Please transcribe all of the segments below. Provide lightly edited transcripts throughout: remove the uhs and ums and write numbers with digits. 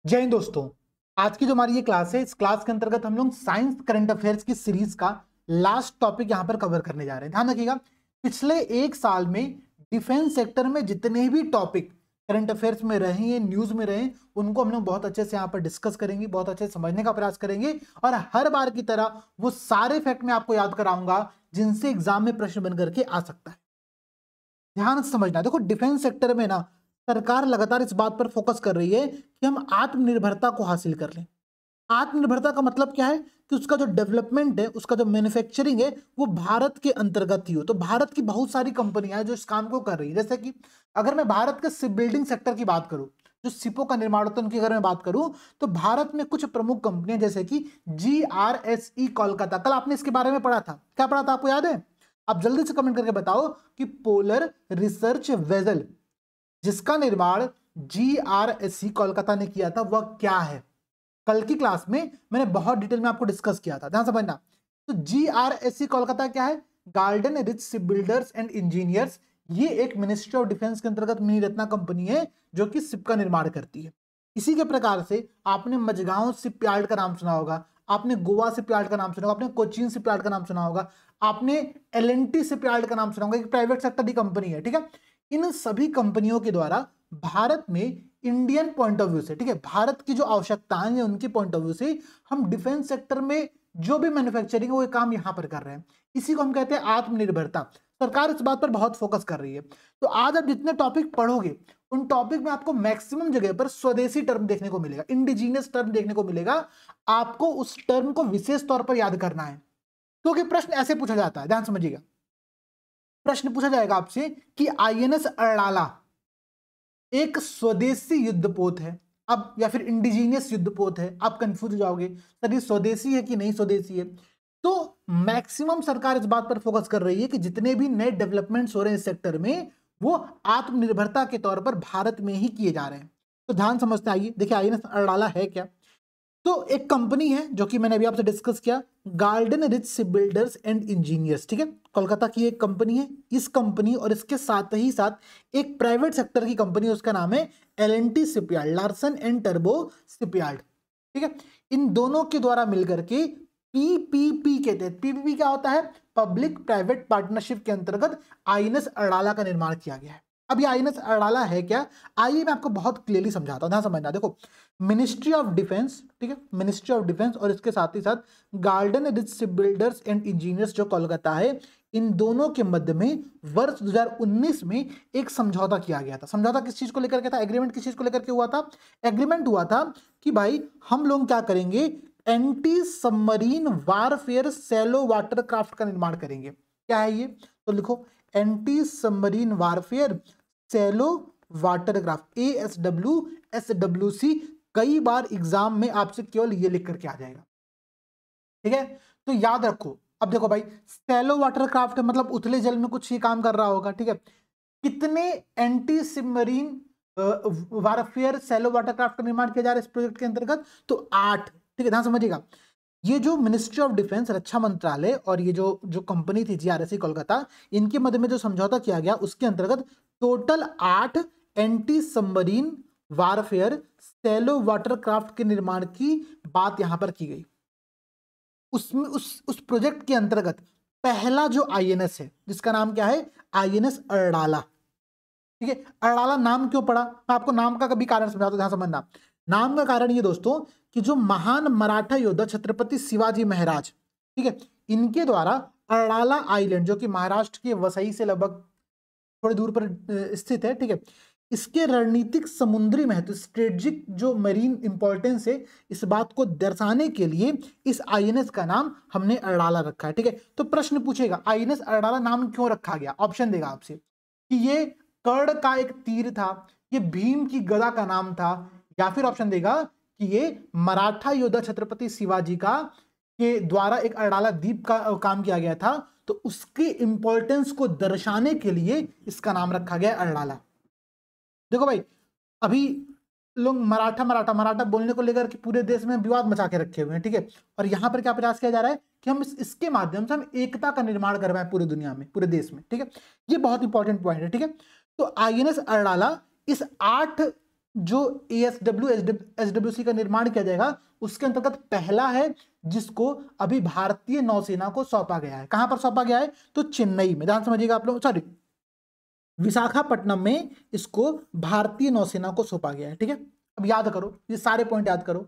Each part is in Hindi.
जय हिंद दोस्तों। आज की जो हमारी ये क्लास है, इस क्लास के अंतर्गत हम लोग साइंस करंट अफेयर्स की सीरीज का लास्ट टॉपिक यहां पर कवर करने जा रहे हैं। ध्यान रखिएगा, पिछले एक साल में डिफेंस सेक्टर में जितने भी टॉपिक करंट अफेयर्स में रहे हैं, न्यूज में रहे, उनको हम लोग बहुत अच्छे से यहाँ पर डिस्कस करेंगे, बहुत अच्छे से समझने का प्रयास करेंगे और हर बार की तरह वो सारे फैक्ट मैं आपको याद कराऊंगा जिनसे एग्जाम में प्रश्न बन करके आ सकता है। ध्यान से समझना। देखो, डिफेंस सेक्टर में ना सरकार लगातार इस बात पर फोकस कर रही है कि हम आत्मनिर्भरता को हासिल कर लें। आत्मनिर्भरता का मतलब क्या है कि उसका जो डेवलपमेंट है, उसका जो मैन्युफैक्चरिंग है, वो भारत के अंतर्गत ही हो। तो भारत की बहुत सारी कंपनियां हैं जो इस काम को कर रही है। जैसे कि अगर मैं भारत के शिप बिल्डिंग सेक्टर की बात करूं, जो शिपों का निर्माण होता है उनकी अगर मैं बात करूं, तो भारत में कुछ प्रमुख कंपनियां जैसे कि GRSE कोलकाता, कल आपने इसके बारे में पढ़ा था, क्या पढ़ा था आपको याद है? आप जल्दी से कमेंट करके बताओ कि पोलर रिसर्च वेसल जिसका निर्माण GRSE कोलकाता ने किया था वह क्या है। कल की क्लास में मैंने बहुत डिटेल में आपको डिस्कस किया था, ध्यान समझना। तो GRSE कोलकाता क्या है? Garden rich ship builders and engineers. ये एक मिनिस्ट्री ऑफ डिफेंस के अंतर्गत मिनी रत्ना कंपनी है जो कि शिप का निर्माण करती है। इसी के प्रकार से आपने मझगांव शिप यार्ड का नाम सुना होगा, आपने गोवा शिप यार्ड का नाम सुना होगा, आपने कोचीन शिप यार्ड का नाम सुना होगा, आपने L&T शिप यार्ड का नाम सुना होगा। एक प्राइवेट सेक्टर की कंपनी है, ठीक है। इन सभी कंपनियों के द्वारा भारत में इंडियन पॉइंट ऑफ व्यू से, ठीक है, भारत की जो आवश्यकताएं हैं उनके पॉइंट ऑफ व्यू से हम डिफेंस सेक्टर में जो भी मैन्युफैक्चरिंग है वो काम यहां पर कर रहे हैं। इसी को हम कहते हैं आत्मनिर्भरता। सरकार इस बात पर बहुत फोकस कर रही है। तो आज आप जितने टॉपिक पढ़ोगे उन टॉपिक में आपको मैक्सिमम जगह पर स्वदेशी टर्म देखने को मिलेगा, इंडिजीनियस टर्म देखने को मिलेगा। आपको उस टर्म को विशेष तौर पर याद करना है, क्योंकि प्रश्न ऐसे पूछा जाता है। ध्यान समझिएगा, प्रश्न पूछा जाएगा आपसे कि INS अड़ाला एक स्वदेशी युद्धपोत है अब या फिर इंडिजीनियस युद्धपोत है। आप कंफ्यूज हो जाओगे, सर ये स्वदेशी है कि नहीं स्वदेशी है। तो मैक्सिमम सरकार इस बात पर फोकस कर रही है कि जितने भी नए डेवलपमेंट्स हो रहे हैं इस सेक्टर में वो आत्मनिर्भरता के तौर पर भारत में ही किए जा रहे हैं। तो ध्यान समझते आइए, देखिए INS अड़ाला है क्या। तो एक कंपनी है जो कि मैंने अभी आपसे डिस्कस किया, garden rich ship builders and engineers, ठीक है, कोलकाता की एक कंपनी है। इस कंपनी और इसके साथ ही साथ एक प्राइवेट सेक्टर की कंपनी है, उसका नाम है L&T shipyard, Larsen and turbo shipyard, ठीक है। इन दोनों के द्वारा मिलकर के PPP के तहत, PPP क्या होता है? पब्लिक प्राइवेट पार्टनरशिप के अंतर्गत INS अड़ाला का निर्माण किया गया है। अब ये INS अड़ाला है क्या, आइए मैं आपको बहुत क्लियरली समझाता हूं, ध्यान समझना। देखो, मिनिस्ट्री ऑफ डिफेंस, ठीक है, मिनिस्ट्री ऑफ डिफेंस और इसके साथ ही साथ garden rich ship builders and engineers जो कोलकाता है, इन दोनों के मध्य में वर्ष 2019 में एक समझौता किया गया था। समझौता किस चीज को लेकर के था? एग्रीमेंट किस चीज को लेकर के हुआ था? एग्रीमेंट हुआ था कि भाई हम लोग क्या करेंगे, anti submarine warfare shallow watercraft का निर्माण करेंगे। क्या है ये? तो लिखो, anti submarine warfare shallow watercraft, ASWC। कई बार एग्जाम में आपसे केवल ये लिख करके आ जाएगा, ठीक है। तो याद रखो। अब देखो भाई, सैलो वाटरक्राफ्ट मतलब उथले जल में कुछ ही काम कर रहा होगा, ठीक है। कितने anti submarine warfare shallow watercraft का निर्माण किया जा रहा है इस प्रोजेक्ट के अंतर्गत? तो 8, ठीक है, ध्यान समझिएगा। ये जो मिनिस्ट्री ऑफ डिफेंस, रक्षा मंत्रालय और ये जो कंपनी थी GRSE कोलकाता, इनके मध्य में जो समझौता किया गया उसके अंतर्गत total 8 anti submarine warfare shallow watercraft के निर्माण की बात यहां पर की गई। उसमें उस प्रोजेक्ट के अंतर्गत पहला जो INS है जिसका नाम क्या है, INS अड़ाला, ठीक है। अड़ाला नाम क्यों पड़ा, मैं आपको नाम का कभी कारण समझाता हूं, ध्यान समझना। नाम का कारण ये दोस्तों कि जो महान मराठा योद्धा छत्रपति शिवाजी महाराज, ठीक है, इनके द्वारा अड़ाला आइलैंड जो कि महाराष्ट्र के वसई से लगभग थोड़ी दूर पर स्थित है, ठीक है, इसके रणनीतिक समुद्री महत्व, स्ट्रेटेजिक जो मरीन इंपॉर्टेंस है, इस बात को दर्शाने के लिए इस INS का नाम हमने अड़ाला रखा है, ठीक है। तो प्रश्न पूछेगा INS अड़ाला नाम क्यों रखा गया, ऑप्शन देगा आपसे कि ये कर्ण का एक तीर था, ये भीम की गदा का नाम था, या फिर ऑप्शन देगा कि ये मराठा योद्धा छत्रपति शिवाजी का के द्वारा एक अड़ाला द्वीप का काम किया गया था, तो उसके इंपॉर्टेंस को दर्शाने के लिए इसका नाम रखा गया अड़ाला। देखो भाई, अभी लोग मराठा मराठा मराठा बोलने को लेकर के पूरे देश में विवाद मचा के रखे हुए हैं, ठीक है। और यहां पर क्या प्रयास किया जा रहा है कि हम इसके माध्यम से हम एकता का निर्माण करवाएं पूरी दुनिया में, पूरे देश में, ठीक है। ये बहुत इंपॉर्टेंट पॉइंट है, ठीक है। तो INS अड़ाला इस 8 जो ASW SWC का निर्माण किया जाएगा उसके अंतर्गत पहला है जिसको अभी भारतीय नौसेना को सौंपा गया है। कहां पर सौंपा गया है? तो चेन्नई में, ध्यान समझिएगा आप लोग, सॉरी विशाखापट्टनम में इसको भारतीय नौसेना को सौंपा गया है। ठीक है, अब याद करो, ये सारे पॉइंट याद करो।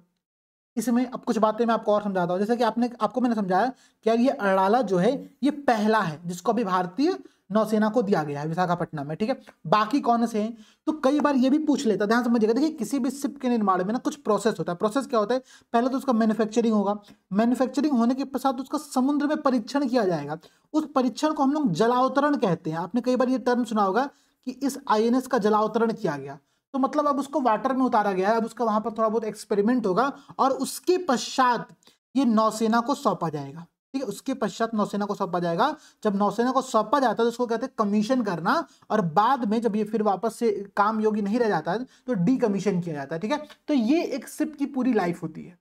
इसमें अब कुछ बातें मैं आपको और समझाता हूं। जैसे कि आपको मैंने समझाया कि यार ये अड़ाला जो है ये पहला है जिसको अभी भारतीय नौसेना को दिया गया है विशाखापट्टनम में। ठीक है, बाकी कौन से हैं? तो कई बार ये भी पूछ लेता, ध्यान समझिएगा। देखिए किसी भी शिप के निर्माण में ना कुछ प्रोसेस होता है। प्रोसेस क्या होता है? पहले तो उसका मैन्युफैक्चरिंग होगा, मैन्युफैक्चरिंग होने के पश्चात उसका समुद्र में परीक्षण किया जाएगा। उस परीक्षण को हम लोग जलावतरण कहते हैं। आपने कई बार ये टर्म सुना होगा कि इस INS का जलावतरण किया गया, तो मतलब अब उसको वाटर में उतारा गया है, अब उसका वहां पर थोड़ा बहुत एक्सपेरिमेंट होगा और उसके पश्चात ये नौसेना को सौंपा जाएगा। ठीक है, उसके पश्चात नौसेना को सौंपा जाएगा। जब नौसेना को सौंपा जाता है तो उसको कहते हैं कमीशन करना, और बाद में जब ये फिर वापस से काम योग्य नहीं रह जाता है तो डीकमीशन किया जाता है। ठीक है, तो ये एक शिप की पूरी लाइफ होती है।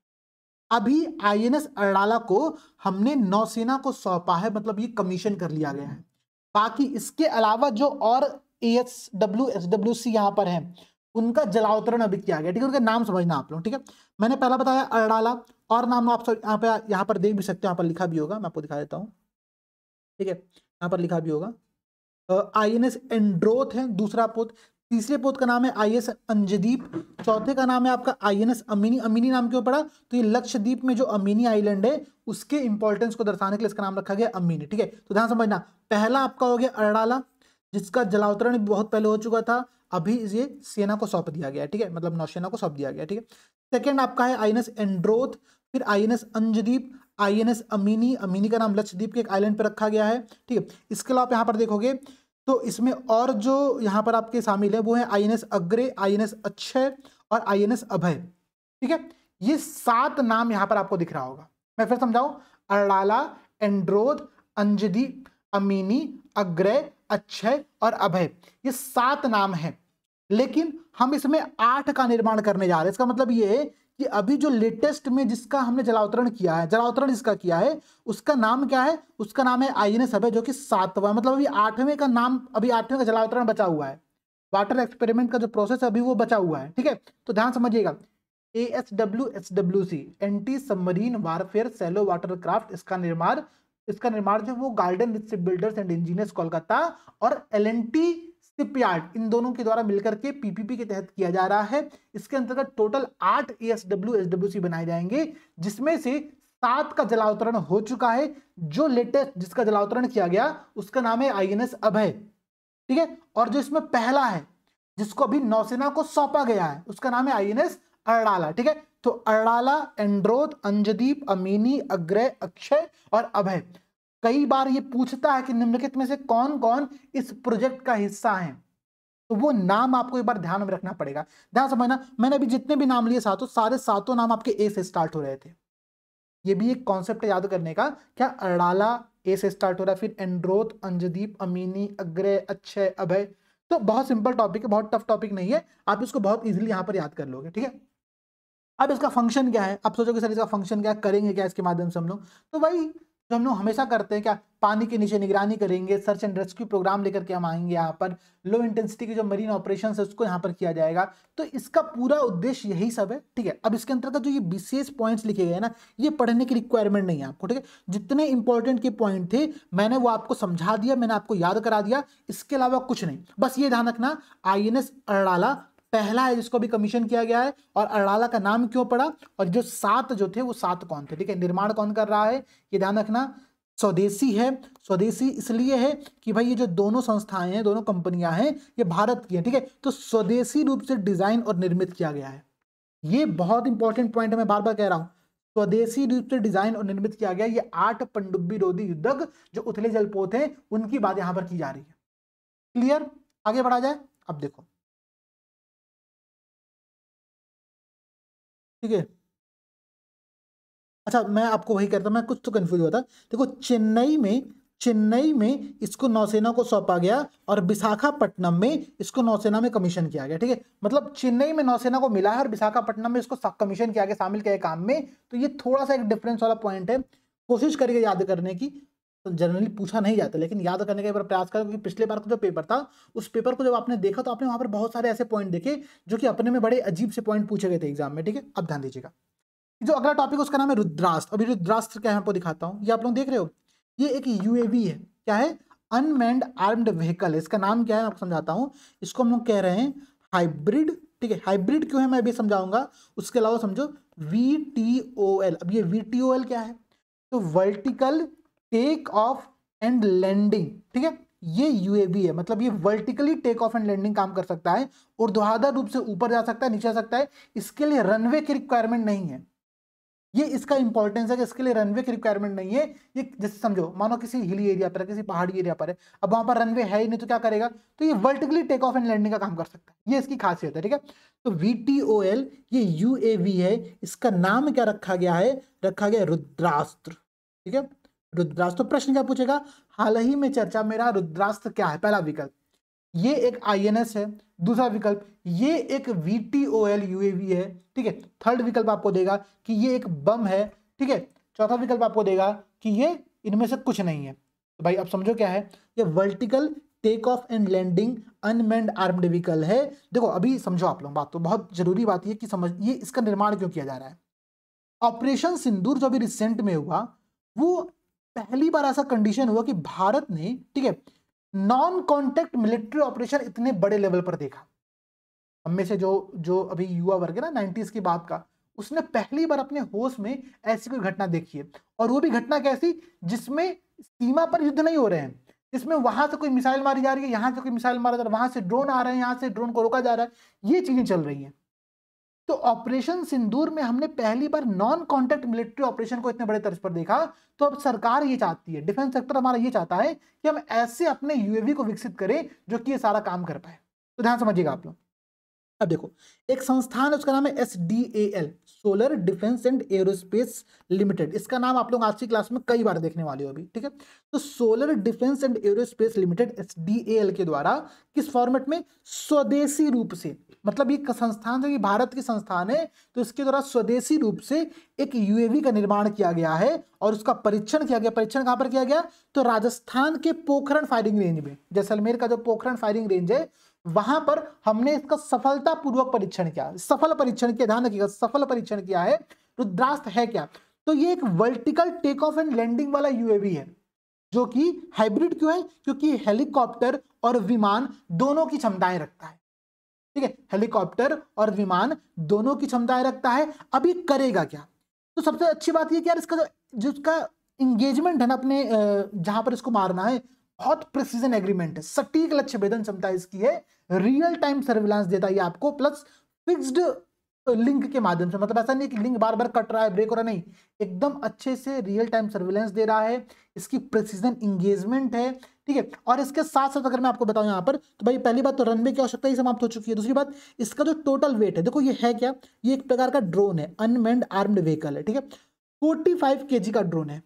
अभी INS अड़ाला को हमने नौसेना को सौंपा है, मतलब ये कमीशन कर लिया गया है। बाकी इसके अलावा जो और ASW SWC यहाँ पर है उनका जलावतरण अभी किया गया। ठीक है, उनका नाम समझना आप लोग। ठीक है, मैंने पहला बताया अड़ाला, और नाम आप सब यहाँ पर देख भी सकते हो, यहाँ पर लिखा भी होगा, मैं आपको दिखा देता हूँ। ठीक है, यहाँ पर लिखा भी होगा। INS एंड्रोथ है दूसरा पोत, तीसरे पोत का नाम है INS अंजदीप, चौथे का नाम है आपका INS अमीनी। अमीनी नाम क्यों पड़ा? तो ये लक्षद्वीप में जो अमीनी आइलैंड है उसके इंपॉर्टेंस को दर्शाने के लिए इसका नाम रखा गया अमीनी। ठीक है, तो ध्यान समझना, पहला आपका हो गया अड़ाला जिसका जलावतरण बहुत पहले हो चुका था, अभी ये सेना को सौंप दिया गया। ठीक है, मतलब नौसेना को सौंप दिया गया। ठीक है, सेकंड आपका है INS एंड्रोथ, फिर INS Anjadip, INS Amini. Amini का नाम लक्षद्वीप के एक आइलैंड पर रखा गया है। ठीक है, इसके अलावा आप यहाँ पर देखोगे तो इसमें और जो यहाँ पर आपके शामिल है वो है INS अग्रे, INS अक्षय और INS अभय। ठीक है, ये 7 नाम यहाँ पर आपको दिख रहा होगा। मैं फिर समझाऊं, अड़ाला, एंड्रोथ, अंजदीप, अमीनी, अग्रय, अक्षय और अभय, ये 7 नाम हैं। लेकिन हम इसमें 8 का निर्माण करने जा रहे हैं। इसका मतलब ये है कि अभी जो लेटेस्ट में जिसका हमने जलावतरण किया है, जलावतरण जिसका किया है उसका नाम क्या है? उसका नाम है INS अभय, जो कि 7वां, मतलब अभी 8वें का नाम, अभी 8वें का जलावतरण बचा हुआ है। वाटर एक्सपेरिमेंट का जो प्रोसेस है अभी वो बचा हुआ है। ठीक है, तो ध्यान समझिएगा, ASW SWC anti submarine warfare shallow water craft, इसका निर्माण जो वो garden ship builders and engineers Kolkata और L&T शिपयार्ड, इन दोनों के द्वारा मिलकर के PPP के तहत किया जा रहा है। इसके अंतर्गत टोटल 8 ASW SWC बनाए जाएंगे, जिसमें से 7 का जलावतरण हो चुका है। जो लेटेस्ट जिसका जलावतरण किया गया उसका नाम है INS अभय। ठीक है, और जो इसमें पहला है जिसको अभी नौसेना को सौंपा गया है उसका नाम है INS अड़ाला। ठीक है, तो अड़ाला, एंड्रोथ, अंजदीप, अमीनी, अग्रय, अक्षय और अभय। कई बार ये पूछता है कि निम्नलिखित में से कौन कौन इस प्रोजेक्ट का हिस्सा है, तो वो नाम आपको एक बार ध्यान में रखना पड़ेगा। ध्यान समझना, मैंने अभी जितने भी नाम लिए सारे सातों नाम आपके A से स्टार्ट हो रहे थे। ये भी एक कॉन्सेप्ट याद करने का, क्या अड़ाला A से स्टार्ट हो रहा है, फिर एंड्रोथ, अंजदीप, अमीनी, अग्रय, अक्षय, अभय। तो बहुत सिंपल टॉपिक है, बहुत टफ टॉपिक नहीं है, आप इसको बहुत इजीली यहाँ पर याद कर लोगे। ठीक है, अब इसका फंक्शन क्या है? आप सोचोगे सर इसका फंक्शन क्या, करेंगे क्या इसके माध्यम से हम लोग? तो वही जो हम लोग हमेशा करते हैं, क्या पानी के नीचे निगरानी करेंगे, सर्च एंड रेस्क्यू प्रोग्राम लेकर के हम आएंगे यहाँ पर, लो इंटेंसिटी के जो मरीन ऑपरेशन है उसको यहाँ पर किया जाएगा। तो इसका पूरा उद्देश्य यही सब है। ठीक है, अब इसके अंतर्गत जो ये विशेष पॉइंट्स लिखे गए ना, ये पढ़ने की रिक्वायरमेंट नहीं है आपको। ठीक है, जितने इंपॉर्टेंट के पॉइंट थे मैंने वो आपको समझा दिया, मैंने आपको याद करा दिया, इसके अलावा कुछ नहीं। बस ये ध्यान रखना, INS अड़ाला पहला है जिसको भी कमीशन किया गया है, और अड़ाला का नाम क्यों पड़ा, और जो 7 जो थे वो 7 कौन थे। ठीक है, निर्माण कौन कर रहा है ये ध्यान रखना, स्वदेशी है। स्वदेशी इसलिए है कि भाई ये जो दोनों संस्थाएं हैं, दोनों कंपनियां हैं, ये भारत की हैं। ठीक है, तो स्वदेशी रूप से डिजाइन और निर्मित किया गया है। ये बहुत इंपॉर्टेंट पॉइंट है, मैं बार बार कह रहा हूं, स्वदेशी रूप से डिजाइन और निर्मित किया गया। ये 8 पनडुब्बी रोधी युद्धक जो उथले जलपोत हैं उनकी बात यहां पर की जा रही है। क्लियर? आगे बढ़ा जाए। अब देखो, ठीक है, अच्छा मैं आपको वही कहता, मैं कुछ तो कंफ्यूज हुआ था। देखो चेन्नई में इसको नौसेना को सौंपा गया और विशाखापट्टनम में इसको नौसेना में कमीशन किया गया। ठीक है, मतलब चेन्नई में नौसेना को मिला है और विशाखापट्टनम में इसको कमीशन किया गया, शामिल किया गया काम में। तो ये थोड़ा सा एक डिफरेंस वाला पॉइंट है, कोशिश करिए याद करने की। जनरली पूछा नहीं जाता, लेकिन याद करने का एक बार प्रयास करो, क्योंकि पिछले बार का जो पेपर था उस पेपर को जब आपने देखा तो आपने वहां पर बहुत सारे ऐसे पॉइंट देखे जो कि अपने में बड़े अजीब से पॉइंट पूछे गए थे एग्जाम में। ठीक है, अब ध्यान दीजिएगा। जो अगला टॉपिक उसका नाम है रुद्रास्त्र। अभी रुद्रास्त्र क्या है आपको दिखाता हूँ, ये आप लोग देख रहे हो, ये एक यूएवी है। क्या है? अनमैन्ड आर्म्ड व्हीकल है। इसका नाम क्या है मैं आपको समझाता हूँ। इसको हम लोग कह रहे हैं हाइब्रिड। ठीक है, हाइब्रिड क्यों है मैं अभी समझाऊंगा। उसके अलावा समझो VTOL। अब ये VTOL क्या है? तो vertical take off and landing. ठीक है, ये यूएवी है, मतलब ये vertically take off and landing काम कर सकता है, ऊर्ध्वाधर रूप से ऊपर जा सकता है, नीचे जा सकता है। इसके लिए रनवे की रिक्वायरमेंट नहीं है। ये इसका इंपॉर्टेंस है कि इसके लिए रनवे की रिक्वायरमेंट नहीं है। ये जैसे समझो, मानो किसी हिली एरिया पर है, किसी पहाड़ी एरिया पर है, अब वहां पर रनवे है ही नहीं तो क्या करेगा, तो ये vertically take off and landing का काम कर सकता है। ये इसकी खासियत है। ठीक है, तो VTOL ये यूएवी है। इसका नाम क्या रखा गया है? रखा गया रुद्रास्त्र। ठीक है, रुद्रास्त्र। तो प्रश्न क्या पूछेगा? हाल ही में चर्चा में रहा रुद्रास्त्र क्या है? पहला विकल्प ये एक INS है। दूसरा विकल्प ये एक VTOL यूएवी है। ठीक है, थर्ड विकल्प आपको देगा कि ये एक बम है। ठीक है, चौथा विकल्प आपको देगा कि ये इनमें से कुछ नहीं है। तो भाई अब समझो क्या है, ये vertical take off and landing unmanned armed vehicle है। देखो अभी समझो आप लोग बात, तो बहुत जरूरी बात ये कि समझ ये इसका निर्माण क्यों किया जा रहा है। ऑपरेशन सिंदूर जो अभी रिसेंट में हुआ, वो पहली बार ऐसा कंडीशन हुआ कि भारत ने, ठीक है, नॉन कॉन्टेक्ट मिलिट्री ऑपरेशन इतने बड़े लेवल पर देखा। हम में से जो जो अभी युवा वर्ग है ना 90s की बात का, उसने पहली बार अपने होश में ऐसी कोई घटना देखी है। और वो भी घटना कैसी, जिसमें सीमा पर युद्ध नहीं हो रहे हैं, जिसमें वहां से कोई मिसाइल मारी जा रही है, यहां से कोई मिसाइल मारा जा रहा है, वहां से ड्रोन आ रहे हैं, यहां से ड्रोन को रोका जा रहा है, ये चीजें चल रही हैं। तो ऑपरेशन सिंदूर में हमने पहली बार नॉन कॉन्टैक्ट मिलिट्री ऑपरेशन को इतने बड़े तर्ज पर देखा। तो अब सरकार ये चाहती है, डिफेंस सेक्टर हमारा ये चाहता है कि हम ऐसे अपने यूएवी को विकसित करें जो कि ये सारा काम कर पाए। तो ध्यान समझिएगा आप लोग। अब देखो, एक संस्थान है उसका नाम है SDAL, solar defence and aerospace limited. इसका नाम आप लोग आज की क्लास में कई बार देखने वाले हो अभी। ठीक है, तो solar defence and aerospace limited SDAL के द्वारा किस फॉर्मेट में? स्वदेशी रूप से, मतलब ये संस्थान जो कि भारत की संस्थान है, तो इसके द्वारा स्वदेशी रूप से एक यूएवी का निर्माण किया गया है और उसका परीक्षण किया गया। परीक्षण कहां पर किया गया? तो राजस्थान के पोखरण फायरिंग रेंज में, जैसलमेर का जो पोखरण फायरिंग रेंज है, वहां पर हमने इसका सफलतापूर्वक परीक्षण किया। सफल परीक्षण किया, ध्यान रखिएगा, सफल परीक्षण किया है। रुद्रास्त्र है क्या? तो ये एक vertical take off and landing वाला यूएवी है, जो कि हाइब्रिड क्यों है? क्योंकि हेलीकॉप्टर और विमान दोनों की क्षमताएं रखता है। ठीक है, हेलीकॉप्टर और विमान दोनों की क्षमताएं रखता है। अब ये करेगा क्या? तो सबसे अच्छी बात ये कि यार इसका जो इसका इंगेजमेंट है ना, अपने जहां पर इसको मारना है, बहुत प्रिसीजन एग्रीमेंट है, सटीक लक्ष्य भेदन क्षमता इसकी है, रियल टाइम सर्विलांस देता है आपको, प्लस फिक्स्ड लिंक के माध्यम से, मतलब ऐसा नहीं कि लिंक बार बार कट रहा है, ब्रेक हो रहा, नहीं, एकदम अच्छे से रियल टाइम सर्विलांस दे रहा है। इसकी प्रिसीजन इंगेजमेंट है। ठीक है, और इसके साथ साथ अगर मैं आपको बताऊं यहाँ पर, तो भाई पहली बात तो रनवे की आवश्यकता ही समाप्त हो चुकी है। दूसरी बात, इसका जो टोटल वेट है, देखो ये है क्या, ये एक प्रकार का ड्रोन है, अनमैन्ड आर्म्ड व्हीकल है। ठीक है, 45 kg का ड्रोन है।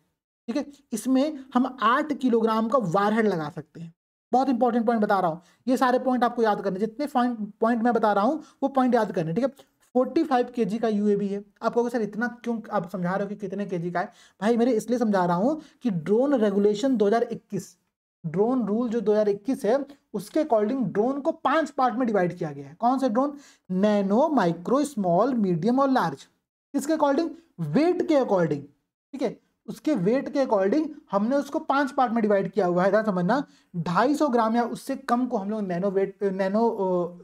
ठीक है, इसमें हम 8 किलोग्राम का वारहेड लगा सकते हैं। बहुत इंपॉर्टेंट पॉइंट बता रहा हूं, ये सारे पॉइंट आपको याद करने, जितने पॉइंट मैं बता रहा हूं वो पॉइंट याद करने। ठीक है, 45 kg का यूएवी है। आप कहोगे सर इतना क्यों आप समझा रहे हो कि कितने केजी का है? भाई मेरे इसलिए समझा रहा हूं कि ड्रोन रेगुलेशन 2021, ड्रोन रूल जो 2021 है, उसके अकॉर्डिंग ड्रोन को 5 पार्ट में डिवाइड किया गया है। कौन से drone? Nano, micro, small, medium और लार्ज। किसके अकॉर्डिंग? वेट के अकॉर्डिंग। ठीक है, उसके वेट के अकॉर्डिंग हमने उसको 5 पार्ट में डिवाइड किया हुआ है। ध्यान समझना, 250 ग्राम या उससे कम को हम लोग नैनो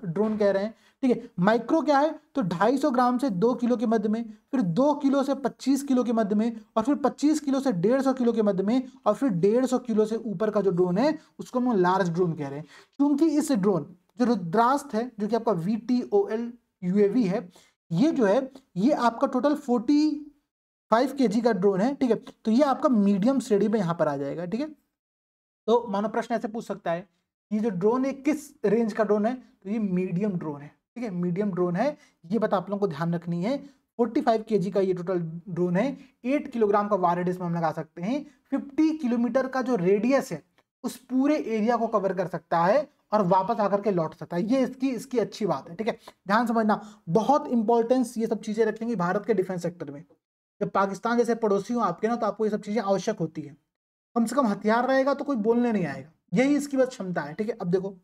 ड्रोन कह रहे हैं। ठीक है, माइक्रो क्या है? तो 250 ग्राम से 2 किलो के मध्य में, फिर 2 किलो से 25 किलो के मध्य में, और फिर 25 किलो से 150 किलो के मध्य में, और फिर 150 किलो से ऊपर का जो ड्रोन है उसको हम लोग लार्ज ड्रोन कह रहे हैं। क्योंकि इस ड्रोन जो रुद्रास्त्र है, जो कि आपका VTOL यूएवी है, ये जो है ये आपका टोटल 45 kg का ड्रोन है। ठीक है, तो ये आपका मीडियम श्रेणी में यहां पर आ जाएगा। ठीक है, तो मानो प्रश्न ऐसे पूछ सकता है, ये जो ड्रोन है किस रेंज का ड्रोन है? तो ये मीडियम ड्रोन है। ठीक है, मीडियम ड्रोन है, ये बात आप लोगों को ध्यान रखनी है। 45 kg का ये टोटल ड्रोन है, 8 किलोग्राम का वारहेड इसमें हम लगा सकते हैं। 50 किलोमीटर का जो रेडियस है उस पूरे एरिया को कवर कर सकता है और वापस आकर के लौट सकता है। ये इसकी अच्छी बात है। ठीक है, ध्यान समझना, बहुत इंपॉर्टेंस ये सब चीजें रखेंगी भारत के डिफेंस सेक्टर में। जब पाकिस्तान जैसे पड़ोसी हो आपके ना, तो आपको ये सब चीजें आवश्यक होती है। कम से कम हथियार रहेगा तो कोई बोलने नहीं आएगा, यही इसकी बस क्षमता है। ठीक है, अब देखो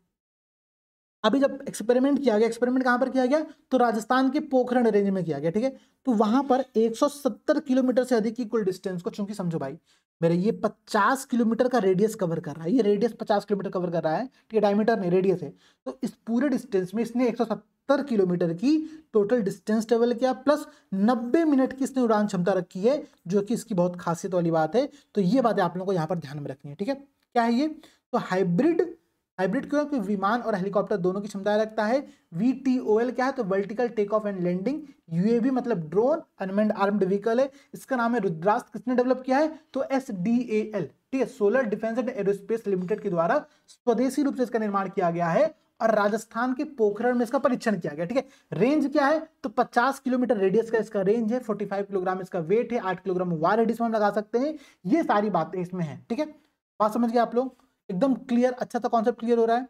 अभी जब एक्सपेरिमेंट किया गया, एक्सपेरिमेंट कहां पर किया गया, तो राजस्थान के पोखरण रेंज में किया गया। ठीक है, तो वहां पर 170 किलोमीटर से अधिक की कुल डिस्टेंस को, चूंकि समझो भाई मेरे ये 50 किलोमीटर का रेडियस कवर कर रहा है, ये रेडियस 50 किलोमीटर कवर कर रहा है, ठीक है, डायमीटर नहीं रेडियस है, तो इस पूरे डिस्टेंस में इसने 170 किलोमीटर की टोटल डिस्टेंस ट्रेवल किया, प्लस 90 मिनट की इसने उड़ान क्षमता रखी है, जो कि इसकी बहुत खासियत वाली बात है। तो ये बातें आप लोगों को यहाँ पर ध्यान में रखनी है। ठीक है, क्या है ये, तो हाइब्रिड क्यों, कि विमान और हेलीकॉप्टर दोनों की क्षमता रखता है। VTOL क्या है, तो vertical take off and landing. UAV मतलब ड्रोन, अनमैन्ड आर्म्ड व्हीकल है, इसका नाम है रुद्रास्त्र। किसने डेवलप किया है, तो SDAL, ठीक है, solar defence and aerospace limited के द्वारा स्वदेशी रूप से इसका निर्माण किया गया है और राजस्थान के पोखरण में इसका परीक्षण किया गया। ठीक है, रेंज क्या है, तो 50 किलोमीटर रेडियस का इसका रेंज है, 45 किलोग्राम इसका वेट है, 8 किलोग्राम वार रेडियस में हम लगा सकते हैं। ये सारी बातें इसमें है। ठीक है, बात समझ गए आप लोग, एकदम क्लियर, अच्छा सा कॉन्सेप्ट क्लियर हो रहा है।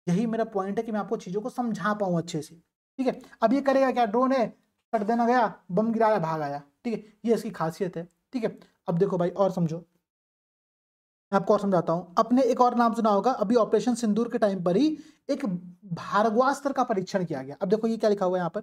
यही मेरा पॉइंट है कि मैं आपको चीजों को समझा पाऊं अच्छे से। ठीक है, अब ये करेगा क्या, ड्रोन है, कट देना गया, बम गिराया, भाग आया। ठीक है, ये इसकी खासियत है। ठीक है, अब देखो भाई और समझो, मैं आपको और समझाता हूं। अपने एक और नाम सुना होगा, अभी ऑपरेशन सिंदूर के टाइम पर ही एक भार्गवास्त्र का परीक्षण किया गया। अब देखो ये क्या लिखा हुआ है यहाँ पर,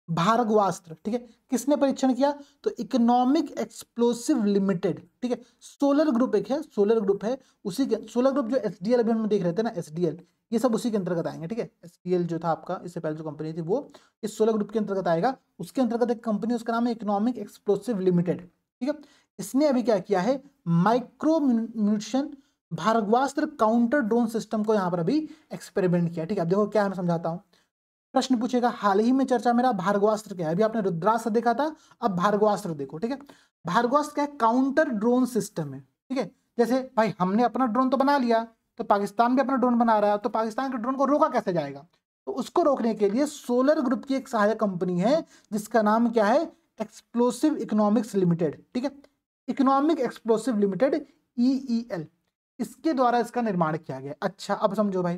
भार्गवास्त्र। ठीक है, किसने परीक्षण किया, तो इकोनॉमिक एक्सप्लोसिव लिमिटेड। ठीक है, सोलर ग्रुप एक है, सोलर ग्रुप है, उसी के सोलर ग्रुप जो SDL अभी हम देख रहे थे ना, SDL, ये सब उसी के अंतर्गत आएंगे। ठीक है, SDL जो था आपका, इससे पहले जो कंपनी थी वो इस सोलर ग्रुप के अंतर्गत आएगा। उसके अंतर्गत एक कंपनी, उसका नाम है इकोनॉमिक एक्सप्लोसिव लिमिटेड। ठीक है, इसने अभी क्या किया है, micro munition Bhargavastra counter drone system को यहाँ पर अभी एक्सपेरिमेंट किया। ठीक है, अब देखो क्या है, मैं समझाता हूँ। प्रश्न पूछेगा, हाल ही में चर्चा मेरा भार्गवास्त्र क्या है, अभी आपने रुद्रास्त्र देखा था, अब भार्गवास्त्र देखो। ठीक है, भार्गवास्त्र क्या है, काउंटर ड्रोन सिस्टम है। ठीक है, जैसे भाई हमने अपना ड्रोन तो बना लिया, तो पाकिस्तान भी अपना ड्रोन बना रहा है, तो पाकिस्तान के ड्रोन को रोका कैसे जाएगा, तो उसको रोकने के लिए सोलर ग्रुप की एक सहायक कंपनी है जिसका नाम क्या है, एक्सप्लोसिव इकोनॉमिक्स लिमिटेड। ठीक है, इकोनॉमिक एक्सप्लोसिव लिमिटेड, EEL, इसके द्वारा इसका निर्माण किया गया। अच्छा अब समझो भाई,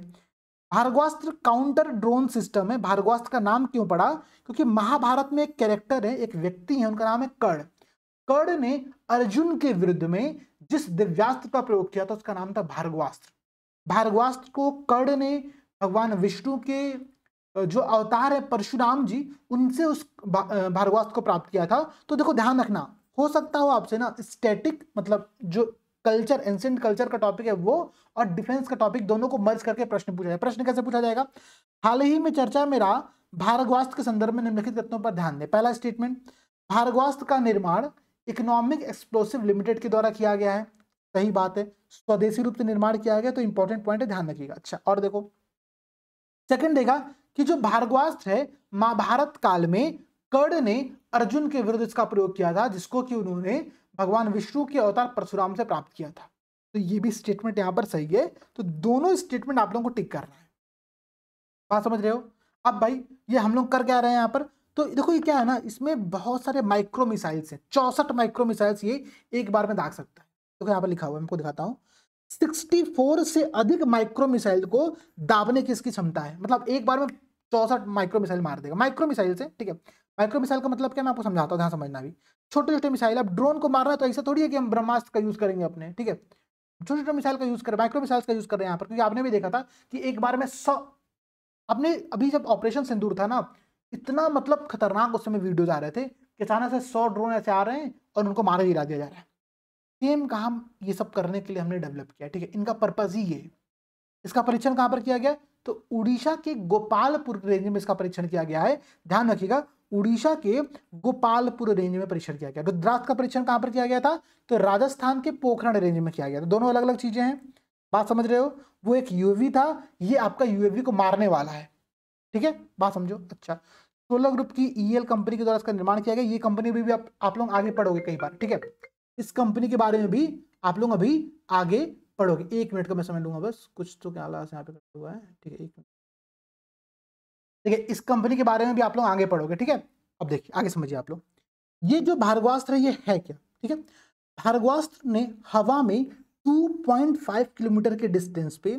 भार्गवास्त्र काउंटर ड्रोन सिस्टम है। भार्गवास्त्र का नाम क्यों पड़ा, क्योंकि महाभारत में एक कैरेक्टर है, एक व्यक्ति है, उनका नाम है कर्ण। कर्ण ने अर्जुन के विरुद्ध में जिस दिव्यास्त्र का प्रयोग किया था उसका नाम था भार्गवास्त्र। भार्गवास्त्र को कर्ण ने भगवान विष्णु के जो अवतार है परशुराम जी, उनसे उस भार्गवास्त्र को प्राप्त किया था। तो देखो ध्यान रखना, हो सकता हो आपसे ना स्टैटिक मतलब जो कल्चर, एंशिएंट कल्चर का टॉपिक है वो, और डिफेंस का टॉपिक, दोनों को मर्ज करके प्रश्न पूछा जाए। प्रश्न कैसे पूछा जाएगा, हाल ही में चर्चा मेरा भार्गवास्त्र के संदर्भ में निम्नलिखित तथ्यों पर ध्यान दें। पहला स्टेटमेंट, भार्गवास्त्र का निर्माण इकोनॉमिक एक्सप्लोसिव लिमिटेड के द्वारा किया गया है, सही बात है, स्वदेशी रूप से निर्माण किया गया, तो इंपॉर्टेंट पॉइंट है, ध्यान रखिएगा। अच्छा और देखो सेकंड देगा कि जो भार्गवास्त्र है महाभारत काल में कर्ण ने अर्जुन के विरुद्ध इसका प्रयोग किया था, जिसको कि उन्होंने भगवान विष्णु के अवतार परशुराम से प्राप्त किया था। तो ये भी स्टेटमेंट यहां पर सही है, तो दोनों स्टेटमेंट आप लोगों को टिक करना है। बात समझ रहे हो। अब भाई ये हम लोग कर क्या रहे हैं यहाँ पर, तो देखो ये क्या है ना, इसमें बहुत सारे माइक्रो मिसाइल्स हैं, 64 माइक्रो मिसाइल्स ये एक बार में दाग सकता है। तो यहाँ पर लिखा हुआ है, मैं आपको दिखाता हूँ, 64 से अधिक माइक्रो मिसाइल को दाबने की इसकी क्षमता है, मतलब एक बार में 64 माइक्रो मिसाइल मार देगा। माइक्रो मिसाइल से, ठीक है, माइक्रो मिसाइल का मतलब क्या, मैं आपको समझाता हूँ, ध्यान समझना भी। छोटे छोटे मिसाइल, अब ड्रोन को मारना है तो ऐसा थोड़ी है कि हम ब्रह्मास्त्र का यूज करेंगे अपने, ठीक है, छोटे छोटे मिसाइल का यूज करें, माइक्रो मिसाइल का यूज कर रहे हैं यहाँ पर, क्योंकि आपने भी देखा था कि एक बार में 100, अपने अभी जब ऑपरेशन सिंदूर था ना, इतना मतलब खतरनाक उस समय वीडियोज आ रहे थे कि अचानक से 100 ड्रोन ऐसे आ रहे हैं और उनको मार गिरा दिया जा रहा है। सेम काम ये सब करने के लिए हमने डेवलप किया, ठीक है, इनका पर्पज ही ये है। इसका परीक्षण कहां पर किया गया, तो उड़ीसा के गोपालपुर रेंज में इसका परीक्षण किया गया है। ध्यान रखिएगा, उड़ीसा के गोपालपुर रेंज में परीक्षण किया गया। रुद्रास्त्र का परीक्षण कहां पर किया गया था, तो राजस्थान के पोखरण रेंज में किया गया था। दोनों अलग अलग चीजें हैं, बात समझ रहे हो। वो एक यूएवी था, ये आपका यूएवी को मारने वाला है, ठीक है, बात समझो। अच्छा, सोलर ग्रुप की EL कंपनी के द्वारा इसका निर्माण किया गया। ये कंपनी भी आप लोग आगे पढ़ोगे कई बार, ठीक है, इस कंपनी के बारे में भी आप लोग अभी आगे पढ़ोगे। 1 मिनट का मैं समय लूंगा बस, कुछ तो क्या यहाँ पे हुआ है, ठीक है, 1 मिनट, ठीक है, इस कंपनी के बारे में भी आप लोग आगे पढ़ोगे, ठीक है। अब देखिए आगे समझिए आप लोग, ये जो भार्गवास्त्र है ये है क्या, ठीक है। भार्गवास्त्र ने हवा में 2.5 किलोमीटर के डिस्टेंस पे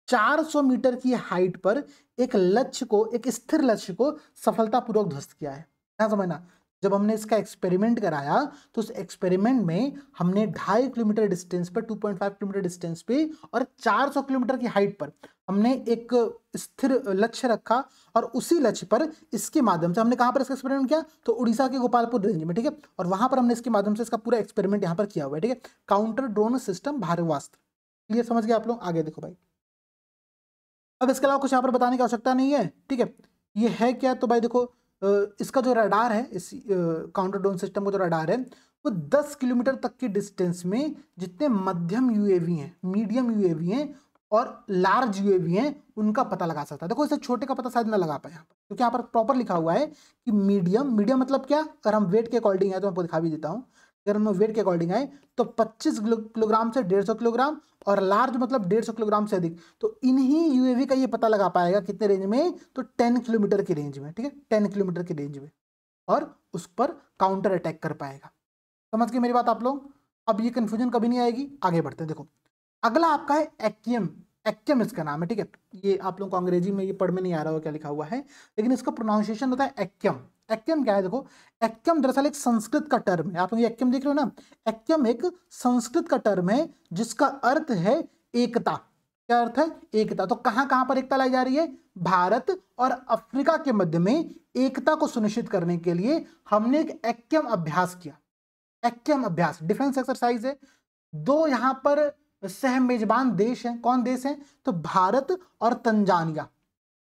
400 मीटर की हाइट पर एक लक्ष्य को, एक स्थिर लक्ष्य को सफलतापूर्वक ध्वस्त किया है। क्या समझना, जब हमने इसका एक्सपेरिमेंट कराया तो उस एक्सपेरिमेंट में हमने 2.5 किलोमीटर डिस्टेंस पर, 2.5 किलोमीटर डिस्टेंस पे और 400 किलोमीटर की हाइट पर हमने एक स्थिर लक्ष्य रखा और उसी लक्ष्य पर इसके माध्यम से हमने कहां पर इसका एक्सपेरिमेंट किया, तो उड़ीसा के गोपालपुर रेंज में, ठीक है। और वहां पर हमने इसके माध्यम से इसका पूरा एक्सपेरिमेंट यहां पर किया हुआ है, ठीक है। काउंटर ड्रोन सिस्टम भारवास्त्र, क्लियर, समझ गए आप लोग। आगे देखो भाई, अब इसके अलावा कुछ यहाँ पर बताने की आवश्यकता नहीं है, ठीक है। ये है क्या, तो भाई देखो इसका जो रडार है, इस काउंटर ड्रोन सिस्टम का जो रडार है वो 10 किलोमीटर तक की डिस्टेंस में जितने मध्यम यूएवी हैं, मीडियम यूएवी हैं और लार्ज यूएवी हैं उनका पता लगा सकता है। देखो इसे छोटे का पता शायद ना लगा पाए यहाँ पर, क्योंकि यहाँ पर प्रॉपर लिखा हुआ है कि मीडियम। मीडियम मतलब क्या, अगर हम वेट के अकॉर्डिंग है तो मैं आपको दिखा भी देता हूँ। अगर हम वेट के अकॉर्डिंग आए तो 25 किलोग्राम से 150 किलोग्राम, और लार्ज मतलब 150 किलोग्राम से अधिक। तो इन्हीं यूएवी का ये पता लगा पाएगा कितने रेंज में, तो 10 किलोमीटर की रेंज में, ठीक है, 10 किलोमीटर की रेंज में, और उस पर काउंटर अटैक कर पाएगा। समझ गए मेरी बात आप लोग। अब ये कंफ्यूजन कभी नहीं आएगी। आगे बढ़ते हैं। देखो अगला आपका है एक्यम। एक्यम इसका नाम है, ठीक है। ये आप लोगों को अंग्रेजी में ये पढ़ में नहीं आ रहा होगा क्या लिखा हुआ है, लेकिन इसका प्रोनाउंसिएशन होता है एक्यम। एक्यम क्या है, देखो एक्यम दरअसल एक संस्कृत का टर्म है। आप लोग एक्यम देख रहे हो ना, एक्यम एक संस्कृत का टर्म है जिसका अर्थ है एकता। क्या अर्थ है, एकता। तो कहां कहां पर एकता लाई जा रही है, भारत और अफ्रीका के मध्य में एकता को सुनिश्चित करने के लिए हमने एक एक्यम अभ्यास किया। एक्यम अभ्यास डिफेंस एक्सरसाइज है। दो यहां पर सह मेजबान देश हैं, कौन देश हैं, तो भारत और तंजानिया।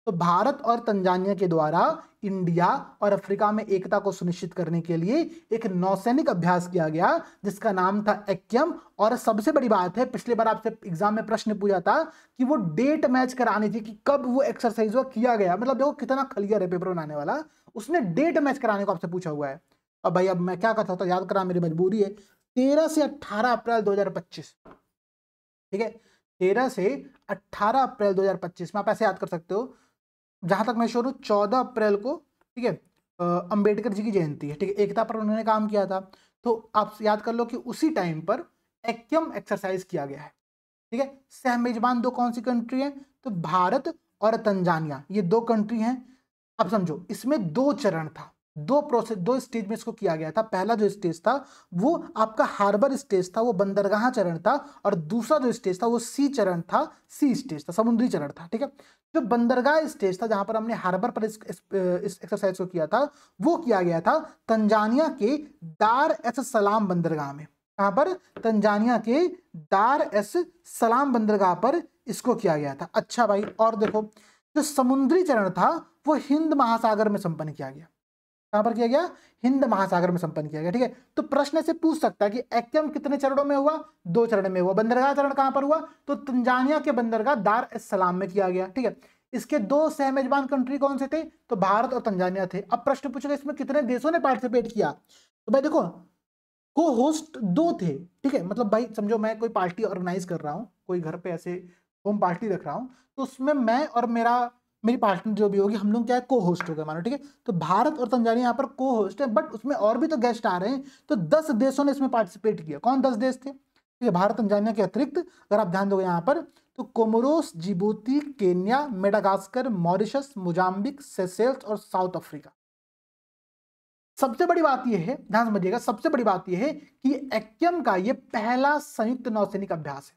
तो भारत और तंजानिया के द्वारा इंडिया और अफ्रीका में एकता को सुनिश्चित करने के लिए एक नौसैनिक अभ्यास किया गया जिसका नाम था एक्यम। और सबसे बड़ी बात है, पिछले बार आपसे एग्जाम में प्रश्न पूछा था कि वो डेट मैच करानी थी कि कब वो एक्सरसाइज वो किया गया। मतलब देखो कितना क्लियर है पेपर बनाने वाला, उसने डेट मैच कराने को आपसे पूछा हुआ है। अब भाई अब मैं क्या करता हूं, तो याद करा मेरी मजबूरी है। 13 से 18 अप्रैल 2025, ठीक है, 13 से 18 अप्रैल 2025 में आप ऐसे याद कर सकते हो। जहां तक मैं श्योर हूं 14 अप्रैल को, ठीक है, अंबेडकर जी की जयंती है, ठीक है, एकता पर उन्होंने काम किया था। तो आप याद कर लो कि उसी टाइम पर एक्यम एक्सरसाइज किया गया है, ठीक है। सह मेजबान दो कौन सी कंट्री है, तो भारत और तंजानिया, ये दो कंट्री हैं। अब समझो इसमें दो चरण था, दो प्रोसेस, दो स्टेज में इसको किया गया था। पहला जो स्टेज था वो आपका हार्बर स्टेज था, वो बंदरगाह चरण था। और दूसरा जो स्टेज था वो सी चरण था, सी स्टेज था, समुद्री चरण था, ठीक है। जो बंदरगाह स्टेज था जहां पर हमने हार्बर पर इस एक्सरसाइज को किया था, वो किया गया था तंजानिया के दार एस सलाम बंदरगाह में। कहां पर, तंजानिया के दार एस सलाम बंदरगाह पर इसको किया गया था। अच्छा भाई, और देखो जो समुद्री चरण था वो हिंद महासागर में संपन्न किया गया। कहां पर किया गया, हिंद महासागर में संपन्न किया गया, ठीक है। तो प्रश्न से पूछ सकता है कि एक्यम कितने चरणों में हुआ, दो चरण में हुआ। बंदरगाह चरण कहां पर हुआ, तो तंजानिया के बंदरगाह दार एस सलाम में किया गया, ठीक है। इसके दो सह मेजबान कंट्री कौन से थे, तो भारत और तंजानिया थे। अब प्रश्न पूछेगा इसमें कितने देशों ने पार्टिसिपेट किया, तो भाई देखो को होस्ट दो थे, ठीक है। मतलब भाई समझो मैं कोई पार्टी ऑर्गेनाइज कर रहा हूँ, कोई घर पे ऐसे होम पार्टी रख रहा हूँ, तो उसमें मैं और मेरी पार्टनर जो भी होगी, हम लोग क्या है, को होस्ट हो गए मानो, ठीक है। तो भारत और तंजानिया यहाँ पर को होस्ट है, बट उसमें और भी तो गेस्ट आ रहे हैं। तो 10 देशों ने इसमें पार्टिसिपेट किया। कौन 10 देश थे, ठीक है, भारत तंजानिया के अतिरिक्त अगर आप ध्यान दोगे यहाँ पर, तो Comoros, Djibouti, Kenya, Madagascar, Mauritius, Mozambique, Seychelles और साउथ अफ्रीका। सबसे बड़ी बात यह है, ध्यान समझिएगा, सबसे बड़ी बात यह है कि एक्यम का ये पहला संयुक्त नौसैनिक अभ्यास है।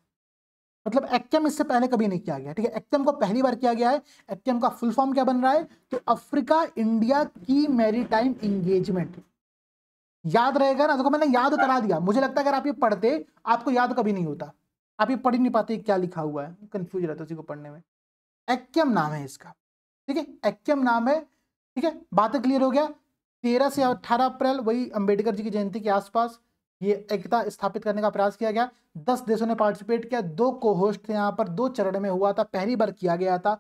मतलब एक्यम इससे पहले कभी नहीं किया गया, ठीक है। एक्यम को पहली बार किया गया है। एक्यम का फुल फॉर्म क्या बन रहा है, तो अफ्रीका इंडिया की मैरीटाइम इंगेजमेंट। याद रहेगा ना, देखो मैंने याद करा दिया। मुझे लगता है अगर आप ये पढ़ते आपको याद कभी नहीं होता, आप ये पढ़ ही नहीं पाते क्या लिखा हुआ है, कंफ्यूज रहता उसी को पढ़ने में। एक्यम नाम है इसका, ठीक है, एक्यम नाम है, ठीक है। बातें क्लियर हो गया। 13 से 18 अप्रैल वही अंबेडकर जी की जयंती के आसपास ये एकता स्थापित करने का प्रयास किया गया। 10 देशों ने पार्टिसिपेट किया, दो को होस्ट थे यहाँ पर, दो चरण में हुआ था, पहली बार किया गया था।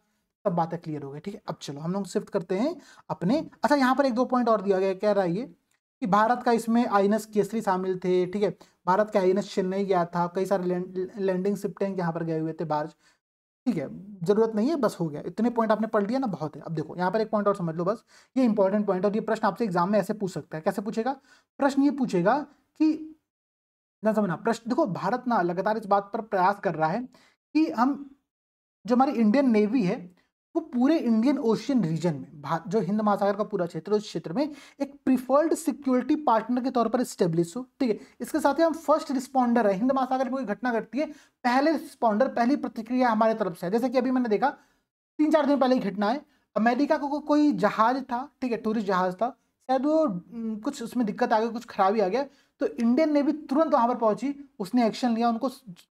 सब बातें क्लियर हो गई, ठीक है। अब चलो हम लोग शिफ्ट करते हैं अपने, अच्छा यहाँ पर एक दो पॉइंट और दिया गया, कह रहा है ये कि भारत का इसमें आईएनएस केसरी शामिल थे, ठीक है। भारत का आईएनएस चेन्नई गया था, कई सारे लैंडिंग शिप टैंक यहाँ पर गए हुए थे, बार्ज, ठीक है। जरूरत नहीं है, बस हो गया, इतने पॉइंट आपने पढ़ लिया ना, बहुत है। अब देखो यहाँ पर एक पॉइंट और समझ लो बस, ये इंपॉर्टेंट पॉइंट, और ये प्रश्न आपसे एग्जाम में ऐसे पूछ सकता है। कैसे पूछेगा, प्रश्न ये पूछेगा कि ना समझना प्रश्न, देखो भारत ना लगातार इस बात पर प्रयास कर रहा है कि हम जो हमारी इंडियन नेवी है वो पूरे इंडियन ओशियन रीजन में, जो हिंद महासागर का पूरा क्षेत्र, उस क्षेत्र में एक प्रिफर्ड सिक्योरिटी पार्टनर के तौर पर स्टेब्लिश हो। ठीक है, इसके साथ ही हम फर्स्ट रिस्पॉन्डर है। हिंद महासागर में कोई घटना घटती है, पहले रिस्पॉन्डर, पहली प्रतिक्रिया हमारे तरफ से है। जैसे कि अभी मैंने देखा 3-4 दिन पहले की घटना है, अमेरिका को कोई जहाज था, ठीक है, टूरिस्ट जहाज था, शायद वो कुछ उसमें दिक्कत आ गई, कुछ खराबी आ गया, तो इंडियन नेवी तुरंत वहां पर पहुंची, उसने एक्शन लिया, उनको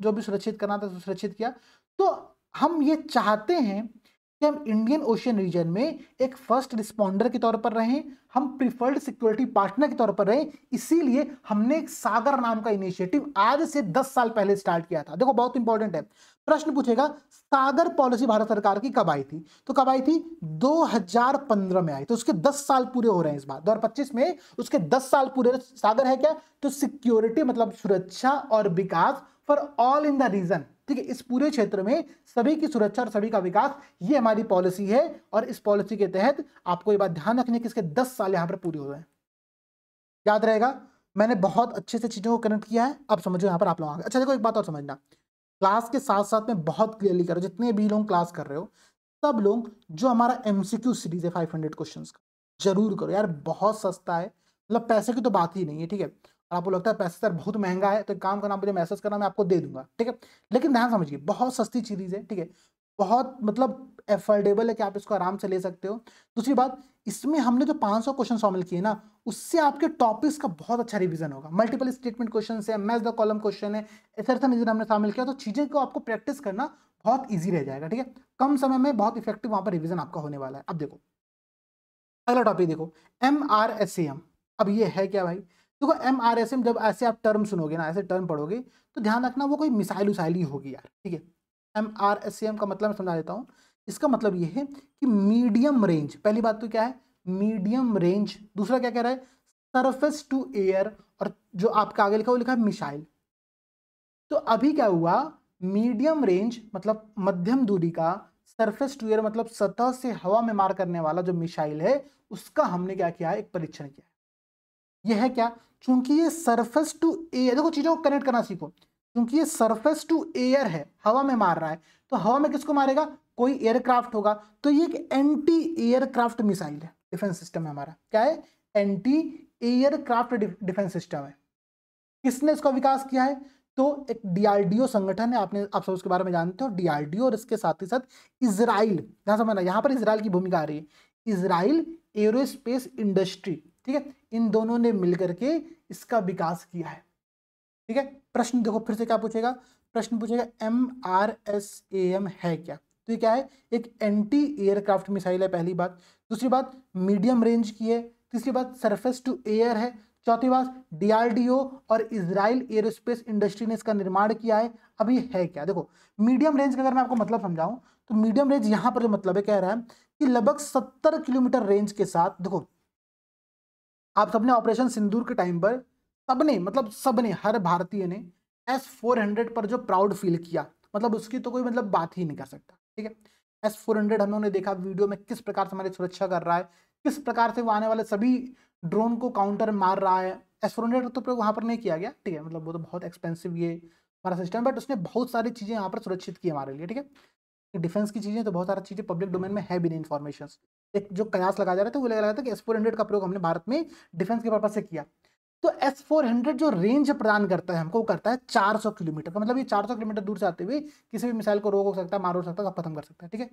जो भी सुरक्षित करना था सुरक्षित किया। तो हम ये चाहते हैं कि हम इंडियन ओशियन रीजन में एक फर्स्ट रिस्पॉन्डर के तौर पर रहें, हम प्रिफर्ड सिक्योरिटी पार्टनर के तौर पर रहें। इसीलिए हमने एक सागर नाम का इनिशिएटिव आज से 10 साल पहले स्टार्ट किया था। देखो बहुत इंपॉर्टेंट है, प्रश्न पूछेगा सागर पॉलिसी भारत सरकार की कब आई थी, तो कब आई थी, 2015 में आई। तो उसके 10 साल पूरे हो रहे हैं इस बार 2025 में, उसके 10 साल पूरे। सागर है क्या, तो सिक्योरिटी मतलब सुरक्षा और विकास for all in the region. ठीक है, इस पूरे क्षेत्र में सभी की सुरक्षा और सभी का विकास, ये हमारी पॉलिसी है। और इस पॉलिसी के तहत आपको ये बात ध्यान रखनी है कि इसके 10 साल यहां पर पूरे हो रहे हैं। याद रहेगा, मैंने बहुत अच्छे से चीजों को कनेक्ट किया है, अब समझो यहां पर आप लोग आगे। अच्छा देखो, एक बात और समझना, क्लास के साथ साथ में बहुत क्लियरली करो, जितने भी लोग क्लास कर रहे हो सब लोग, जो हमारा एमसीक्यू सीरीज है 500 क्वेश्चंस का, जरूर करो यार, बहुत सस्ता है, मतलब पैसे की तो बात ही नहीं है। ठीक है, आपको लगता है पैसे सर बहुत महंगा है, तो एक काम करना, मुझे मैसेज करना, मैं आपको दे दूंगा। ठीक है, लेकिन ध्यान समझिए, बहुत सस्ती सीरीज है। ठीक है, बहुत मतलब एफोर्डेबल है कि आप इसको आराम से ले सकते हो। दूसरी बात, इसमें हमने जो 500 क्वेश्चन शामिल किए ना, उससे आपके टॉपिक्स का बहुत अच्छा रिवीजन होगा। मल्टीपल स्टेटमेंट क्वेश्चन है, मैच द कॉलम क्वेश्चन है, असर्शन रीजन हमने शामिल किया, तो चीजें को आपको प्रैक्टिस करना बहुत ईजी रह जाएगा। ठीक है, कम समय में बहुत इफेक्टिव वहां पर रिवीजन आपका होने वाला है। अब देखो अगला टॉपिक देखो, MRSAM। अब ये है क्या भाई, देखो MRSAM जब ऐसे आप टर्म सुनोगे ना, ऐसे टर्म पढ़ोगे, तो ध्यान रखना वो कोई मिसाइल उसाइल ही होगी यार। ठीक है, MRSAM का मतलब मैं समझा देता हूँ। इसका मतलब ये है कि मीडियम रेंज, पहली बात तो क्या है, मीडियम रेंज। दूसरा क्या कह रहा है, सरफेस टू एयर, और जो आपका आगे लिखा वो लिखा है मिसाइल। तो अभी क्या हुआ, मीडियम रेंज मतलब मध्यम दूरी का, सरफेस टू एयर मतलब सतह से हवा में मार करने वाला जो मिसाइल है, उसका हमने क्या किया है, एक परीक्षण किया है। यह है क्या, चूंकि ये सरफेस टू एयर, देखो चीजों को कनेक्ट करना सीखो, क्योंकि ये सरफेस टू एयर है, हवा में मार रहा है, तो हवा में किसको मारेगा, कोई एयरक्राफ्ट होगा, तो ये एक एंटी एयरक्राफ्ट मिसाइल है। डिफेंस सिस्टम है हमारा, क्या है, एंटी एयरक्राफ्ट डिफेंस सिस्टम है। किसने इसका विकास किया है, तो एक डीआरडीओ संगठन है, आप सब उसके बारे में जानते हो, डीआरडीओ, और इसके साथ ही साथ इजराइल, ध्यान समझना यहाँ पर इजराइल की भूमिका आ रही है, इजराइल एरोस्पेस इंडस्ट्री। ठीक है, इन दोनों ने मिलकर के इसका विकास किया है। ठीक है, प्रश्न देखो फिर से क्या पूछेगा, प्रश्न पूछेगा MRSAM है क्या, तो ये क्या है, एक एंटी एयरक्राफ्ट मिसाइल है, पहली बात। दूसरी बात, मीडियम रेंज की है। तीसरी बात, सरफेस टू एयर है। चौथी बात, डीआरडीओ और इजराइल एरोस्पेस इंडस्ट्री ने इसका निर्माण किया है। अब ये है क्या, देखो मीडियम रेंज का अगर मैं आपको मतलब समझाऊं, तो मीडियम रेंज यहां पर जो मतलब है, कह रहा है कि लगभग 70 किलोमीटर रेंज के साथ, देखो आप सबने ऑपरेशन सिंदूर के टाइम पर सबने, मतलब सबने, हर भारतीय ने S-400 पर जो प्राउड फील किया, मतलब उसकी तो कोई मतलब बात ही नहीं कर सकता। ठीक है, S-400 हम लोगों ने देखा वीडियो में किस प्रकार से हमारी सुरक्षा कर रहा है, किस प्रकार से वो आने वाले सभी ड्रोन को काउंटर मार रहा है। S-400 तो वहां पर नहीं किया गया, ठीक है, मतलब वो तो बहुत एक्सपेंसिव ये हमारा सिस्टम, बट उसने बहुत सारी चीजें यहाँ पर सुरक्षित की हमारे लिए। ठीक है, डिफेंस की चीजें तो बहुत सारी चीजें पब्लिक डोमेन में है भी नहीं इन्फॉर्मेशन। एक जो कयास लगाया जा रहा था वो लगा रहा था कि S-400 का प्रयोग हमने भारत में डिफेंस के पर्पज से किया। तो S-400 जो रेंज प्रदान करता है हमको, करता है 400 किलोमीटर का, मतलब ये 400 किलोमीटर दूर से आते हुए किसी भी मिसाइल को रोक हो सकता है, मार हो सकता है, सब खत्म कर सकता है। ठीक है,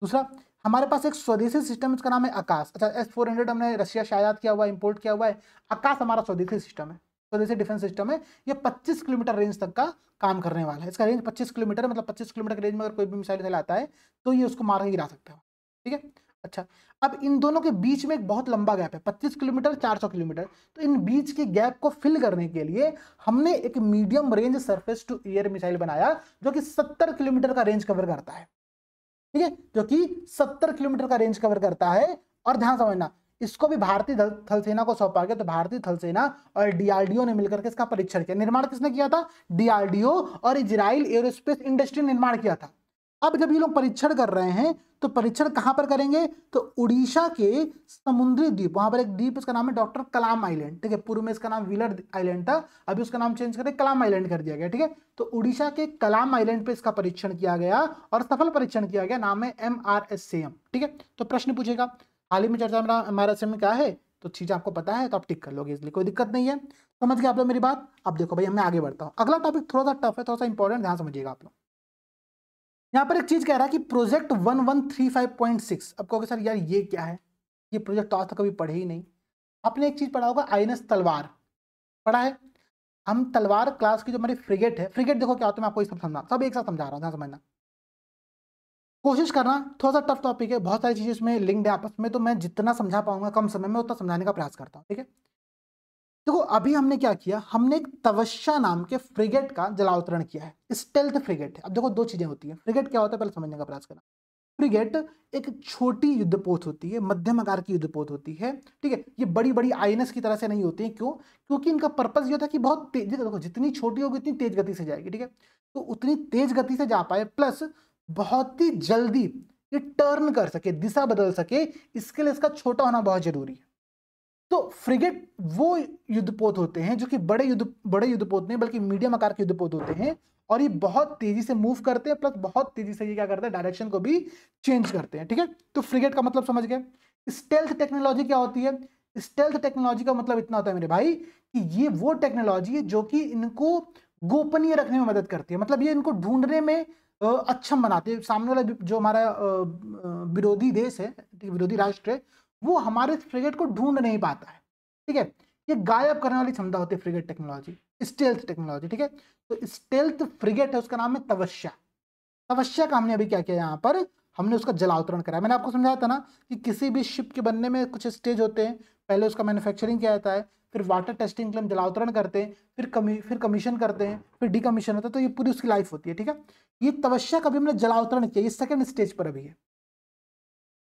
दूसरा हमारे पास एक स्वदेशी सिस्टम, इसका नाम है आकाश। अच्छा, S-400 हमने रशिया से आयात किया हुआ है, इंपोर्ट किया हुआ है। आकाश हमारा स्वदेशी सिस्टम है, स्वदेशी डिफेंस सिस्टम है। ये 25 किलोमीटर रेंज तक का काम करने वाला है। इसका रेंज 25 किलोमीटर है, मतलब 25 किलोमीटर के रेंज में अगर कोई भी मिसाइल आता है तो ये उसको मार के गिरा सकता है। ठीक है, अच्छा, अब इन दोनों के बीच में एक बहुत लंबा गैप है, 25 किलोमीटर 400 किलोमीटर। तो इन बीच के गैप को फिल करने के लिए हमने एक medium range surface to air missile बनाया, जो कि 70 किलोमीटर का रेंज कवर करता है। ठीक है, जो कि 70 किलोमीटर का रेंज कवर करता है। और ध्यान समझना, इसको भी भारतीय थल सेना को सौंपा गया। तो भारतीय थल सेना और डीआरडीओ ने मिलकर के इसका परीक्षण किया। निर्माण किसने किया था, डीआरडीओ और इजराइल एरोस्पेस इंडस्ट्री ने निर्माण किया था। अब जब ये लोग परीक्षण कर रहे हैं तो परीक्षण कहां पर करेंगे, तो उड़ीसा के समुद्री द्वीप, वहां पर एक द्वीप, उसका नाम है डॉक्टर कलाम आइलैंड, ठीक है। पूर्व में इसका नाम व्हीलर आइलैंड था, अभी उसका नाम चेंज करके कलाम आइलैंड कर दिया गया, ठीक है। तो उड़ीसा के कलाम आइलैंड पे इसका परीक्षण किया गया और सफल परीक्षण किया गया, नाम है MRSAM, ठीक है। तो प्रश्न पूछेगा, हाल ही में चर्चा में MRSAM क्या है, तो चीज आपको पता है तो आप टिक कर लोगे, इसलिए कोई दिक्कत नहीं है। समझ गए आप लोग मेरी बात। अब देखो भाई, मैं आगे बढ़ता हूँ, अगला टॉपिक थोड़ा सा टफ है, थोड़ा सा इंपॉर्टेंट, ध्यान समझिएगा आप लोग। यहाँ पर एक चीज कह रहा है कि प्रोजेक्ट 1135.6। अब कहोगे सर यार ये क्या है, ये प्रोजेक्ट तो आज तक कभी पढ़े ही नहीं। आपने एक चीज पढ़ा होगा, आईएनएस तलवार पढ़ा है। हम तलवार क्लास की जो हमारी फ्रिगेट है, फ्रिगेट देखो क्या होता है, मैं आपको सब समझा, सब एक साथ समझा रहा हूँ, ध्यान समझना, कोशिश करना। थोड़ा सा टफ टॉपिक है, बहुत सारी चीजें इसमें लिंक्ड है आपस में, तो मैं जितना समझा पाऊंगा कम समय में उतना समझाने का प्रयास करता हूँ, ठीक है। देखो अभी हमने क्या किया, हमने एक तवश्या नाम के फ्रिगेट का जलावतरण किया है, स्टेल्थ फ्रिगेट है। अब देखो दो चीजें होती है, फ्रिगेट क्या होता है पहले समझने का प्रयास करना। फ्रिगेट एक छोटी युद्धपोत होती है, मध्यम आकार की युद्धपोत होती है, ठीक है। ये बड़ी बड़ी आईएनएस की तरह से नहीं होती है, क्यों, क्योंकि इनका पर्पस ये होता है कि बहुत तेज, देखो जितनी छोटी होगी उतनी तेज गति से जाएगी, ठीक है। तो उतनी तेज गति से जा पाए, प्लस बहुत ही जल्दी ये टर्न कर सके, दिशा बदल सके, इसके लिए इसका छोटा होना बहुत जरूरी है। तो फ्रिगेट वो युद्धपोत होते हैं जो कि बड़े युद्धपोत नहीं बल्कि मीडियम आकार के युद्धपोत होते हैं, और ये बहुत तेजी से मूव करते हैं, प्लस बहुत तेजी से ये क्या करते हैं, डायरेक्शन को भी चेंज करते हैं, ठीक है। तो फ्रिगेट का मतलब समझ गए। स्टेल्थ टेक्नोलॉजी क्या होती है, स्टेल्थ टेक्नोलॉजी का मतलब इतना होता है मेरे भाई कि ये वो टेक्नोलॉजी है जो कि इनको गोपनीय रखने में मदद करती है, मतलब ये इनको ढूंढने में अक्षम बनाते हैं। सामने वाला जो हमारा विरोधी देश है, विरोधी राष्ट्र है, वो हमारे फ्रिगेट को ढूंढ नहीं पाता है, ठीक है। ये गायब करने वाली क्षमता होती है फ्रिगेट टेक्नोलॉजी, स्टेल्थ टेक्नोलॉजी, ठीक है। तो स्टेल्थ फ्रिगेट है, उसका नाम है तवश्या। तवश्या का हमने अभी क्या किया, यहाँ पर हमने उसका जलावतरण कराया। मैंने आपको समझाया था ना कि किसी भी शिप के बनने में कुछ स्टेज होते हैं, पहले उसका मैन्युफैक्चरिंग किया जाता है, फिर वाटर टेस्टिंग के लिए हम जलावतरण करते हैं, फिर कमीशन करते हैं, फिर डिकमीशन होता है, तो ये पूरी उसकी लाइफ होती है, ठीक है। ये तवश्या का भी हमने जलावतरण किया, ये सेकंड स्टेज पर अभी है।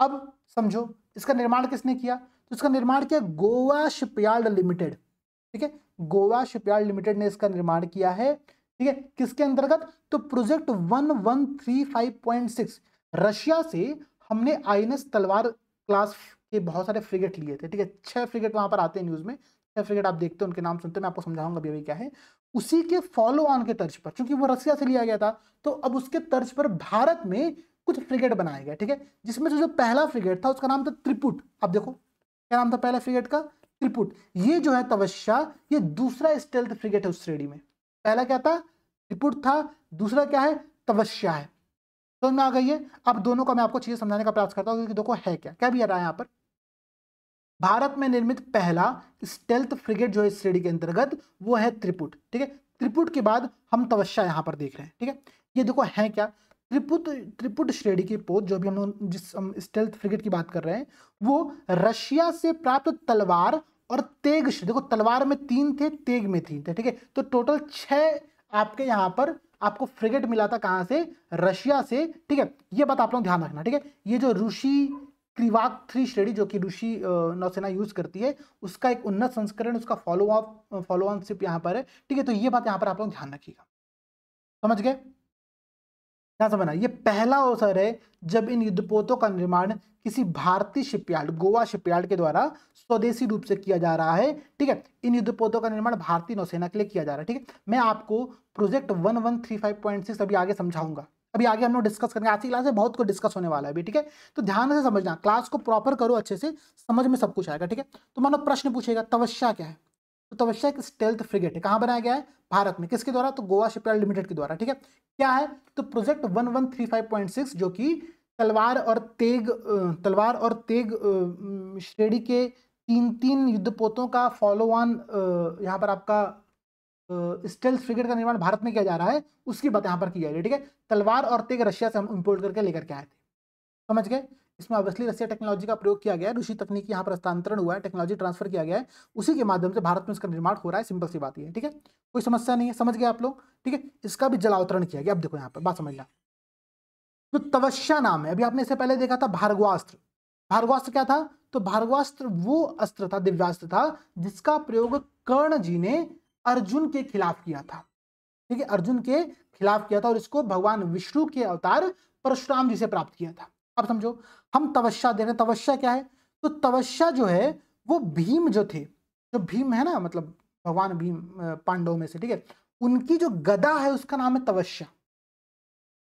अब समझो इसका निर्माण किसने किया, तो इसका निर्माण किया गोवा शिपयार्ड लिमिटेड, ठीक है। गोवा शिपयार्ड लिमिटेड ने इसका निर्माण किया है, ठीक है। किसके अंतर्गत, तो प्रोजेक्ट 1135.6। रशिया से हमने आईएनएस तलवार क्लास के बहुत सारे फ्रिगेट लिए थे, ठीक है। 6 फ्रिगेट वहां पर आते हैं न्यूज में, 6 फ्रिगेट आप देखते हो, उनके नाम सुनते, मैं आपको समझाऊंगा अभी क्या है। उसी के फॉलो ऑन के तर्ज पर, क्योंकि वो रशिया से लिया गया था, तो अब उसके तर्ज पर भारत में कुछ फ्रिगेट बनाए गए, ठीक है। जिसमें से जो पहला फ्रिगेट था उसका नाम था त्रिपुट। अब देखो क्या नाम था पहला फ्रिगेट का, त्रिपुट। ये जो है तवश्या, ये दूसरा स्टेल्थ फ्रिगेट है उस श्रेणी में। पहला क्या था, त्रिपुट था, दूसरा क्या है, तवश्या है। तो मैं आ गई है। अब दोनों का मैं आपको चीजें समझाने का प्रयास करता हूँ कि देखो है क्या क्या भी आ रहा है यहाँ पर। भारत में निर्मित पहला स्टेल्थ फ्रिगेट जो है इस श्रेणी के अंतर्गत, वो है त्रिपुट, ठीक है। त्रिपुट के बाद हम तवश्या यहाँ पर देख रहे हैं, ठीक है। ये देखो है क्या, त्रिपुट श्रेणी की पोत, जो भी हम लोग जिस स्टेल्थ फ्रिगेट की बात कर रहे हैं, वो रशिया से प्राप्त तलवार और तेग, देखो तलवार में 3 थे, तेग में 3 थे, ठीक है। तो टोटल 6 आपके यहाँ पर आपको फ्रिगेट मिला था, कहां से, रशिया से, ठीक है। ये बात आप लोग ध्यान रखना, ठीक है। ये जो रूसी क्रिवाक 3 श्रेणी जो कि रूसी नौसेना यूज करती है, उसका एक उन्नत संस्करण, उसका फॉलो ऑन शिप यहाँ पर है, ठीक है। तो ये बात यहाँ पर आप लोग ध्यान रखिएगा, समझ गए। क्या समझना, ये पहला अवसर है जब इन युद्धपोतों का निर्माण किसी भारतीय शिपयार्ड, गोवा शिपयार्ड के द्वारा स्वदेशी रूप से किया जा रहा है, ठीक है। इन युद्धपोतों का निर्माण भारतीय नौसेना के लिए किया जा रहा है, ठीक है। मैं आपको प्रोजेक्ट 1135.6 अभी आगे समझाऊंगा, अभी आगे हम लोग डिस्कस करेंगे। आज की क्लास में बहुत कुछ डिस्कस होने वाला है अभी, ठीक है। तो ध्यान से समझना, क्लास को प्रॉपर करो अच्छे से, समझ में सब कुछ आएगा, ठीक है। तो मानो प्रश्न पूछेगा तवश्या क्या है, तो तवश्या एक स्टेल्थ फ्रिगेट है, कहां बनाया गया है, भारत में, किसके द्वारा, तो गोवा शिपयार्ड लिमिटेड के द्वारा, ठीक है। क्या है, तो प्रोजेक्ट 1135.6 जो कि तलवार और तेग श्रेणी के 3 युद्धपोतों का फॉलो ऑन, यहाँ पर आपका स्टेल्थ फ्रिगेट का निर्माण भारत में किया जा रहा है, उसकी बात यहाँ पर की जा रही है, ठीक है। तलवार और तेग रशिया से हम इंपोर्ट करके लेकर के आए थे, समझ गए। इसमें ऑब्वियसली रशिया टेक्नोलॉजी का प्रयोग किया गया है, रूसी तकनीक यहाँ पर हस्तांतरण हुआ है, टेक्नोलॉजी ट्रांसफर किया गया है, उसी के माध्यम से भारत में इसका निर्माण हो रहा है, सिंपल सी बात है, ठीक है। कोई समस्या नहीं है, समझ गए आप लोग, ठीक है। इसका भी जलावतरण किया गया। अब देखो यहाँ पर बात समझना, तो तवश्या नाम है, अभी आपने इससे पहले देखा था भार्गवास्त्र। भार्गवास्त्र क्या था, तो भार्गवास्त्र वो अस्त्र था, दिव्यास्त्र था, जिसका प्रयोग कर्ण जी ने अर्जुन के खिलाफ किया था, ठीक है। अर्जुन के खिलाफ किया था, और इसको भगवान विष्णु के अवतार परशुराम जी से प्राप्त किया था। अब समझो, हम तवस्या देख रहे हैं। तवस्या क्या है? तो तवस्या जो है वो भीम जो थे, जो भीम है ना, मतलब भगवान भीम पांडवों में से, ठीक है, उनकी जो गदा है उसका नाम है तवस्या,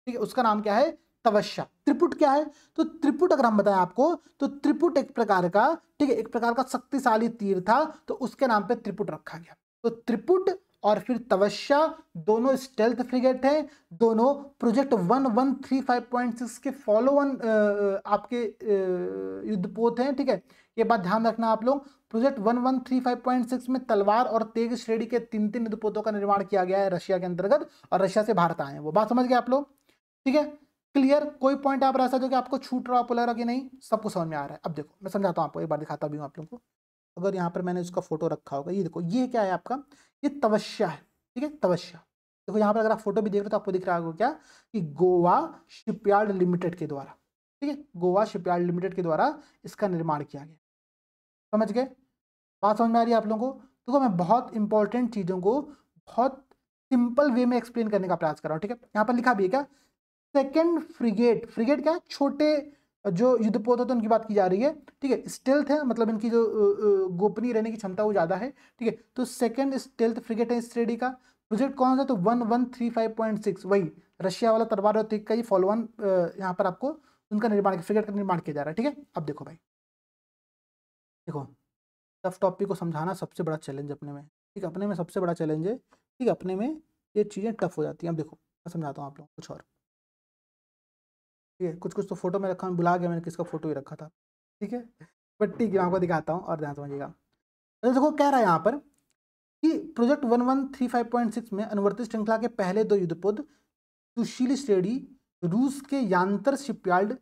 ठीक है, उसका नाम क्या है? तवस्या। त्रिपुट क्या है? तो त्रिपुट अगर हम बताएं आपको, तो त्रिपुट एक प्रकार का, ठीक है, एक प्रकार का शक्तिशाली तीर था, तो उसके नाम पे त्रिपुट रखा गया। तो त्रिपुट और फिर तवस्या दोनों स्टेल्थ फ्रिगेट है, दोनों प्रोजेक्ट 1135.6 के फॉलो ऑन आपके युद्धपोत हैं, ठीक है। ये बात ध्यान रखना आप लोग। प्रोजेक्ट 1135.6 में तलवार और तेग श्रेणी के 3 युद्धपोतों का निर्माण किया गया है रशिया के अंतर्गत, और रशिया से भारत आए हैं वो। बात समझ गए आप लोग? ठीक है, क्लियर? कोई पॉइंट आप ऐसा जो कि आपको छूट रहा पुल रहा कि नहीं? सबको समझ में आ रहा है? अब देखो मैं समझाता हूँ आपको, एक बार दिखाता भी हूँ आप लोगों को। अगर यहाँ पर मैंने इसका फोटो रखा होगा, ये देखो, ये क्या है आपका? ये तवस्या है, ठीक है, तवस्या। देखो यहाँ पर अगर आप फोटो भी देख रहे हो तो आपको दिख रहा होगा क्या, कि गोवा शिपयार्ड लिमिटेड के द्वारा, ठीक है, गोवा शिपयार्ड लिमिटेड के द्वारा इसका निर्माण किया गया। समझ गए? बात समझ में आ रही है आप लोगों को? देखो मैं बहुत इंपॉर्टेंट चीजों को बहुत सिंपल वे में एक्सप्लेन करने का प्रयास कर रहा हूँ, ठीक है। यहाँ पर लिखा भी है क्या? Second frigate. फ्रिगेट क्या है? छोटे जो युद्धपोत होते हैं उनकी बात की जा रही है, ठीक है। स्टेल्थ है, मतलब इनकी जो गोपनीय रहने की क्षमता वो ज्यादा है, ठीक है। तो सेकेंड स्टेल्थ फ्रिगेट है इस श्रेणी का। प्रोजेक्ट कौन सा? तो 1135.6, वही रशिया वाला तलवार और तेग का ही फॉलो ऑन यहाँ पर आपको उनका निर्माण, फ्रिगेट का निर्माण किया जा रहा है, ठीक है। अब देखो भाई, देखो टफ टॉपिक को समझाना सबसे बड़ा चैलेंज अपने में, ठीक है, अपने में सबसे बड़ा चैलेंज है, ठीक है। अपने में ये चीज़ें टफ हो जाती हैं। अब देखो मैं समझाता हूँ आप लोग कुछ और, ठीक है। कुछ कुछ तो फोटो में रखा हूँ, भुला गया मैंने किसका फोटो ही रखा था, ठीक है, बट ठीक है, मैं आपको दिखाता हूँ और ध्यान समझिएगा। तो देखो कह रहा है यहाँ पर कि प्रोजेक्ट 1135.6 में अनुवर्तित श्रृंखला के पहले 2 युद्धपोत सुशील श्रेणी रूस के यांतर शिपयार्ड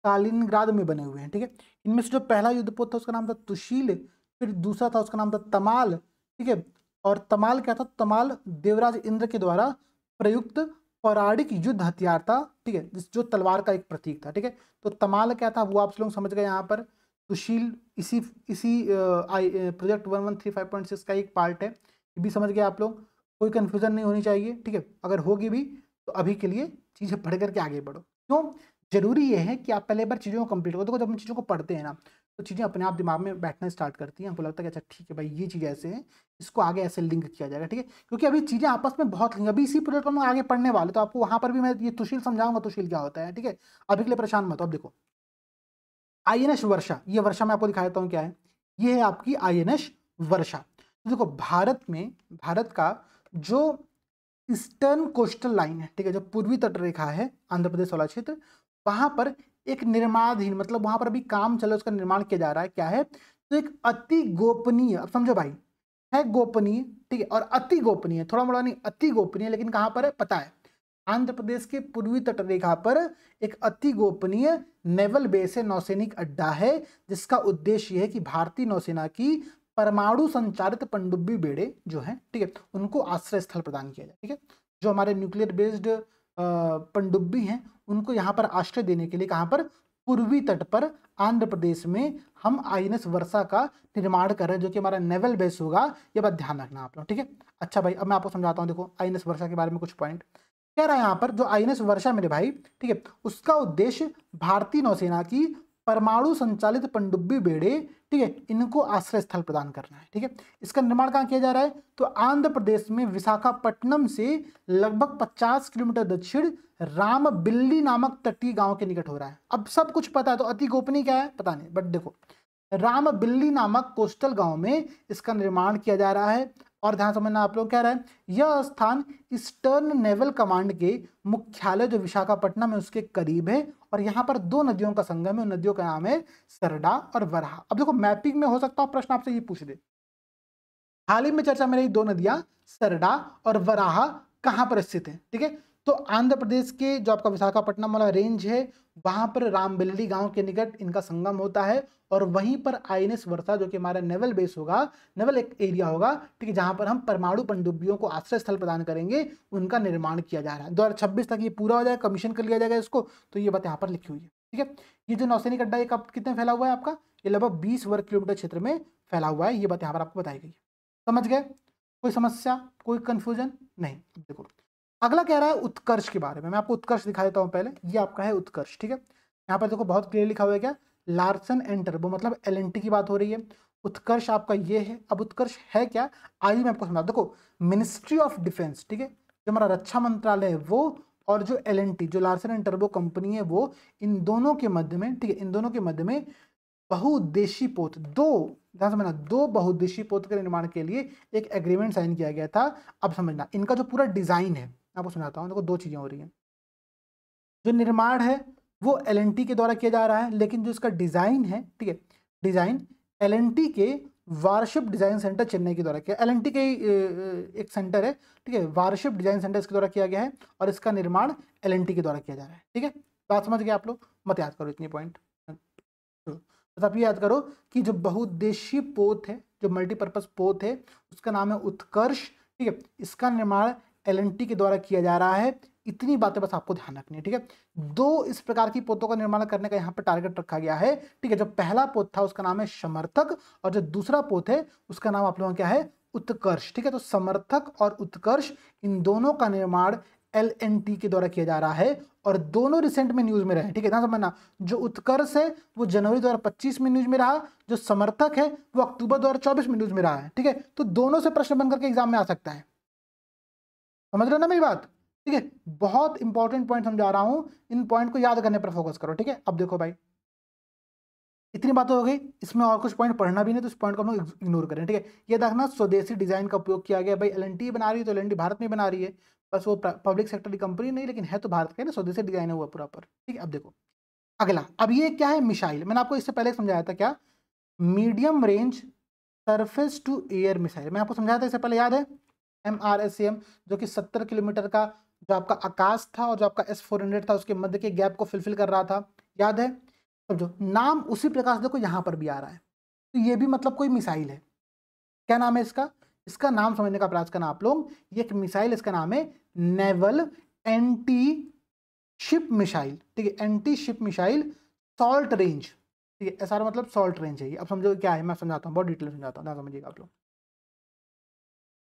कालिनग्राद में बने हुए हैं, ठीक है। इनमें से जो पहला युद्धपोत था उसका नाम था तुशील, फिर दूसरा था उसका नाम था तमाल, ठीक है। और तमाल क्या था? तमाल देवराज इंद्र के द्वारा प्रयुक्त पौराणिक युद्ध हथियार था, ठीक है, जो तलवार का एक प्रतीक था, ठीक है। तो तमाल क्या था वो आप लोग समझ गए यहाँ पर। सुशील इसी इसी प्रोजेक्ट 1135.6 का एक पार्ट है, ये भी समझ गए आप लोग। कोई कंफ्यूजन नहीं होनी चाहिए, ठीक है। अगर होगी भी तो अभी के लिए चीज़ें पढ़ करके आगे बढ़ो। क्यों जरूरी ये है कि आप पहले बार चीज़ों को कंप्लीट करो। देखो जब हम चीज़ों को पढ़ते हैं ना, तो चीज़ें अपने आप दिमाग में बैठना स्टार्ट करती हैं। हमको लगता है कि अच्छा ठीक है भाई, ये चीज़ ऐसे है, इसको आगे ऐसे लिंक किया जाएगा, ठीक है। क्योंकि अभी चीज़ें आपस में बहुत लिंक, अभी इसी प्रोजेक्ट को हम आगे पढ़ने वाले, तो आपको वहाँ पर भी मैं ये तुशील समझाऊंगा, तुशील क्या होता है, ठीक है। अभी के लिए परेशान मत हो। अब देखो INS वर्षा, ये वर्षा मैं आपको दिखा देता हूँ क्या है। ये है आपकी INS वर्षा। तो देखो भारत में, भारत का जो ईस्टर्न कोस्टल लाइन है, ठीक है, जो पूर्वी तट रेखा है आंध्र प्रदेश वाला क्षेत्र, वहां पर एक निर्माणाधीन, मतलब वहां पर अभी काम चल रहा है, उसका निर्माण किया जा रहा है। क्या है? तो एक अति गोपनीय, अब समझो भाई, है गोपनीय, ठीक है, और अति गोपनीय, थोड़ा मोड़ा नहीं, अति गोपनीय, लेकिन कहां पर है पता है? आंध्र प्रदेश के पूर्वी तट रेखा पर एक अति गोपनीय नेवल बेस है, नौसैनिक अड्डा है, जिसका उद्देश्य यह है कि भारतीय नौसेना की परमाणु संचालित पनडुब्बी बेड़े जो हैं, ठीक है, उनको आश्रय स्थल प्रदान किया जाए, ठीक है। जो हमारे न्यूक्लियर बेस्ड पनडुब्बी हैं उनको यहाँ पर आश्रय देने के लिए कहाँ पर? पूर्वी तट पर आंध्र प्रदेश में हम INS वर्षा का निर्माण कर रहे हैं, जो कि हमारा नेवल बेस होगा। ये बात ध्यान रखना आप लोग, ठीक है। अच्छा भाई, अब मैं आपको समझाता हूँ। देखो INS वर्षा के बारे में कुछ पॉइंट कह रहा है यहाँ पर। जो INS वर्षा मेरे भाई, ठीक है, उसका उद्देश्य भारतीय नौसेना की परमाणु संचालित पनडुब्बी बेड़े, ठीक है, इनको आश्रय स्थल प्रदान करना है, ठीक है। इसका निर्माण कहाँ किया जा रहा है? तो आंध्र प्रदेश में विशाखापट्टनम से लगभग 50 किलोमीटर दक्षिण रामबिल्ली नामक तटीय गांव के निकट हो रहा है। अब सब कुछ पता है, तो अति गोपनीय क्या है पता नहीं, बट देखो रामबिल्ली नामक कोस्टल गांव में इसका निर्माण किया जा रहा है। और ध्यान समझना आप लोग, कह रहा है यह स्थान ईस्टर्न नेवल कमांड के मुख्यालय जो विशाखापट्टनम है उसके करीब है, और यहाँ पर 2 नदियों का संगम है। उन नदियों का नाम है सरडा और वराहा। अब देखो मैपिंग में हो सकता है प्रश्न आपसे ये पूछ दे, हाल ही में चर्चा में रही 2 नदियां सरडा और वराहा कहाँ पर स्थित है, ठीक है। तो आंध्र प्रदेश के जो आपका विशाखापट्टनम वाला रेंज है, वहां पर रामबिल्ली गांव के निकट इनका संगम होता है, और वहीं पर INS वर्षा जो कि हमारा नेवल बेस होगा, नेवल एक एरिया होगा, ठीक है, जहां पर हम परमाणु पनडुब्बियों को आश्रय स्थल प्रदान करेंगे, उनका निर्माण किया जा रहा है। 2026 तक ये पूरा हो जाएगा, कमीशन कर लिया जाएगा इसको। तो ये बात यहाँ पर लिखी हुई है, ठीक है। ये जो नौसैनिक अड्डा, ये कब कितने फैला हुआ है आपका? ये लगभग 20 वर्ग किलोमीटर क्षेत्र में फैला हुआ है। ये बात यहाँ पर आपको बताई गई है। समझ गए? कोई समस्या, कोई कंफ्यूजन नहीं? देखो अगला कह रहा है उत्कर्ष के बारे में। मैं आपको उत्कर्ष दिखा देता हूं पहले। ये आपका है उत्कर्ष, ठीक है। यहाँ पर देखो बहुत क्लियर लिखा हुआ है क्या, लार्सन एंड टर्बो, मतलब एलएनटी की बात हो रही है। उत्कर्ष आपका ये है। अब उत्कर्ष है क्या, आइए मैं आपको समझा। देखो मिनिस्ट्री ऑफ डिफेंस, ठीक है, जो हमारा रक्षा मंत्रालय है वो, और जो एलएनटी जो लार्सन एंड टर्बो कंपनी है वो, इन दोनों के मध्य में, ठीक है, इन दोनों के मध्य में बहुउद्देशीय पोत, ध्यान समझना, दो बहुउद्देशीय पोत के निर्माण के लिए एक एग्रीमेंट साइन किया गया था। अब समझना इनका जो पूरा डिजाइन है, आपको समझाता हूँ। देखो दो चीजें हो रही हैं। जो निर्माण है वो एलएनटी के द्वारा किया जा रहा है, लेकिन जो इसका डिजाइन है, ठीक है, डिजाइन एलएनटी के वारशिप डिजाइन सेंटर चेन्नई के द्वारा किया। एलएनटी के एक सेंटर है, ठीक है, वारशिप डिजाइन सेंटर इसके द्वारा किया गया है, और इसका निर्माण एलएनटी के द्वारा किया जा रहा है। ठीक है, बात समझ गए आप लोग, मत याद करो इतनी पॉइंट। बस आप ये याद करो कि जो बहुउद्देशीय पोत है, जो मल्टीपर्पज पोत है, उसका नाम है उत्कर्ष। ठीक है, इसका निर्माण एलएनटी के द्वारा किया जा रहा है। इतनी बातें बस आपको ध्यान रखनी है। ठीक है, दो इस प्रकार की पोतों का निर्माण करने का यहाँ पर टारगेट रखा गया है। ठीक है, जो पहला पोत था उसका नाम है समर्थक, और जो दूसरा पोत है उसका नाम आप लोगों का क्या है, उत्कर्ष। ठीक है, तो समर्थक और उत्कर्ष, इन दोनों का निर्माण एलएनटी के द्वारा किया जा रहा है, और दोनों रिसेंट में न्यूज में रहे। ठीक है, ध्यान समझना, जो उत्कर्ष है वो जनवरी 2025 में न्यूज में रहा, जो समर्थक है वो अक्टूबर 2024 में न्यूज में रहा है। ठीक है, तो दोनों से प्रश्न बनकर के एग्जाम में आ सकता है। समझ रहे हो ना मेरी बात? ठीक है, बहुत इंपॉर्टेंट पॉइंट समझा रहा हूं, इन पॉइंट को याद करने पर फोकस करो। ठीक है, अब देखो भाई, इतनी बातें हो गई, इसमें और कुछ पॉइंट पढ़ना भी नहीं, तो इस पॉइंट को हम लोग इग्नोर करें। ठीक है, ये देखना स्वदेशी डिजाइन का उपयोग किया गया। भाई एलएनटी बना रही है तो एलएनटी भारत में बना रही है, बस वो पब्लिक सेक्टर की कंपनी नहीं, लेकिन है तो भारत का ना, स्वदेशी डिजाइन है हुआ पूरा पर। ठीक है, अब देखो अगला, अब ये क्या है, मिसाइल। मैंने आपको इससे पहले समझाया था क्या, medium range surface to air missile. मैं आपको समझाया था इससे पहले, याद है, MRSAM, जो कि 70 किलोमीटर का जो आपका आकाश था और जो आपका S-400 था, उसके मध्य के गैप को फिलफिल कर रहा था, याद है। समझो नाम उसी प्रकार से देखो यहाँ पर भी आ रहा है, तो ये भी मतलब कोई मिसाइल है। क्या नाम है इसका, इसका नाम समझने का प्रयास करना आप लोग। ये एक मिसाइल, इसका नाम है नेवल एंटी शिप मिसाइल। ठीक है, anti ship missile salt range. ठीक है, SR मतलब सॉल्ट रेंज है। अब समझो क्या है, मैं समझाता हूँ, बहुत डिटेल समझाता हूँ, समझिएगा आप लोग।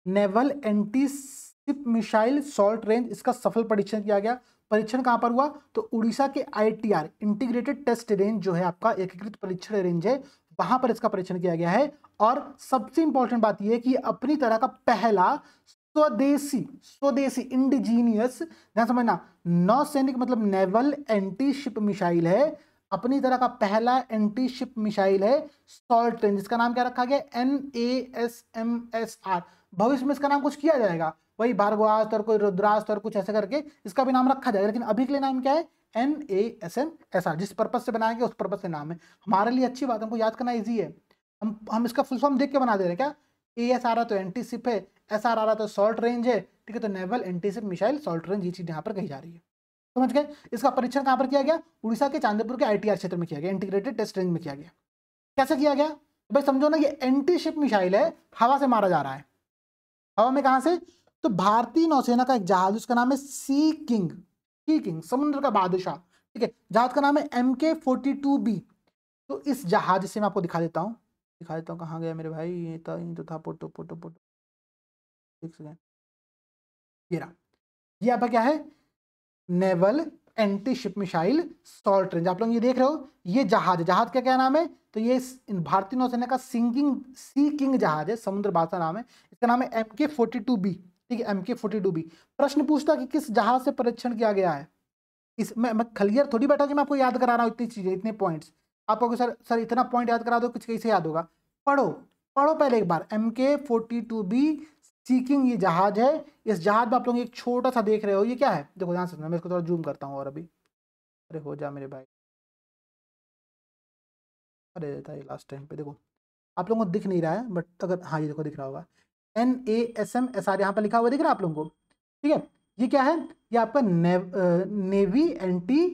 Naval anti ship missile salt range, इसका सफल परीक्षण किया गया। परीक्षण कहां पर हुआ, तो उड़ीसा के ITR इंटीग्रेटेड टेस्ट रेंज, जो है आपका एकीकृत परीक्षण रेंज है, वहां पर इसका परीक्षण किया गया है। और सबसे इंपॉर्टेंट बात यह है कि अपनी तरह का पहला स्वदेशी स्वदेशी इंडिजीनियस, ध्यान समझना, नौसैनिक मतलब नेवल एंटी शिप मिसाइल है, अपनी तरह का पहला एंटी शिप मिसाइल है सॉल्ट रेंज। इसका नाम क्या रखा गया, NASMSR। भविष्य में इसका नाम कुछ किया जाएगा, वही भार्गवास्त्र और कोई रुद्रास्त्र और कुछ ऐसे करके इसका भी नाम रखा जाएगा, लेकिन अभी के लिए नाम क्या है, NASMSR। जिस पर्पज से बनाया गया उस पर्पज से नाम है। हमारे लिए अच्छी बात है, हमको याद करना इजी है। हम इसका फुल फॉर्म देख के बना दे रहे हैं क्या, AS आ रहा तो एंटी शिप है, SR आ रहा तो सॉल्ट रेंज है। ठीक है, तो naval anti ship missile salt range, ये चीज यहाँ पर कही जा रही है। समझ गए। इसका परीक्षण कहां पर किया गया, उड़ीसा के चांदीपुर के ITR क्षेत्र में किया गया, इंटीग्रेटेड टेस्ट रेंज में किया गया। कैसे किया गया भाई, समझो ना, ये एंटी शिप मिसाइल है, हवा से मारा जा रहा है। हवा में कहां से, तो भारतीय नौसेना का एक जहाज, उसका नाम है सी किंग, समुद्र का बादशाह। ठीक है, जहाज का नाम है MK-42B। तो इस जहाज से मैं आपको दिखा देता हूं, कहां गया मेरे भाई, ये तो था फोटो। ये रहा, ये आपका क्या है, naval anti ship missile salt range. आप लोग ये देख रहे हो, ये जहाज का क्या नाम है, तो ये भारतीय नौसेना का सी किंग जहाज है, समुद्र बादशाह नाम है, इसका नाम है MK-42B। ठीक है, MK-42B। प्रश्न पूछता कि किस जहाज से परीक्षण किया गया है। इस मैं खलियर थोड़ी बैठा कि मैं आपको याद करा रहा हूँ इतनी चीजें, इतने पॉइंट्स। आपको सर इतना पॉइंट याद करा दो, कुछ कैसे याद होगा, पढ़ो पहले एक बार। MK-42B सी किंग ये जहाज है। इस जहाज में आप लोग एक छोटा सा देख रहे हो, ये क्या है, देखो ध्यान से मैं इसको थोड़ा जूम करता हूँ, और अभी अरे हो जा मेरे भाई, अरे रहता है लास्ट टाइम पे, देखो आप लोगों को दिख नहीं रहा है, बट अगर हाँ ये देखो दिख रहा होगा, NASMSR यहाँ पर लिखा हुआ दिख रहा है आप लोगों को। ठीक है, ये क्या है, ये आपका navy anti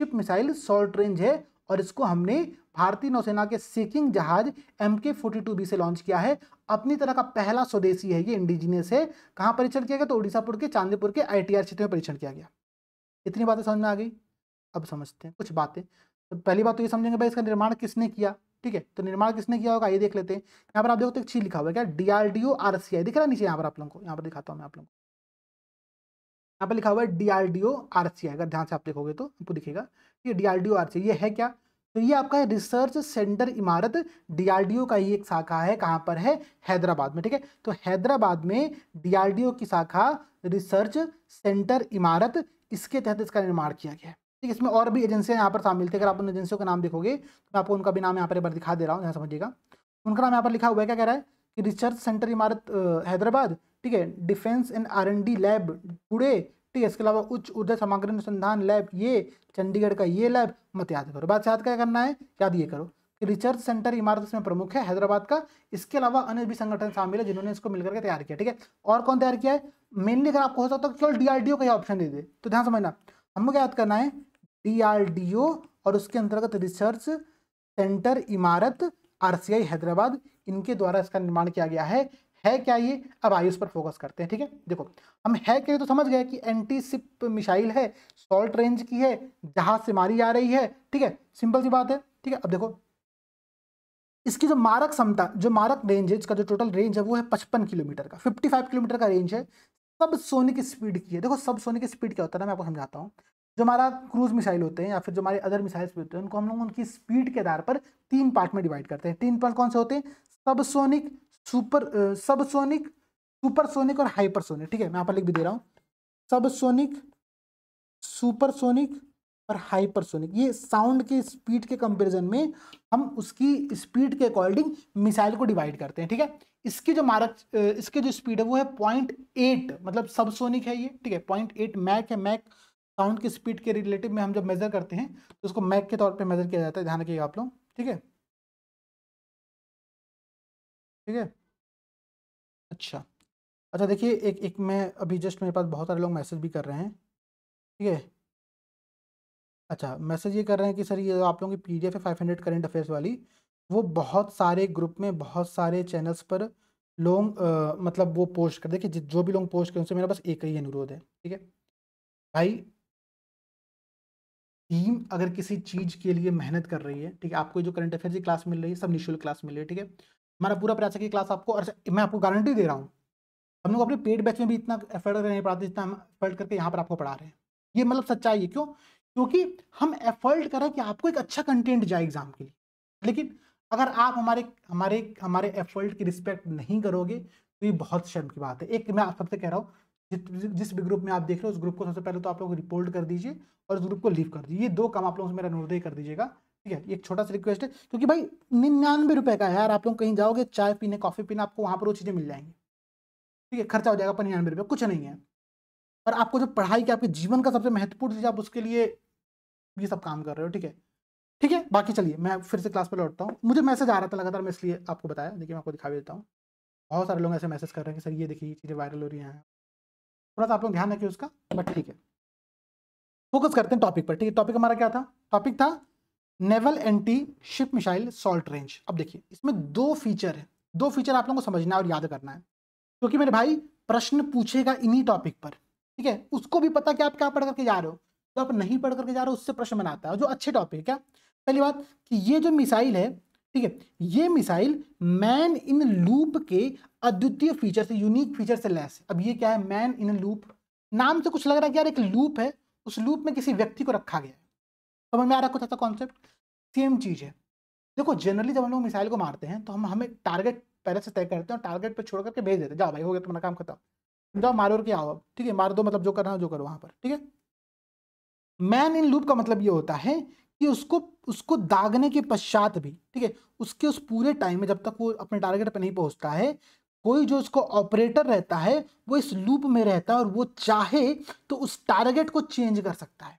ship missile salt range है, और इसको हमने भारतीय नौसेना के सीकिंग जहाज MK-42B से लॉन्च किया है। अपनी तरह का पहला स्वदेशी है, ये इंडिजिनियस है। कहाँ परीक्षण किया गया, तो उड़ीसापुर के चांदीपुर के ITR क्षेत्र में परीक्षण किया गया। इतनी बातें समझ में आ गई। अब समझते हैं कुछ बातें। तो पहली बात तो ये समझेंगे भाई, इसका निर्माण किसने किया। ठीक है, तो निर्माण किसने किया होगा ये देख लेते हैं। यहाँ पर आप देखो तो एक चीज लिखा हुआ है क्या, DRDO RCI दिख रहा है नीचे, यहाँ पर आप लोगों को, यहाँ पर दिखाता हूँ मैं आप लोगों को, यहाँ पर लिखा हुआ है DRDO RCI, अगर ध्यान से आप देखोगे तो आपको दिखेगा ये DRDO RCI ये है क्या, तो ये आपका है रिसर्च सेंटर इमारत, DRDO का ये एक शाखा है, कहाँ पर है, हैदराबाद में, ठीक है। तो हैदराबाद में DRDO की शाखा रिसर्च सेंटर इमारत, इसके तहत इसका निर्माण किया गया है, ठीक है। इसमें और भी एजेंसियां यहाँ पर शामिल थे, अगर आप उन एजेंसियों का नाम देखोगे तो मैं आपको उनका भी नाम यहाँ पर एक बार दिखा दे रहा हूँ, यहाँ समझिएगा। उनका नाम यहाँ पर लिखा हुआ है, क्या कह रहा है कि रिसर्च सेंटर इमारत हैदराबाद, ठीक है, defence and R&D lab Pune, ठीक है, इसके अलावा उच्च ऊर्जा सामग्री अनुसंधान लैब ये चंडीगढ़ का ये लैब, मत याद करो, बात याद क्या करना है, याद ये करो कि रिसर्च सेंटर इमारत इसमें प्रमुख है हैदराबाद का, इसके अलावा अन्य भी संगठन शामिल है जिन्होंने इसको मिलकर के तैयार किया, ठीक है। और कौन तैयार किया है, मेनली अगर आपको हो सकता है तो केवल DRDO का ही ऑप्शन दे दे, तो ध्यान समझना, हमको क्या याद करना है, DRDO और उसके अंतर्गत रिसर्च सेंटर इमारत RCI हैदराबाद, इनके द्वारा इसका निर्माण किया गया है क्या ये, अब आइए उस पर फोकस करते हैं, ठीक है। देखो हम है क्या तो समझ गए कि एंटी शिप मिसाइल है, शॉर्ट रेंज की है, जहाज से मारी जा रही है, ठीक है, सिंपल सी बात है, ठीक है। अब देखो इसकी जो मारक क्षमता, जो मारक रेंज है, इसका जो टोटल रेंज है वो है 55 किलोमीटर का, 55 किलोमीटर का रेंज है, सब सोनिक स्पीड की है। देखो सब सोनिक स्पीड क्या होता है ना, मैं आपको समझाता हूँ। जो हमारा क्रूज मिसाइल होते हैं या फिर जो हमारे अदर मिसाइल्स भी होते हैं, उनको हम लोग उनकी स्पीड के आधार पर 3 पार्ट में डिवाइड करते हैं। 3 पार्ट कौन से होते हैं, सबसोनिक, सबसोनिक, सुपरसोनिक और हाइपरसोनिक, ठीक है, मैं यहाँ पर लिख भी दे रहा हूँ, सबसोनिक, सुपरसोनिक और हाइपरसोनिक। ये साउंड की स्पीड के कंपैरिजन में हम उसकी स्पीड के अकॉर्डिंग मिसाइल को डिवाइड करते हैं, ठीक है। इसकी जो मारक, इसकी जो स्पीड है वो है 0.8, मतलब सबसोनिक है ये, ठीक है, 0.8 मैक है। मैक साउंड की स्पीड के रिलेटिव में हम जब मेजर करते हैं तो उसको मैक के तौर पे मेजर किया जाता है, ध्यान रखिएगा आप लोग, ठीक है, ठीक है। अच्छा अच्छा, देखिए एक एक मैं अभी जस्ट मेरे पास बहुत सारे लोग मैसेज भी कर रहे हैं, ठीक है। अच्छा मैसेज ये कर रहे हैं कि सर ये आप लोगों की PDF है 500 करंट अफेयर्स वाली, वो बहुत सारे ग्रुप में बहुत सारे चैनल्स पर लोग मतलब वो पोस्ट कर, देखिए जो भी लोग पोस्ट करें उनसे मेरा बस एक ही अनुरोध है, ठीक है भाई, टीम अगर किसी चीज़ के लिए मेहनत कर रही है, ठीक है, आपको जो करंट अफेयर्स की क्लास मिल रही है सब निःशुल्क क्लास मिल रही है, ठीक है, हमारा पूरा प्रयास है कि क्लास आपको, और मैं आपको गारंटी दे रहा हूँ हम लोग अपने पेड बैच में भी इतना एफर्ट कर नहीं पाते जितना हम एफर्ट करके यहाँ पर आपको पढ़ा रहे हैं, ये मतलब सच्चाई है। क्यों, क्योंकि हम एफर्ट करें कि आपको एक अच्छा कंटेंट जाए एग्जाम के लिए, लेकिन अगर आप हमारे हमारे हमारे एफर्ट की रिस्पेक्ट नहीं करोगे तो ये बहुत शर्म की बात है। एक मैं आप सबसे कह रहा हूँ, जिस भी ग्रुप में आप देख रहे हो उस ग्रुप को सबसे पहले तो आप लोग रिपोर्ट कर दीजिए और उस ग्रुप को लीव कर दीजिए, ये 2 काम आप लोगों से मेरा अनुरोध कर दीजिएगा, ठीक है। एक छोटा सा रिक्वेस्ट है, क्योंकि भाई 99 रुपए का है यार, आप लोग कहीं जाओगे चाय पीने कॉफी पीने आपको वहां पर वो चीजें मिल जाएंगी, ठीक है, खर्चा हो जाएगा 99 रुपये, कुछ नहीं है। और आपको जो पढ़ाई के आपके जीवन का सबसे महत्वपूर्ण चीज, आप उसके लिए ये सब काम कर रहे हो, ठीक है, ठीक है। बाकी चलिए मैं फिर से क्लास पर लौटता हूँ, मुझे मैसेज आ रहा था लगातार, मैं इसलिए आपको बताया, देखिए मैं आपको दिखा भी देता हूँ, बहुत सारे लोग ऐसे मैसेज कर रहे हैं कि सर ये देखिए चीज़ें वायरल हो रही हैं, थोड़ा सा आप लोग ध्यान रखिए उसका, बट ठीक है, फोकस करते हैं टॉपिक पर, ठीक है। टॉपिक हमारा क्या था, टॉपिक था naval anti ship missile salt range. अब देखिए इसमें 2 फीचर है, 2 फीचर आप लोगों को समझना है और याद करना है, क्योंकि मेरे भाई प्रश्न पूछेगा इन्हीं टॉपिक पर, ठीक है। उसको भी पता कि आप क्या पढ़ करके जा रहे हो, तो आप नहीं पढ़ करके जा रहे हो उससे प्रश्न बनाता है, जो अच्छे टॉपिक है। क्या पहली बात कि ये जो मिसाइल है, ठीक है, ये मिसाइल मैन इन लूप के अद्वितीय फीचर से, यूनिक फीचर से लैस है। अब ये क्या है, मैन इन लूप, नाम से कुछ लग रहा है कि यार एक लूप है, उस लूप में किसी व्यक्ति को रखा गया है, समझ में आ रहा है कुछ ऐसा कॉन्सेप्ट, सेम चीज है। देखो जनरली जब हम लोग मिसाइल को मारते हैं तो हम हमें टारगेट पहले से तय करते हैं और टारगेट पे छोड़ करके भेज देते हैं, जाओ भाई हो गया तुम्हारा काम खत्म, जाओ मारो और क्या आओ अब, ठीक है, मार दो, मतलब जो करना है जो करो वहां पर, ठीक है। मैन इन लूप का मतलब ये होता है कि उसको उसको दागने के पश्चात भी, ठीक है, उसके उस पूरे टाइम में जब तक वो अपने टारगेट पे नहीं पहुंचता है, कोई जो उसको ऑपरेटर रहता है वो इस लूप में रहता है और वो चाहे तो उस टारगेट को चेंज कर सकता है।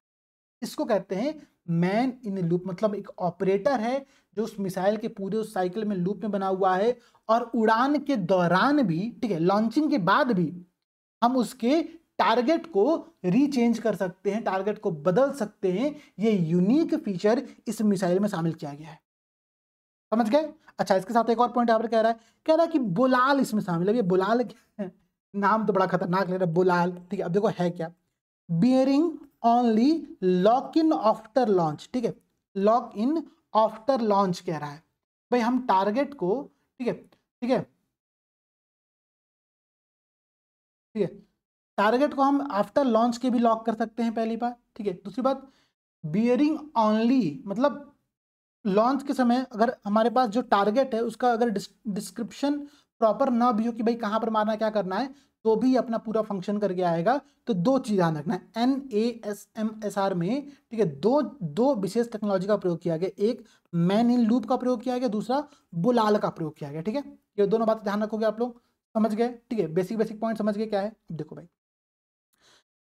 इसको कहते हैं मैन इन लूप, मतलब एक ऑपरेटर है जो उस मिसाइल के पूरे उस साइकिल में लूप में बना हुआ है, और उड़ान के दौरान भी, ठीक है, लॉन्चिंग के बाद भी हम उसके टारगेट को रीचेंज कर सकते हैं, टारगेट को बदल सकते हैं। ये यूनिक फीचर इस मिसाइल में शामिल किया गया है, समझ गए। अच्छा इसके साथ एक और पॉइंट यहाँ पर कह रहा है कि बोलाल इसमें शामिल है। ये बोलाल क्या है? नाम तो बड़ा खतरनाक लग रहा है, बोलाल, ठीक है। अब देखो है क्या, bearing only lock in after launch, ठीक है, लॉक इन आफ्टर लॉन्च कह रहा है भाई, हम टारगेट को, ठीक है, ठीक है, ठीक है, टारगेट को हम आफ्टर लॉन्च के भी लॉक कर सकते हैं, पहली बात, ठीक है। दूसरी बात, बियरिंग ऑनली, मतलब लॉन्च के समय अगर हमारे पास जो टारगेट है उसका अगर डिस्क्रिप्शन प्रॉपर ना भी हो कि भाई कहाँ पर मारना है, क्या करना है, तो भी अपना पूरा फंक्शन करके आएगा। तो दो चीज ध्यान रखना है, NASMSR में, ठीक है, दो विशेष टेक्नोलॉजी का प्रयोग किया गया, एक मैन इन लूप का प्रयोग किया गया, दूसरा बुलाल का प्रयोग किया गया, ठीक है। ये दोनों बातें ध्यान रखोगे आप लोग, समझ गए, ठीक है, बेसिक बेसिक पॉइंट समझ गए क्या है। देखो भाई,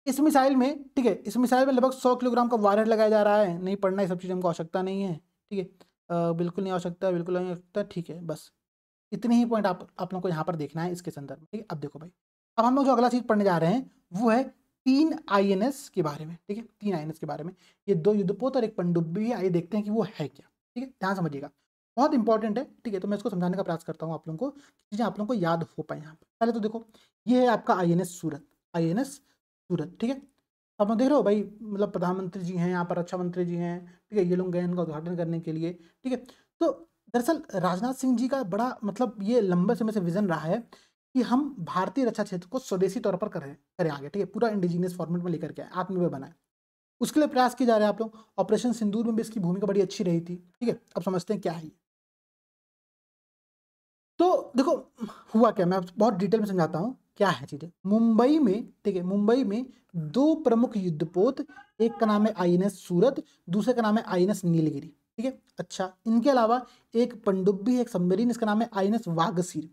इस मिसाइल में, ठीक है, इस मिसाइल में लगभग 100 किलोग्राम का वारहेड लगाया जा रहा है। नहीं पढ़ना, ये सब चीज़ हमको आवश्यकता नहीं है, ठीक है, बिल्कुल नहीं आवश्यकता, बिल्कुल नहीं आवश्यकता, ठीक है। बस इतने ही पॉइंट आप लोग को यहाँ पर देखना है इसके संदर्भ में, ठीक है। अब देखो भाई, अब हम लोग जो अगला चीज पढ़ने जा रहे हैं वो है 3 INS के बारे में, ठीक है, 3 INS के बारे में। ये 2 युद्धपोत और एक पनडुब्बी है, आइए देखते हैं कि वो है क्या, ठीक है, ध्यान समझिएगा, बहुत इंपॉर्टेंट है, ठीक है। तो मैं इसको समझाने का प्रयास करता हूँ आप लोगों को, चीजें आप लोगों को याद हो पाए यहाँ पर। पहले तो देखो, ये है आपका INS सूरत, INS सूरत, ठीक है। आप लोग देख रहे हो भाई, मतलब प्रधानमंत्री जी हैं यहाँ पर, रक्षा मंत्री जी हैं, ठीक है, ये लोग गए इनका उद्घाटन करने के लिए, ठीक है। तो दरअसल राजनाथ सिंह जी का बड़ा मतलब ये लंबे समय से विजन रहा है कि हम भारतीय रक्षा क्षेत्र को स्वदेशी तौर पर करें आगे, ठीक है, पूरा इंडिजीनियस फॉर्मेट में लेकर के आए, आत्मनिर्भर बनाए, उसके लिए प्रयास किए जा रहे हैं आप लोग। ऑपरेशन सिंदूर में भी इसकी भूमिका बड़ी अच्छी रही थी, ठीक है। अब समझते हैं क्या है ये। तो देखो, हुआ क्या, मैं बहुत डिटेल में समझाता हूँ क्या है चीजें। मुंबई में, ठीक है, मुंबई में 2 प्रमुख युद्धपोत, एक का नाम है INS सूरत, दूसरे का नाम है INS नीलगिरी, ठीक है। अच्छा, इनके अलावा एक पनडुब्बी, एक सबमरीन, इसका नाम है INS वागसीर,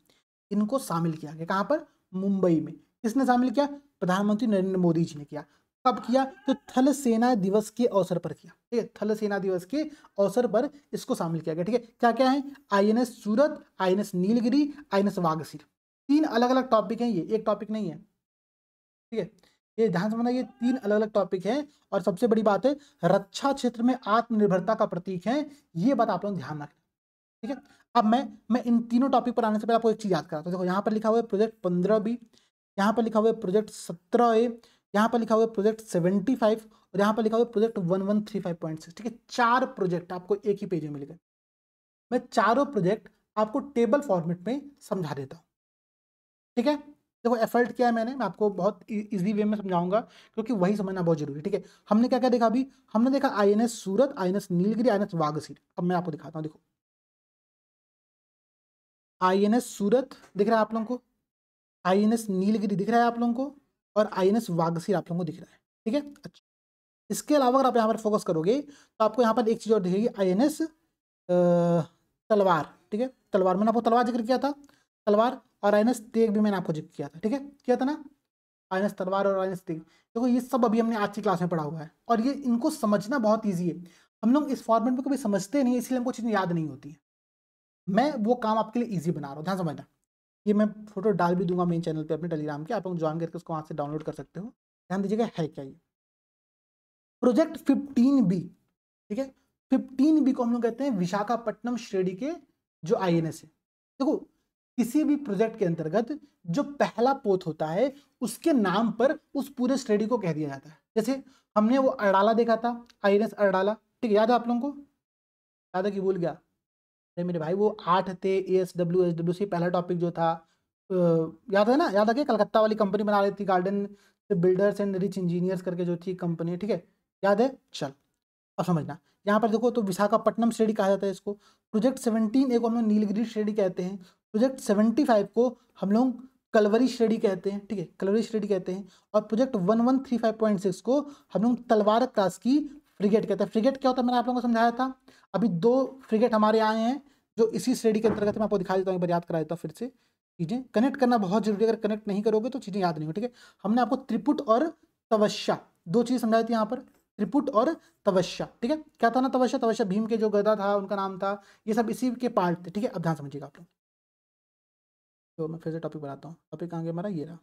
इनको शामिल किया गया। कहाँ पर? मुंबई में। किसने शामिल किया? प्रधानमंत्री नरेंद्र मोदी जी ने किया। कब किया? तो थल सेना दिवस के अवसर पर किया, ठीक है, थल सेना दिवस के अवसर पर इसको शामिल किया गया, ठीक है। क्या क्या है? INS सूरत, INS नीलगिरी, INS वागसीर, 3 अलग अलग टॉपिक हैं, ये एक टॉपिक नहीं है, ठीक है। ये ध्यान समझना, ये 3 अलग अलग टॉपिक हैं। और सबसे बड़ी बात है, रक्षा क्षेत्र में आत्मनिर्भरता का प्रतीक है, ये बात आप लोग ध्यान रखना, ठीक है। अब मैं इन तीनों टॉपिक पर आने से पहले आपको एक चीज याद कराता हूं। देखो, यहाँ पर लिखा हुआ है प्रोजेक्ट 15B, यहाँ पर लिखा हुआ है प्रोजेक्ट 17A, यहाँ पर लिखा हुआ है प्रोजेक्ट 75 और यहाँ पर लिखा हुआ है प्रोजेक्ट 1135.6, ठीक है। 4 प्रोजेक्ट आपको एक ही पेज में मिल गए। मैं चारों प्रोजेक्ट आपको टेबल फॉर्मेट में समझा देता हूँ, ठीक है। देखो, एफर्ट किया है मैंने, मैं आपको बहुत इजी वे में समझाऊंगा क्योंकि वही समझना बहुत जरूरी है, ठीक है। हमने क्या क्या देखा अभी? हमने देखा INS सूरत, INS नीलगिरी, INS वागसीर। अब मैं आपको दिखाता हूँ, देखो, INS सूरत दिख रहा है आप लोगों को, INS नीलगिरी दिख रहा है आप लोगों को, और INS वागसीर आप लोगों को दिख रहा है, ठीक है। अच्छा, इसके अलावा अगर आप यहाँ पर फोकस करोगे तो आपको यहाँ पर एक चीज और दिखेगी, INS तलवार, ठीक है, तलवार। मैंने आपको तलवार जिक्र किया था, तलवार, और INS तेग भी मैंने आपको जिक्र किया था, ठीक है, किया था ना, INS तलवार और INS तेग। देखो, ये सब अभी हमने आज की क्लास में पढ़ा हुआ है और ये इनको समझना बहुत ईजी है। हम लोग इस फॉर्मेट में कभी समझते नहीं, इसलिए हमको चीजें याद नहीं होती है। मैं वो काम आपके लिए ईजी बना रहा हूँ, ध्यान समझना। ये मैं फोटो डाल भी दूंगा मेन चैनल पे अपने टेलीग्राम के, आप लोग ज्वाइन करके उसको वहां से डाउनलोड कर सकते हो। ध्यान दीजिएगा है क्या ये प्रोजेक्ट 15B, ठीक है। 15B को हम लोग कहते हैं विशाखापट्टनम श्रेणी के जो INS है। देखो, किसी भी प्रोजेक्ट के अंतर्गत जो पहला पोत होता है उसके नाम पर उस पूरे श्रेणी को कह दिया जाता है। जैसे हमने वो अरडाला देखा था, INS अरडाला, ठीक है, याद है आप लोगों को? याद है कि भूल गया? अरे मेरे भाई, वो 8 थे, ASW SWC पहला टॉपिक जो था, याद है ना? याद है कि कलकत्ता वाली कंपनी बना रही थी, garden builders and rich engineers करके जो थी कंपनी, ठीक है, याद है? चल, अब समझना, यहाँ पर देखो, तो विशाखापट्टनम श्रेणी कहा जाता है इसको। प्रोजेक्ट 17A को हम लोग नीलगिरी श्रेणी कहते हैं। प्रोजेक्ट 75 को हम लोग कलवरी श्रेणी कहते हैं, ठीक है, कलवरी श्रेणी कहते हैं। और प्रोजेक्ट 1135.6 को हम लोग तलवार क्लास की फ्रिगेट कहते हैं। फ्रिगेट क्या होता है मैंने आप लोगों को समझाया था। अभी 2 फ्रिगेट हमारे आए हैं जो इसी श्रेणी के अंतर्गत, मैं आपको दिखा देता हूँ, एक बार याद करा देता हूँ फिर से। चीजें कनेक्ट करना बहुत जरूरी है, अगर कनेक्ट नहीं करोगे तो चीजें याद नहीं हो, ठीक है। हमने आपको त्रिपुट और तवश्या 2 चीज समझाई थी यहाँ पर, त्रिपुट और तवश्या, ठीक है। क्या था ना तवश्या? तवश्या भीम के जो गदा था उनका नाम था, ये सब इसी के पार्ट थे, ठीक है। अब ध्यान समझिएगा आप लोग, तो मैं फिर से टॉपिक बनाता हूँ। टॉपिक कहाँ गया हमारा? ये रहा।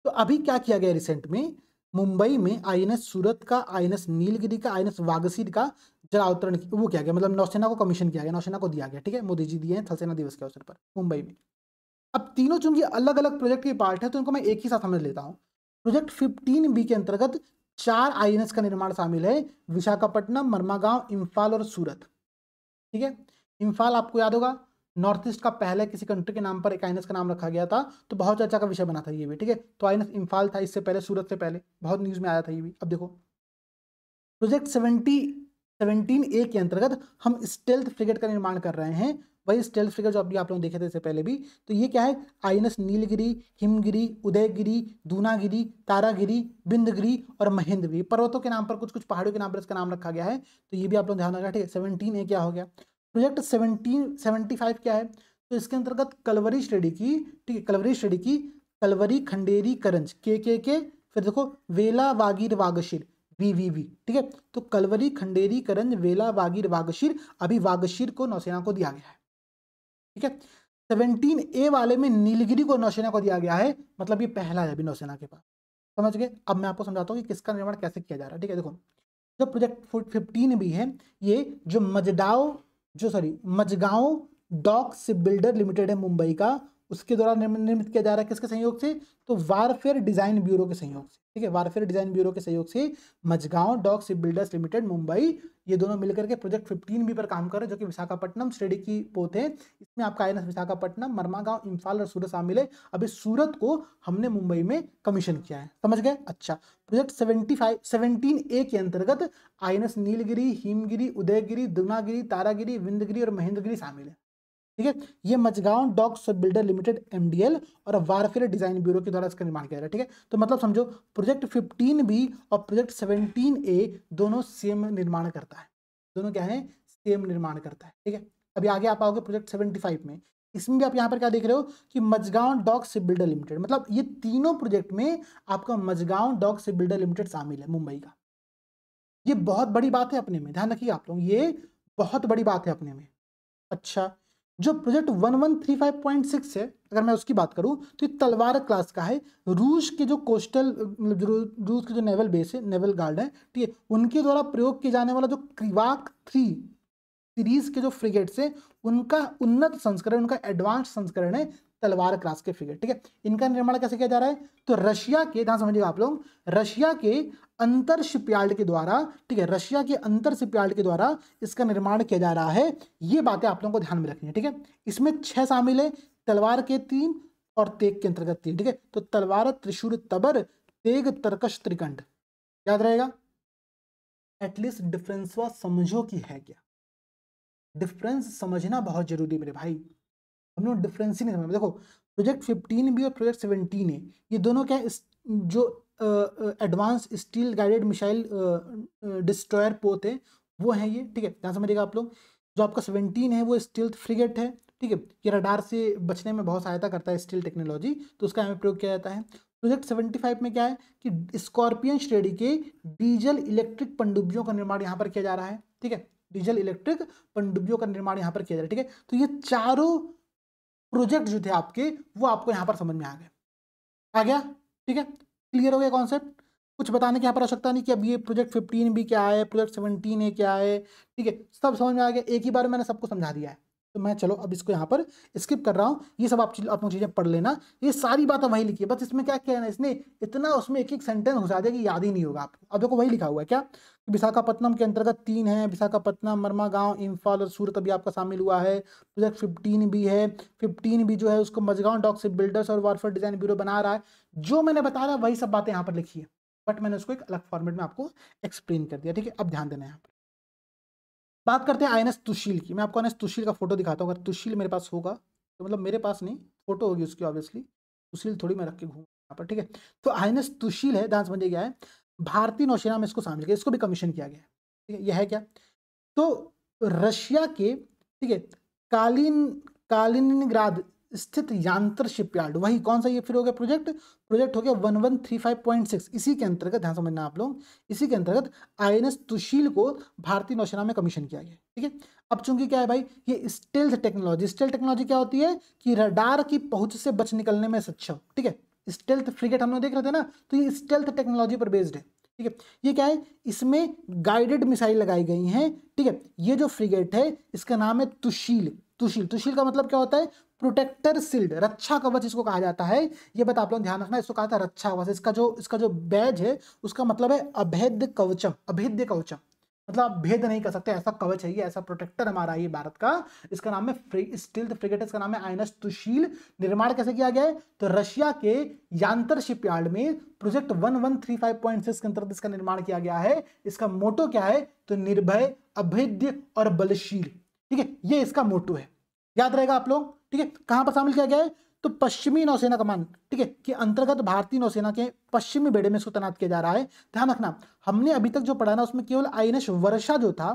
तो अभी क्या किया गया रिसेंट में, मुंबई में INS सूरत का, INS नीलगिरी का, INS वागसीर का जलावतरण वो किया गया, मतलब नौसेना को कमीशन किया गया, नौसेना को दिया गया, ठीक है। मोदी जी दिए हैं थल सेना दिवस के अवसर पर मुंबई में। अब तीनों चूंकि अलग अलग प्रोजेक्ट के पार्ट है तो इनको मैं एक ही साथ समझ लेता हूँ। प्रोजेक्ट 15B के अंतर्गत 4 INS का निर्माण शामिल है, विशाखापट्टनम, मरमागांव, इम्फाल और सूरत, ठीक है। इम्फाल आपको याद होगा, नॉर्थ ईस्ट का पहले किसी कंट्री के नाम पर एक आईएनएस का नाम रखा गया था, तो बहुत चर्चा का विषय बना था ये भी, ठीक है। तो आईएनएस इम्फाल था इससे पहले, सूरत से पहले, बहुत न्यूज में आया था ये भी। अब देखो प्रोजेक्ट 17A के अंतर्गत हम स्टेल्थ फ्रिगेट का निर्माण कर रहे हैं। वही स्टेल्थ फ्रिगेट जो अभी आप लोग देखे थे इससे पहले भी। तो ये क्या है, आईएनएस नीलगिरी, हिमगिरी, उदयगिरी, दूनागिरी, तारागिरी, बिंदगिरी और महेंद्रगिरी, पर्वतों के नाम पर, कुछ कुछ पहाड़ियों के नाम पर इसका नाम रखा गया है। तो ये भी आप लोग ध्यान रखा, ठीक है। 17A क्या हो गया। प्रोजेक्ट 1775 क्या है, तो इसके अंतर्गत कलवरी श्रेणी की, ठीक है, कलवरी श्रेणी की कलवरी, खंडेरी, करंज, के, फिर देखो वेला, वागीर, वागशीर, वी, ठीक है। तो कलवरी, खंडेरी, करंज, वेला, वागीर, वागशीर, अभी वागशीर को नौसेना को दिया गया है, ठीक है। 17A वाले में नीलगिरी को नौसेना को दिया गया है, मतलब ये पहला है अभी नौसेना के पास, समझ गए। अब मैं आपको समझाता हूँ कि किसका निर्माण कैसे किया जा रहा है, ठीक है। देखो जो प्रोजेक्ट 15 भी है, ये जो Mazagon dock ship builder limited है मुंबई का, उसके द्वारा निर्मित किया जा रहा है। किसके सहयोग से, तो वारफेयर डिजाइन ब्यूरो के सहयोग से, ठीक है। वारफेयर डिजाइन ब्यूरो के सहयोग से Mazagon dock ship builders limited Mumbai, ये दोनों मिलकर के प्रोजेक्ट 15 पर काम कर रहे हैं, जो कि विशाखापट्टनम श्रेणी की पोत है। इसमें आपका आईएनएस विशाखापट्टनम, मरमागांव, इम्फाल और सूरत शामिल है। अभी सूरत को हमने मुंबई में कमीशन किया है, समझ गए। अच्छा, प्रोजेक्ट 17A के अंतर्गत आईएनएस नीलगिरी, हिमगिरी, उदयगिरी, दूनागिरी, तारागिरी, विंध्यगिरी और महेंद्रगिरी शामिल है, ठीक है। ये Mazagon dock ship builder limited MDL और वारफेयर डिजाइन ब्यूरो के द्वारा इसका निर्माण किया जा रहा है, ठीक है। तो मतलब समझो प्रोजेक्ट 15B और प्रोजेक्ट 17A दोनों सेम निर्माण करता है, दोनों क्या है, सेम निर्माण करता है, ठीक है। अभी आगे आप आओगे प्रोजेक्ट 75 में, इसमें भी आप यहाँ पर क्या देख रहे हो कि Mazagon dock ship builder limited, मतलब ये तीनों प्रोजेक्ट में आपका Mazagon dock ship builder limited शामिल है मुंबई का। ये बहुत बड़ी बात है अपने में, ध्यान रखिए आप लोग, ये बहुत बड़ी बात है अपने में। अच्छा, जो प्रोजेक्ट 1135.6 है, अगर मैं उसकी बात करूं तो ये तलवार क्लास का है। रूस के जो कोस्टल, रूस के जो नेवल बेस है, नेवल गार्ड है, ठीक है, उनके द्वारा प्रयोग किए जाने वाला जो क्रिवाक 3 सीरीज के जो फ्रिगेट्स है, उनका उन्नत संस्करण, उनका एडवांस संस्करण है तलवार क्लास के फ्रिगेट, ठीक है। इनका निर्माण कैसे किया जा रहा है, तो रशिया के, ध्यान समझिएगा आप लोग, रशिया के अंतर शिपयार्ड के द्वारा, ठीक है, रशिया के अंतर शिपयार्ड के द्वारा इसका निर्माण किया जा रहा है। ये बातें आप लोगों को ध्यान में रखनी है, ठीक है। इसमें 6 शामिल है, तलवार के 3 और तेग के अंतर्गत 3, ठीक है। तो तलवार, त्रिशूल, तबर, तेग, तरकश, त्रिकंठ, याद रहेगा। एटलीस्ट डिफरेंस समझो कि है क्या, डिफरेंस समझना बहुत जरूरी है मेरे भाई। हम लोग डिफरेंस ही नहीं समझ। देखो प्रोजेक्ट 15B और प्रोजेक्ट 17A, ये दोनों क्या है, जो advance steel guided missile destroyer पोत है, वो है ये, ठीक है। ध्यान समझिएगा आप लोग। जो आपका 17 है वो स्टील्थ फ्रिगेट है, ठीक है। ये रडार से बचने में बहुत सहायता करता है स्टील टेक्नोलॉजी, तो उसका हमें प्रयोग किया जाता है। प्रोजेक्ट 75 में क्या है कि स्कॉर्पियन श्रेणी के डीजल इलेक्ट्रिक पनडुब्बियों का निर्माण यहाँ पर किया जा रहा है, ठीक है। डीजल इलेक्ट्रिक पनडुब्बियों का निर्माण यहाँ पर किया जा रहा है, ठीक है। तो ये चारों प्रोजेक्ट जो थे आपके, वो आपको यहाँ पर समझ में आ गया, ठीक है। क्लियर हो गया कॉन्सेप्ट, कुछ बताने की यहाँ पर आवश्यकता नहीं कि अब ये प्रोजेक्ट 15B क्या है, प्रोजेक्ट 17A क्या है, ठीक है। सब समझ में आ गया, एक ही बार मैंने सबको समझा दिया है। तो मैं चलो अब इसको यहाँ पर स्किप कर रहा हूँ, ये सब आप लोग चीजें पढ़ लेना, ये सारी बातें वही लिखी है, बस इसमें क्या किया है ना, इसने इतना उसमें एक एक सेंटेंस घुसा दिया कि याद ही नहीं होगा आपको। अब देखो वही लिखा हुआ है क्या, विशाखापट्टनम के अंतर्गत 3 है, विशाखापट्टनम, मरमागांव, इम्फाल और सूरत अभी आपका शामिल हुआ है। प्रोजेक्ट 15B है, 15B जो है उसको मजगांव डॉक शिप बिल्डर्स और वारफेयर डिजाइन ब्यूरो बना रहा है। जो मैंने बता रहा वही सब बातें यहाँ पर लिखी है, बट मैंने उसको एक अलग फॉर्मेट में आपको एक्सप्लेन कर दिया, ठीक है। अब ध्यान देना यहाँ पर बात करते हैं आईएनएस तुशील की। मैं आपको आईएनएस तुशील का फोटो दिखाता हूँ, अगर तुशील मेरे पास होगा तो, मतलब मेरे पास नहीं, फोटो होगी उसकी ऑब्वियसली, तुशील थोड़ी मैं रख के घूमूँ यहाँ पर, ठीक है। तो आईएनएस तुशील है, ध्यान समझिए क्या है, भारतीय नौसेना में इसको शामिल किया, इसको भी कमीशन किया गया है, ठीक है। यह है क्या, तो रशिया के, ठीक है, कालिनिनग्राद स्थित यांतर शिपयार्ड, वही कौन सा, ये फिर हो गया प्रोजेक्ट हो गया 1135.6, इसी के अंतर्गत, ध्यान समझना आप लोग, इसी के अंतर्गत आईएनएस तुशील को भारतीय नौसेना में कमीशन किया गया, ठीक है। अब चूंकि क्या है भाई, ये स्टेल्थ टेक्नोलॉजी क्या होती है कि रडार की पहुंच से बच निकलने में सक्षम, ठीक है। स्टेल्थ फ्रिगेट हम लोग देख रहे थे ना, तो ये स्टेल्थ टेक्नोलॉजी पर बेस्ड है, ठीक है। ये क्या है, इसमें गाइडेड मिसाइल लगाई गई हैं, ठीक है। ये जो फ्रिगेट है इसका नाम है तुशील का मतलब क्या होता है, प्रोटेक्टर शिल्ड, रक्षा कवच इसको कहा जाता है। ये बात आप लोग ध्यान रखना, इसको कहा था रक्षा कवच, इसका जो बैज है उसका मतलब है अभेद्य कवचम, मतलब आप भेद नहीं कर सकते, ऐसा कवच है ये, ऐसा प्रोटेक्टर हमारा ये भारत का। इसका नाम है स्टील्थ फ्रिगेट, इसका नाम है आईएनएस तुशील। निर्माण कैसे किया गया है? तो रशिया के यांतर शिपयार्ड में प्रोजेक्ट 1135.6 के अंतर्गत इसका निर्माण किया गया है। इसका मोटो क्या है? तो निर्भय, अभेद्य और बलशील। ठीक है, ये इसका मोटो है, याद रहेगा आप लोग। ठीक है, कहां पर शामिल किया गया है? तो पश्चिमी नौसेना कमान, ठीक है, के अंतर्गत भारतीय नौसेना के पश्चिमी बेड़े में इसको तैनात किया जा रहा है। ध्यान रखना, हमने अभी तक जो पढ़ा ना उसमें केवल आईएनएस वर्षा जो था,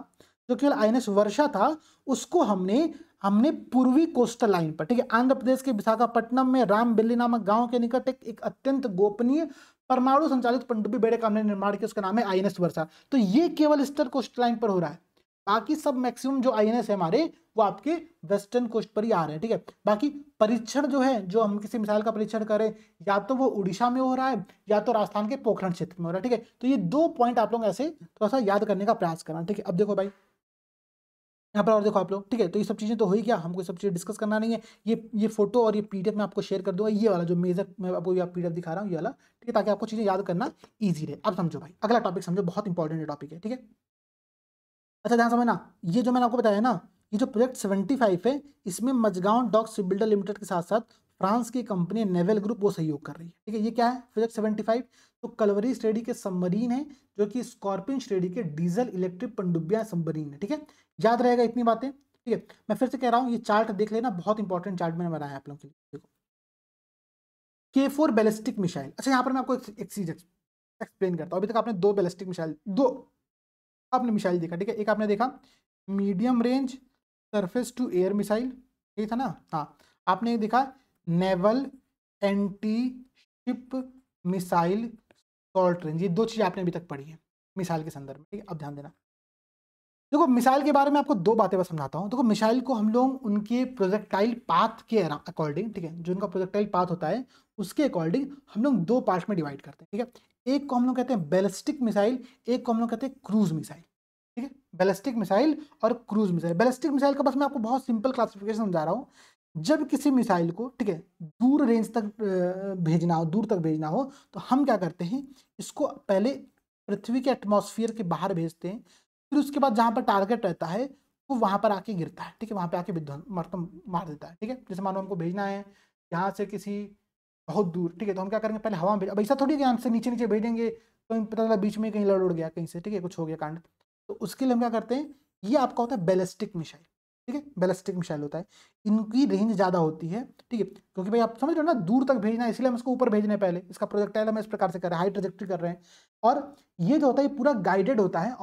जो केवल आईएनएस वर्षा था, उसको हमने पूर्वी कोस्टल लाइन पर, ठीक है, आंध्र प्रदेश के विशाखापट्टनम में रामबिल्ली नामक गांव के निकट एक अत्यंत गोपनीय परमाणु संचालित पनडुब्बी बेड़े का हमने निर्माण किया, उसका नाम है आईएनएस वर्षा। तो ये केवल ईस्टर्न कोस्टल लाइन पर हो रहा है, बाकी सब मैक्सिमम जो आईएनएस है हमारे वो आपके वेस्टर्न कोस्ट पर ही आ रहे हैं। ठीक है, बाकी परीक्षण जो है, जो हम किसी मिसाइल का परीक्षण करें, या तो वो उड़ीसा में हो रहा है या तो राजस्थान के पोखरण क्षेत्र में हो रहा है। ठीक है, तो ये 2 पॉइंट आप लोग ऐसे थोड़ा सा याद करने का प्रयास करना। ठीक है, अब देखो भाई यहाँ पर और देखो आप लोग। ठीक है, तो ये सब चीजें तो हो ही गया, हमको सब चीजें डिस्कस करना नहीं है। ये फोटो और ये पीडीएफ मैं आपको शेयर कर दूंगा, ये वाला जो मेजर मैं आपको पीडीएफ दिखा रहा हूँ, ये वाला। ठीक है, ताकि आपको चीजें याद करना ईजी रहे। अब समझो भाई, अगला टॉपिक समझो, बहुत इंपॉर्टेंट टॉपिक है। ठीक है, अच्छा ध्यान समझना, ये जो मैंने आपको बताया ना, ये जो प्रोजेक्ट 75 है, इसमें मजगांव डॉक शिपबिल्डर लिमिटेड के साथ साथ फ्रांस की कंपनी नेवल ग्रुप वो सहयोग कर रही है। ठीक है, ये क्या है प्रोजेक्ट 75? तो कलवरी श्रेणी के सबमरीन है, जो कि स्कॉर्पियन श्रेणी के डीजल इलेक्ट्रिक पनडुब्बियां सबमरीन है। ठीक है, याद रहेगा इतनी बातें। ठीक है, मैं फिर से कह रहा हूँ, ये चार्ट देख लेना, बहुत इंपॉर्टेंट चार्ट मैंने बनाया आप लोगों के लिए। देखो, K4 बैलिस्टिक मिसाइल। अच्छा, यहाँ पर मैं आपको एक चीज एक्सप्लेन करता हूँ। अभी तक आपने दो बैलिस्टिक मिसाइल, दो आपने मिसाइल देखा। ठीक है, एक आपने देखा medium range surface to air missile, ये था ना। हाँ, आपने देखा naval anti ship missile short range, ये 2 चीज़ आपने अभी तक पढ़ी है मिसाइल के संदर्भ में। ठीक है, अब ध्यान देना, देखो मिसाइल के बारे में आपको 2 बातें बस समझाता हूँ। देखो, मिसाइल को हम लोग उनके प्रोजेक्टाइल पाथ के अकॉर्डिंग, ठीक है, जो उनका प्रोजेक्टाइल पाथ होता है उसके अकॉर्डिंग हम लोग 2 पार्ट में डिवाइड करते हैं। ठीक है, एक को हम लोग कहते हैं बैलिस्टिक मिसाइल, एक को हम लोग कहते हैं क्रूज मिसाइल। ठीक है, बैलिस्टिक मिसाइल और क्रूज मिसाइल। बैलिस्टिक मिसाइल का बस मैं आपको बहुत सिंपल क्लासिफिकेशन समझा रहा हूँ। जब किसी मिसाइल को, ठीक है, दूर रेंज तक भेजना हो, दूर तक भेजना हो, तो हम क्या करते हैं, इसको पहले पृथ्वी के एटमॉस्फेयर के बाहर भेजते हैं, फिर उसके बाद जहां पर टारगेट रहता है वो वहां पर आके गिरता है। ठीक है, वहां पे आके विध्वंस मार देता है। ठीक है, जैसे मानो हमको भेजना है यहाँ से किसी बहुत दूर, ठीक है, तो हम क्या करेंगे, पहले हवा में भेज, अब ऐसा थोड़ी कि यहाँ से नीचे नीचे भेजेंगे तो पता चला बीच में कहीं लड़ उड़ गया कहीं से, ठीक है, कुछ हो गया कांड। तो उसके लिए हम क्या करते हैं, ये आपका होता है बैलिस्टिक मिसाइल। ठीक है, बैलिस्टिक मिसाइल होता है, इनकी रेंज ज़्यादा होती है। ठीक है, क्योंकि भाई आप समझ रहे हो ना, दूर तक भेजना है, इसलिए हम इसको ऊपर भेजने पहले, इसका प्रोजेक्टाइल हम इस प्रकार से कर रहे हैं, हाई ट्रेजेक्टरी कर रहे हैं। और ये जो होता है पूरा गाइडेड होता है,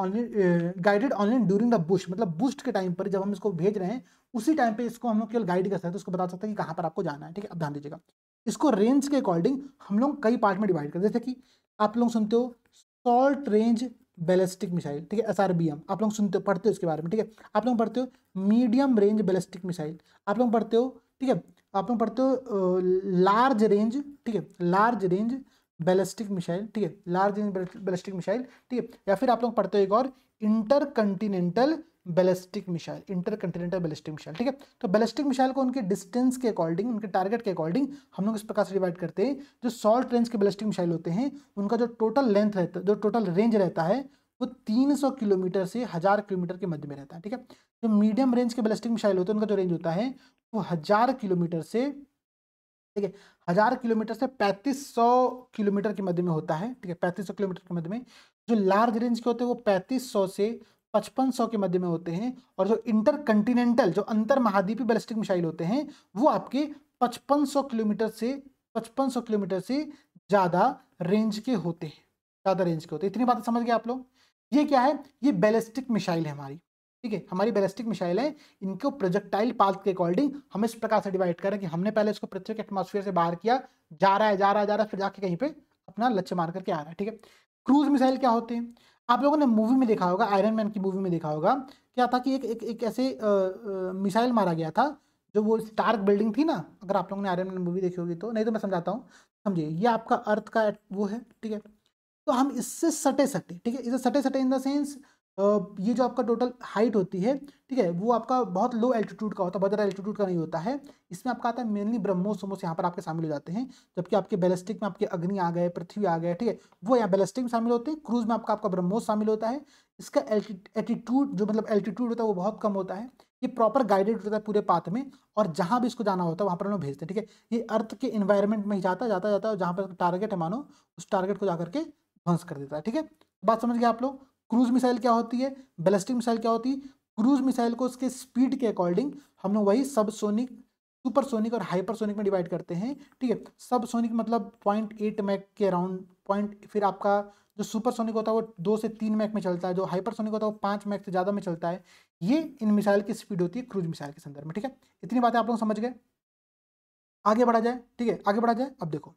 guided only during the Bush, मतलब बुस्ट के टाइम पर जब हम इसको भेज रहे हैं उसी टाइम पे इसको हम लोग केवल गाइड कर सकते हैं, उसको बता सकते हैं कि कहाँ पर आपको जाना है। ठीक है, अब ध्यान दीजिएगा, इसको रेंज के अकॉर्डिंग हम लोग कई पार्ट में डिवाइड करते हैं। जैसे कि आप लोग सुनते हो शॉर्ट रेंज बैलिस्टिक मिसाइल, ठीक है, SRBM आप लोग सुनते हो, पढ़ते हो इसके बारे में। ठीक है, आप लोग पढ़ते हो मीडियम रेंज बैलिस्टिक मिसाइल, आप लोग पढ़ते हो। ठीक है, आप लोग पढ़ते हो लार्ज रेंज, ठीक है, लार्ज रेंज बैलिस्टिक मिसाइल, ठीक है, लार्ज रेंज बैलिस्टिक मिसाइल। ठीक है, या फिर आप लोग पढ़ते हो एक और इंटरकंटिनेंटल बैलिस्टिक मिसाइल, इंटरकंटिनेंटल बैलिस्टिक मिसाइल। ठीक है, तो बैलिस्टिक मिसाइल को उनके डिस्टेंस के अकॉर्डिंग, उनके टारगेट के अकॉर्डिंग हम लोग इस प्रकार से डिवाइड करते हैं। जो शॉर्ट रेंज के बैलिस्टिक मिसाइल होते हैं उनका जो टोटल लेंथ रहता है, जो टोटल रेंज रहता है वो 300 किलोमीटर से 1000 किलोमीटर के मध्य में रहता है। ठीक है, जो मीडियम रेंज के बैलिस्टिक मिसाइल होते हैं उनका जो रेंज होता है वो 1000 किलोमीटर से, ठीक है, 1000 किलोमीटर से 3500 किलोमीटर के मध्य में होता है। ठीक है, 3500 किलोमीटर के मध्य में। जो लार्ज रेंज के होते हैं वो 3500 से 5500 के मध्य में होते हैं। और जो इंटरकंटिनेंटल, जो अंतर महाद्वीपीय बैलिस्टिक मिसाइल होते हैं वो आपके 5500 किलोमीटर से 5500 किलोमीटर से ज़्यादा रेंज के होते हैं, ज़्यादा रेंज के होते हैं। इतनी बातें समझ गए आप लोग। ये क्या है, ये बैलिस्टिक मिसाइल है हमारी। ठीक है, हमारी बैलिस्टिक मिसाइल है, इनको प्रोजेक्टाइल पाथ के अकॉर्डिंग हम इस प्रकार से डिवाइड करें कि हमने पहले इसको पृथ्वी के एटमॉस्फेयर से बाहर किया, जा रहा है जा रहा है जा रहा है, फिर जाके कहीं पे अपना लक्ष्य मार करके आ रहा है। ठीक है, क्रूज मिसाइल क्या होते हैं, आप लोगों ने मूवी में देखा होगा, आयरन मैन की मूवी में देखा होगा। क्या था कि एक ऐसे मिसाइल मारा गया था, जो वो स्टार्क बिल्डिंग थी ना, अगर आप लोगों ने आयरन मैन मूवी देखी होगी तो, नहीं तो मैं समझाता हूँ, समझिए, ये आपका अर्थ का वो है। ठीक है, तो हम इससे सटे सटे, ठीक है, इससे सटे सटे इन द सेंस ये जो आपका टोटल हाइट होती है, ठीक है, वो आपका बहुत लो एल्टीट्यूड का होता है, बहुत ज़्यादा एल्टीट्यूड का नहीं होता है। इसमें आपका आता है मेनली ब्रह्मोस सोमोस यहाँ पर आपके शामिल हो जाते हैं, जबकि आपके बैलिस्टिक में आपके अग्नि आ गए, पृथ्वी आ गए, ठीक है, वो यहाँ बैलिस्टिक में शामिल होते हैं। क्रूज में आपका ब्रह्मोस शामिल होता है। इसका एल्टीट्यूड जो मतलब एल्टीट्यूड होता है वो बहुत कम होता है। ये प्रॉपर गाइडेड होता है पूरे पाथ में, और जहाँ भी इसको जाना होता है वहाँ पर हम लोग भेजते हैं, ठीक है। ये अर्थ के इन्वायरमेंट में ही जाता जाता जाता है, जहाँ पर टारगेट है मानो, उस टारगेट को जाकर के ध्वंस कर देता है, ठीक है। बात समझ गए आप लोग। क्रूज मिसाइल क्या होती है, बैलिस्टिक मिसाइल क्या होती है। क्रूज मिसाइल को उसके स्पीड के अकॉर्डिंग हम लोग वही सबसोनिक, सुपरसोनिक और हाइपरसोनिक में डिवाइड करते हैं, ठीक है। सबसोनिक मतलब 0.8 मैक के अराउंड पॉइंट, फिर आपका जो सुपरसोनिक होता है वो 2 से 3 मैक में चलता है, जो हाइपरसोनिक होता है वो 5 मैक से ज़्यादा में चलता है। ये इन मिसाइल की स्पीड होती है क्रूज मिसाइल के संदर्भ में, ठीक है। इतनी बातें आप लोग समझ गए। आगे बढ़ा जाए, ठीक है, आगे बढ़ा जाए। अब देखो,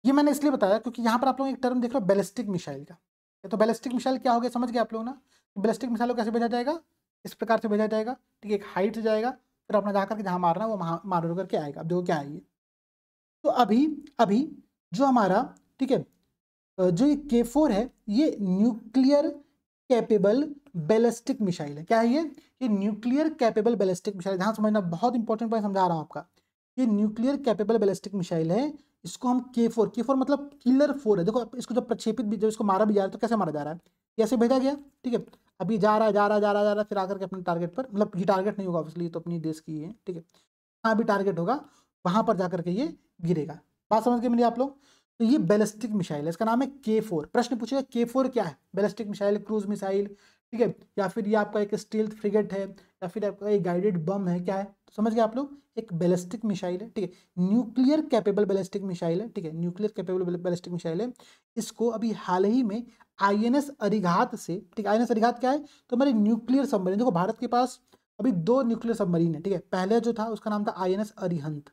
ये मैंने इसलिए बताया क्योंकि यहाँ पर आप लोग एक टर्म देख रहे हो बैलिस्टिक मिसाइल का। तो बैलिस्टिक मिसाइल क्या हो गया, समझ गए आप लोग ना। बैलिस्टिक मिसाइल को कैसे भेजा जाएगा, इस प्रकार से भेजा जाएगा, ठीक है। एक हाइट से जाएगा, फिर अपना जाकर के जहाँ मारना है वो मार करके आएगा। अब देखो क्या है ये। तो अभी अभी जो हमारा, ठीक है, जो ये K4 है, ये न्यूक्लियर कैपेबल बैलिस्टिक मिसाइल है। क्या है ये न्यूक्लियर कैपेबल बैलिस्टिक मिसाइल। ध्यान समझना, बहुत इंपॉर्टेंट पॉइंट समझा रहा हूँ आपका। ये न्यूक्लियर कैपेबल बैलिस्टिक मिसाइल है। इसको हम K4 मतलब किलर 4 है। देखो इसको जब प्रक्षेपित भी, जब इसको मारा भी जा रहा है तो कैसे मारा जा रहा है, कैसे भेजा गया, ठीक है। अभी जा रहा है, जा रहा है, जा रहा है, जा रहा है, फिर आकर के अपने टारगेट पर, मतलब ये टारगेट नहीं होगा ऑब्वियसली, तो अपनी देश की है, ठीक है। हाँ भी टारगेट होगा, वहां पर जाकर के ये गिरेगा। बात समझ के मिली आप लोग। तो ये बैलिस्टिक मिसाइल है, इसका नाम है K4। प्रश्न पूछेगा K4 क्या है, बैलिस्टिक मिसाइल, क्रूज मिसाइल, ठीक है, या फिर ये आपका एक स्टील्थ फ्रिगेट है, या फिर आपका एक गाइडेड बम है, क्या है। तो समझ गए आप लोग, एक बैलिस्टिक मिसाइल है, ठीक है, न्यूक्लियर कैपेबल बैलिस्टिक मिसाइल है, ठीक है, न्यूक्लियर कैपेबल बैलिस्टिक मिसाइल है। इसको अभी हाल ही में INS अरिघात से, ठीक है, INS अरिघात क्या है, तो हमारे न्यूक्लियर सबमरीन, देखो भारत के पास अभी 2 न्यूक्लियर सबमरीन है, ठीक है। पहले जो था उसका नाम था INS अरिहंत,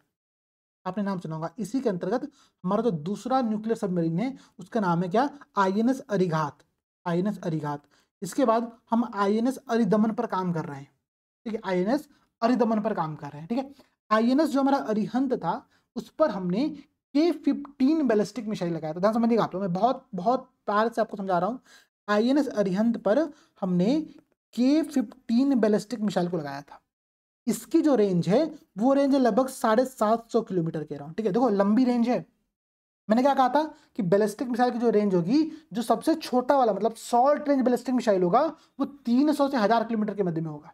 आपने नाम सुना होगा। इसी के अंतर्गत हमारा जो दूसरा न्यूक्लियर सबमरीन है उसका नाम है क्या, INS अरिघात, INS अरिघात। इसके बाद हम INS अरिदमन पर काम कर रहे हैं, ठीक है, INS अरिदमन पर काम कर रहे हैं, ठीक है। INS जो हमारा अरिहंत था उस पर हमने K15 बैलिस्टिक मिसाइल लगाया था। ध्यान समझिएगा आप लोग, मैं बहुत बहुत प्यार से आपको समझा रहा हूँ। INS अरिहंत पर हमने K15 बैलिस्टिक मिसाइल को लगाया था। इसकी जो रेंज है वो रेंज है लगभग 750 किलोमीटर के अराउंड, ठीक है। देखो लंबी रेंज है। मैंने क्या कहा था कि बैलिस्टिक मिसाइल की जो रेंज होगी, जो सबसे छोटा वाला मतलब शॉर्ट रेंज बैलिस्टिक मिसाइल होगा वो 300 से 1000 किलोमीटर के मध्य में होगा,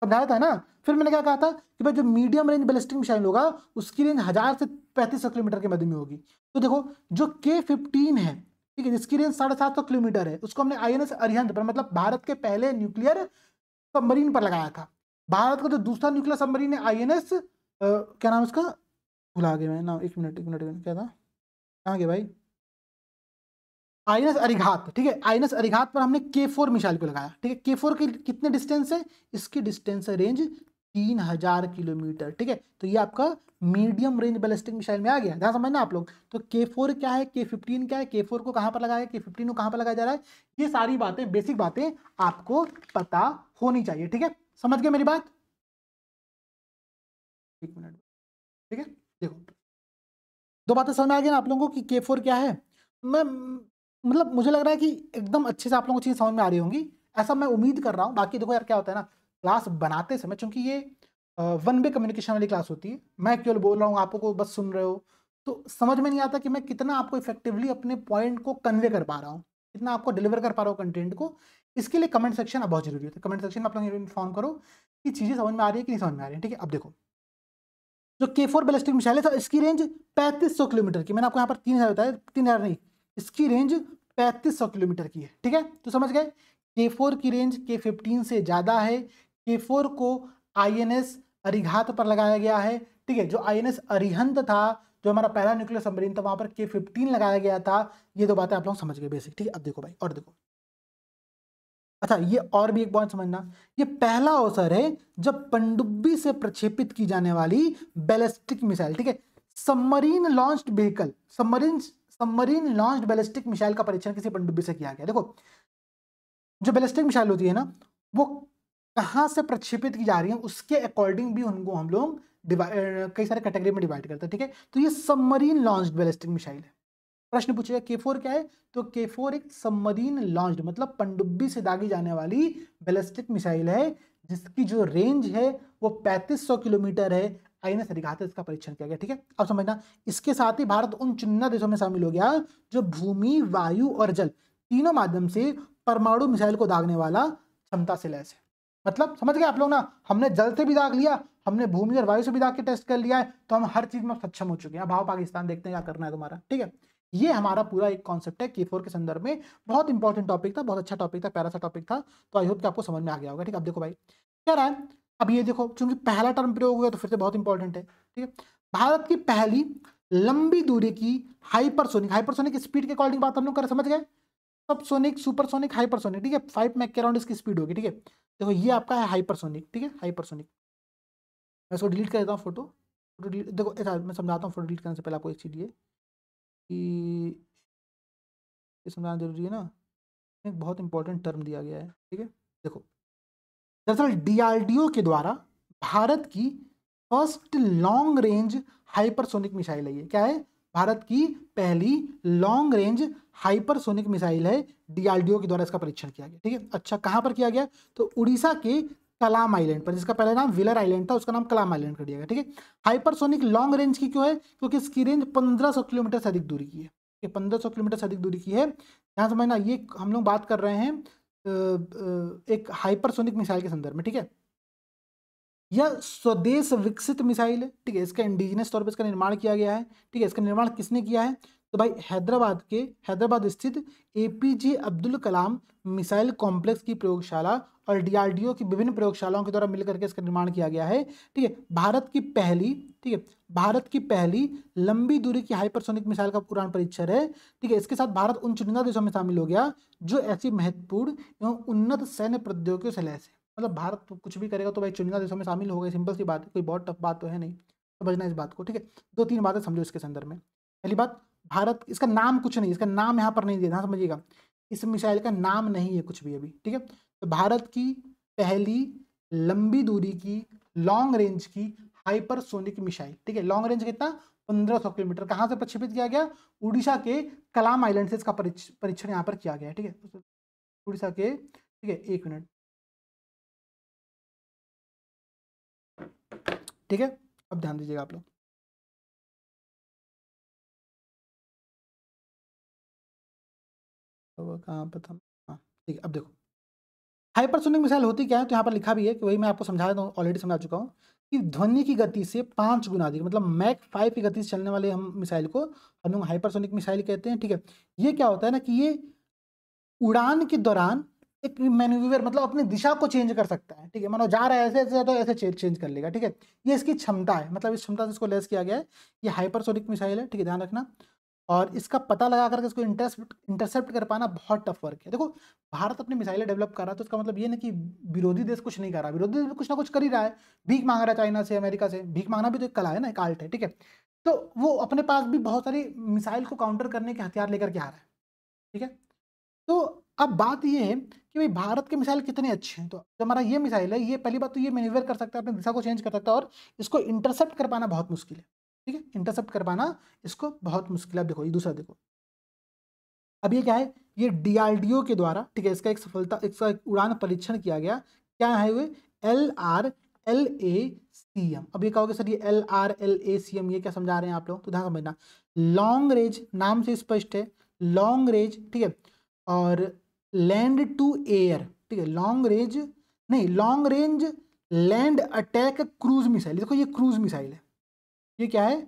समझाया था ना। फिर मैंने क्या कहा था कि भाई जो मीडियम रेंज बैलिस्टिक मिसाइल होगा उसकी रेंज 1000 से 3500 किलोमीटर के मध्य में होगी। तो देखो जो K15 है, ठीक है, जिसकी रेंज 750 किलोमीटर है, उसको हमने INS अरिहंत पर, मतलब भारत के पहले न्यूक्लियर सबमरीन पर लगाया था। भारत का जो दूसरा न्यूक्लियर सबमरीन है INS, क्या नाम उसका, भुला गया मैं नाम, एक मिनट क्या था, कहाँ गया भाई, INS अरिघात, ठीक है। INS अरिघात पर हमने K4 मिसाइल को लगाया, ठीक है। K4 की कितने डिस्टेंस है, इसकी डिस्टेंस है रेंज 3000 किलोमीटर, ठीक है। तो ये आपका मीडियम रेंज बैलिस्टिक मिसाइल में आ गया। ध्यान समझना आप लोग। तो K4 क्या है, K15 क्या है, K4 को कहाँ पर लगाया, K15 को कहाँ पर लगाया जा रहा है, ये सारी बातें, बेसिक बातें आपको पता होनी चाहिए, ठीक है। समझ गए मेरी बात, एक मिनट, ठीक है। देखो दो बातें समझ में आ गई ना आप लोगों को कि K4 क्या है। मैं मतलब मुझे लग रहा है कि एकदम अच्छे से आप लोगों को चीज़ समझ में आ रही होंगी, ऐसा मैं उम्मीद कर रहा हूँ। बाकी देखो यार क्या होता है ना, क्लास बनाते समय, चूंकि ये वन वे कम्युनिकेशन वाली क्लास होती है, मैं केवल बोल रहा हूँ, आप को बस सुन रहे हो, तो समझ में नहीं आता कि मैं कितना आपको इफेक्टिवली अपने पॉइंट को कन्वे कर पा रहा हूँ, कितना आपको डिलीवर कर पा रहा हूँ कंटेंट को। इसके लिए कमेंट सेक्शन अब बहुत जरूरी होता है। कमेंट सेक्शन में आप लोग इन्फॉर्म करो कि चीज़ें समझ में आ रही है कि नहीं समझ में आ रही है, ठीक है। अब देखो जो K4 बैलिस्टिक मिसाइल है, इसकी रेंज 3500 किलोमीटर की, मैंने आपको यहाँ पर 3000 बताया, 3000 नहीं, इसकी रेंज 3500 किलोमीटर की है, ठीक है। तो समझ गए, K4 की रेंज K15 से ज्यादा है। K4 को INS अरिघात पर लगाया गया है, ठीक है। जो INS अरिहंत था, जो हमारा पहला न्यूक्लियर सबमरीन था, वहां पर K15 लगाया गया था। ये दो बातें आप लोग समझ गए बेसिक, ठीक है। अब देखो भाई, और देखो, अच्छा ये और भी एक पॉइंट समझना, ये पहला अवसर है जब पनडुब्बी से प्रक्षेपित की जाने वाली बैलिस्टिक मिसाइल, ठीक है, submarine launched vehicle, submarine launched ballistic missile का परीक्षण किसी पनडुब्बी से किया गया। देखो जो बैलिस्टिक मिसाइल होती है ना, वो कहाँ से प्रक्षेपित की जा रही है उसके अकॉर्डिंग भी उनको हम लोग कई सारे कैटेगरी में डिवाइड करते हैं, ठीक है। तो ये सबमरीन लॉन्च्ड बैलिस्टिक मिसाइल है, प्रश्न पूछेगा K4 क्या है, तो K4 एक सबमरीन लॉन्च्ड मतलब पनडुब्बी से दागी जाने वाली बैलिस्टिक मिसाइल है, जिसकी जो रेंज है वो 3500 किलोमीटर है। आईएनएस अरिहंत इसका परीक्षण किया गया। ठीक है, अब समझना, इसके साथ ही भारत उन चुनिंदा देशों में शामिल हो गया जो भूमि, वायु और जल तीनों माध्यम से परमाणु मिसाइल को दागने वाला क्षमता से लैस है। मतलब समझ गए आप लोग ना, हमने जल से भी दाग लिया, हमने भूमि और वायु से भी दाग के टेस्ट कर लिया है, तो हम हर चीज में सक्षम हो चुके हैं। भाव पाकिस्तान देखते हैं क्या करना है तुम्हारा। ठीक है, ये हमारा पूरा एक कॉन्सेप्ट है K4 के संदर्भ में। बहुत इंपॉर्टेंट टॉपिक था, बहुत अच्छा टॉपिक था, प्यारा सा टॉपिक था, तो आई होप कि आपको समझ में आ गया होगा। ठीक है, अब देखो भाई क्या रहा है, अब ये देखो चूंकि पहला टर्म प्रयोग हुआ तो फिर से बहुत इंपॉर्टेंट है। ठीक है, भारत की पहली लंबी दूरी की हाइपरसोनिक स्पीड के अकॉर्डिंग बात हम लोग कर समझ गए, सबसोनिक, सुपरसोनिक, हाइपरसोनिक। ठीक है, 5 मैक के अराउंड इसकी स्पीड होगी। ठीक है, देखो ये आपका है हाइपरसोनिक। ठीक है, हाइपरसोनिक, मैं इसको डिलीट कर देता हूँ फोटो डिलीट। देखो ऐसा मैं समझाता हूँ, फोटो डिलीट करने से पहले आपको एक चीज़ ये कि ये समझाना जरूरी है ना, एक बहुत इंपॉर्टेंट टर्म दिया गया है। ठीक है, देखो दरअसल डीआरडीओ के द्वारा भारत की first long range hypersonic missile है। ये क्या है, भारत की पहली लॉन्ग रेंज हाइपरसोनिक मिसाइल है, डीआरडीओ के द्वारा इसका परीक्षण किया गया। ठीक है, अच्छा कहाँ पर किया गया, तो उड़ीसा के कलाम आइलैंड पर, जिसका पहला नाम व्हीलर आइलैंड था उसका नाम कलाम आइलैंड कर दिया गया। ठीक है, हाइपरसोनिक लॉन्ग रेंज की क्यों है, क्योंकि इसकी रेंज 1500 किलोमीटर से अधिक दूरी की है। 1500 किलोमीटर से अधिक दूरी की है। यहाँ समझना, ये हम लोग बात कर रहे हैं एक हाइपरसोनिक मिसाइल के संदर्भ में। ठीक है, यह स्वदेश विकसित मिसाइल है। ठीक है, इसका इंडिजिनस तौर पर इसका निर्माण किया गया है। ठीक है, इसका निर्माण किसने किया है, तो भाई हैदराबाद स्थित APJ Abdul Kalam missile complex की प्रयोगशाला और डीआरडीओ की विभिन्न प्रयोगशालाओं के द्वारा मिलकर के इसका निर्माण किया गया है। ठीक है, भारत की पहली लंबी दूरी की हाइपरसोनिक मिसाइल का उड़ान परीक्षण है। ठीक है, इसके साथ भारत उन चुनिंदा देशों में शामिल हो गया जो ऐसी महत्वपूर्ण एवं उन्नत सैन्य प्रौद्योगिकियों से लैस है। मतलब भारत तो कुछ भी करेगा तो भाई चुनिंदा देशों में शामिल हो गए, सिंपल सी बात है, कोई बहुत टफ बात तो है नहीं, समझना इस बात को। ठीक है, 2-3 बातें समझो इसके संदर्भ में। पहली बात, भारत, इसका नाम कुछ नहीं, इसका नाम यहाँ पर नहीं दिया, ध्यान समझिएगा, इस मिसाइल का नाम नहीं है कुछ भी अभी। ठीक है, तो भारत की पहली लंबी दूरी की लॉन्ग रेंज की हाइपरसोनिक मिसाइल। ठीक है, लॉन्ग रेंज कितना, 1500 किलोमीटर, कहाँ से प्रक्षेपित किया गया, उड़ीसा के कलाम आइलैंड से इसका परीक्षण यहाँ पर किया गया। ठीक है, उड़ीसा के, ठीक है, 1 मिनट। ठीक है, अब ध्यान दीजिएगा आप लोग, कहाँ पर था, हाँ ठीक है, अब देखो हाइपरसोनिक मिसाइल होती क्या है, तो यहाँ पर लिखा भी है कि वही मैं आपको समझा देता हूँ, ऑलरेडी समझा चुका हूँ कि ध्वनि की गति से 5 गुना अधिक, मतलब मैक 5 की गति से चलने वाले हम मिसाइल को हम लोग हाइपरसोनिक मिसाइल कहते हैं। ठीक है, ये क्या होता है ना कि ये उड़ान के दौरान एक मैन्यूवर, मतलब अपनी दिशा को चेंज कर सकता है। ठीक है, मानो जा रहा है ऐसे ऐसे तो ऐसे चेंज कर लेगा। ठीक है, ये इसकी क्षमता है, मतलब इस क्षमता से इसको लेस किया गया है। ये हाइपरसोनिक मिसाइल है। ठीक है, ध्यान रखना, और इसका पता लगा करके इसको इंटरसेप्ट कर पाना बहुत टफ वर्क है। देखो भारत अपनी मिसाइलें डेवलप कर रहा है, तो इसका मतलब ये नहीं कि विरोधी देश कुछ नहीं कर रहा, विरोधी देश कुछ ना कुछ कर ही रहा है, भीख मांग रहा है चाइना से, अमेरिका से। भीख मांगना भी तो एक कला है ना, एक आर्ट है। ठीक है, तो वो अपने पास भी बहुत सारी मिसाइल को काउंटर करने के हथियार लेकर के आ रहा है। ठीक है, तो अब बात ये है कि भाई भारत के मिसाइल कितने अच्छे हैं। तो जो हमारा ये मिसाइल है, ये पहली बात तो ये मैन्यूवर कर सकता है, अपनी दिशा को चेंज कर सकता है, और इसको इंटरसेप्ट कर पाना बहुत मुश्किल है। ठीक है, इंटरसेप्ट कर पाना इसको बहुत मुश्किल है। अब देखो ये दूसरा देखो, अब ये क्या है, ये डीआरडीओ के द्वारा, ठीक है, इसका एक उड़ान परीक्षण किया गया। क्या है वो, LRLACM। अब ये कहोगे सर ये LRLACM ये क्या समझा रहे हैं आप लोग, तो ध्यान समझना, लॉन्ग रेंज, नाम से स्पष्ट है, लॉन्ग रेंज। ठीक है, और लैंड टू एयर। ठीक है, long range land attack cruise missile. देखो ये क्रूज मिसाइल है, ये क्या है,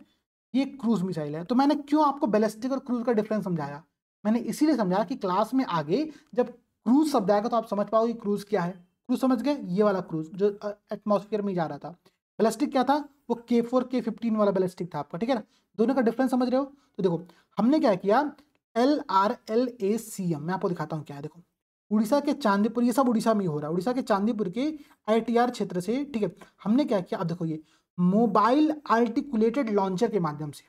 ये क्रूज मिसाइल है। तो मैंने क्यों आपको बैलिस्टिक और क्रूज का डिफरेंस समझाया, मैंने इसीलिए समझाया कि क्लास में आगे जब क्रूज शब्द आएगा तो आप समझ पाओगे क्रूज क्या है। क्रूज समझ गए, ये वाला क्रूज जो एटमॉस्फेयर में जा रहा था। बैलिस्टिक क्या था, वो K4 K15 वाला बैलिस्टिक था आपका। ठीक है ना, दोनों का डिफरेंस समझ रहे हो। तो देखो हमने क्या किया, LRLACM मैं आपको दिखाता हूँ क्या है। देखो उड़ीसा के चांदीपुर, ये सब उड़ीसा में ही हो रहा है, उड़ीसा के चांदीपुर के ITR क्षेत्र से। ठीक है, हमने क्या किया, अब देखो ये मोबाइल आर्टिकुलेटेड लॉन्चर के माध्यम से,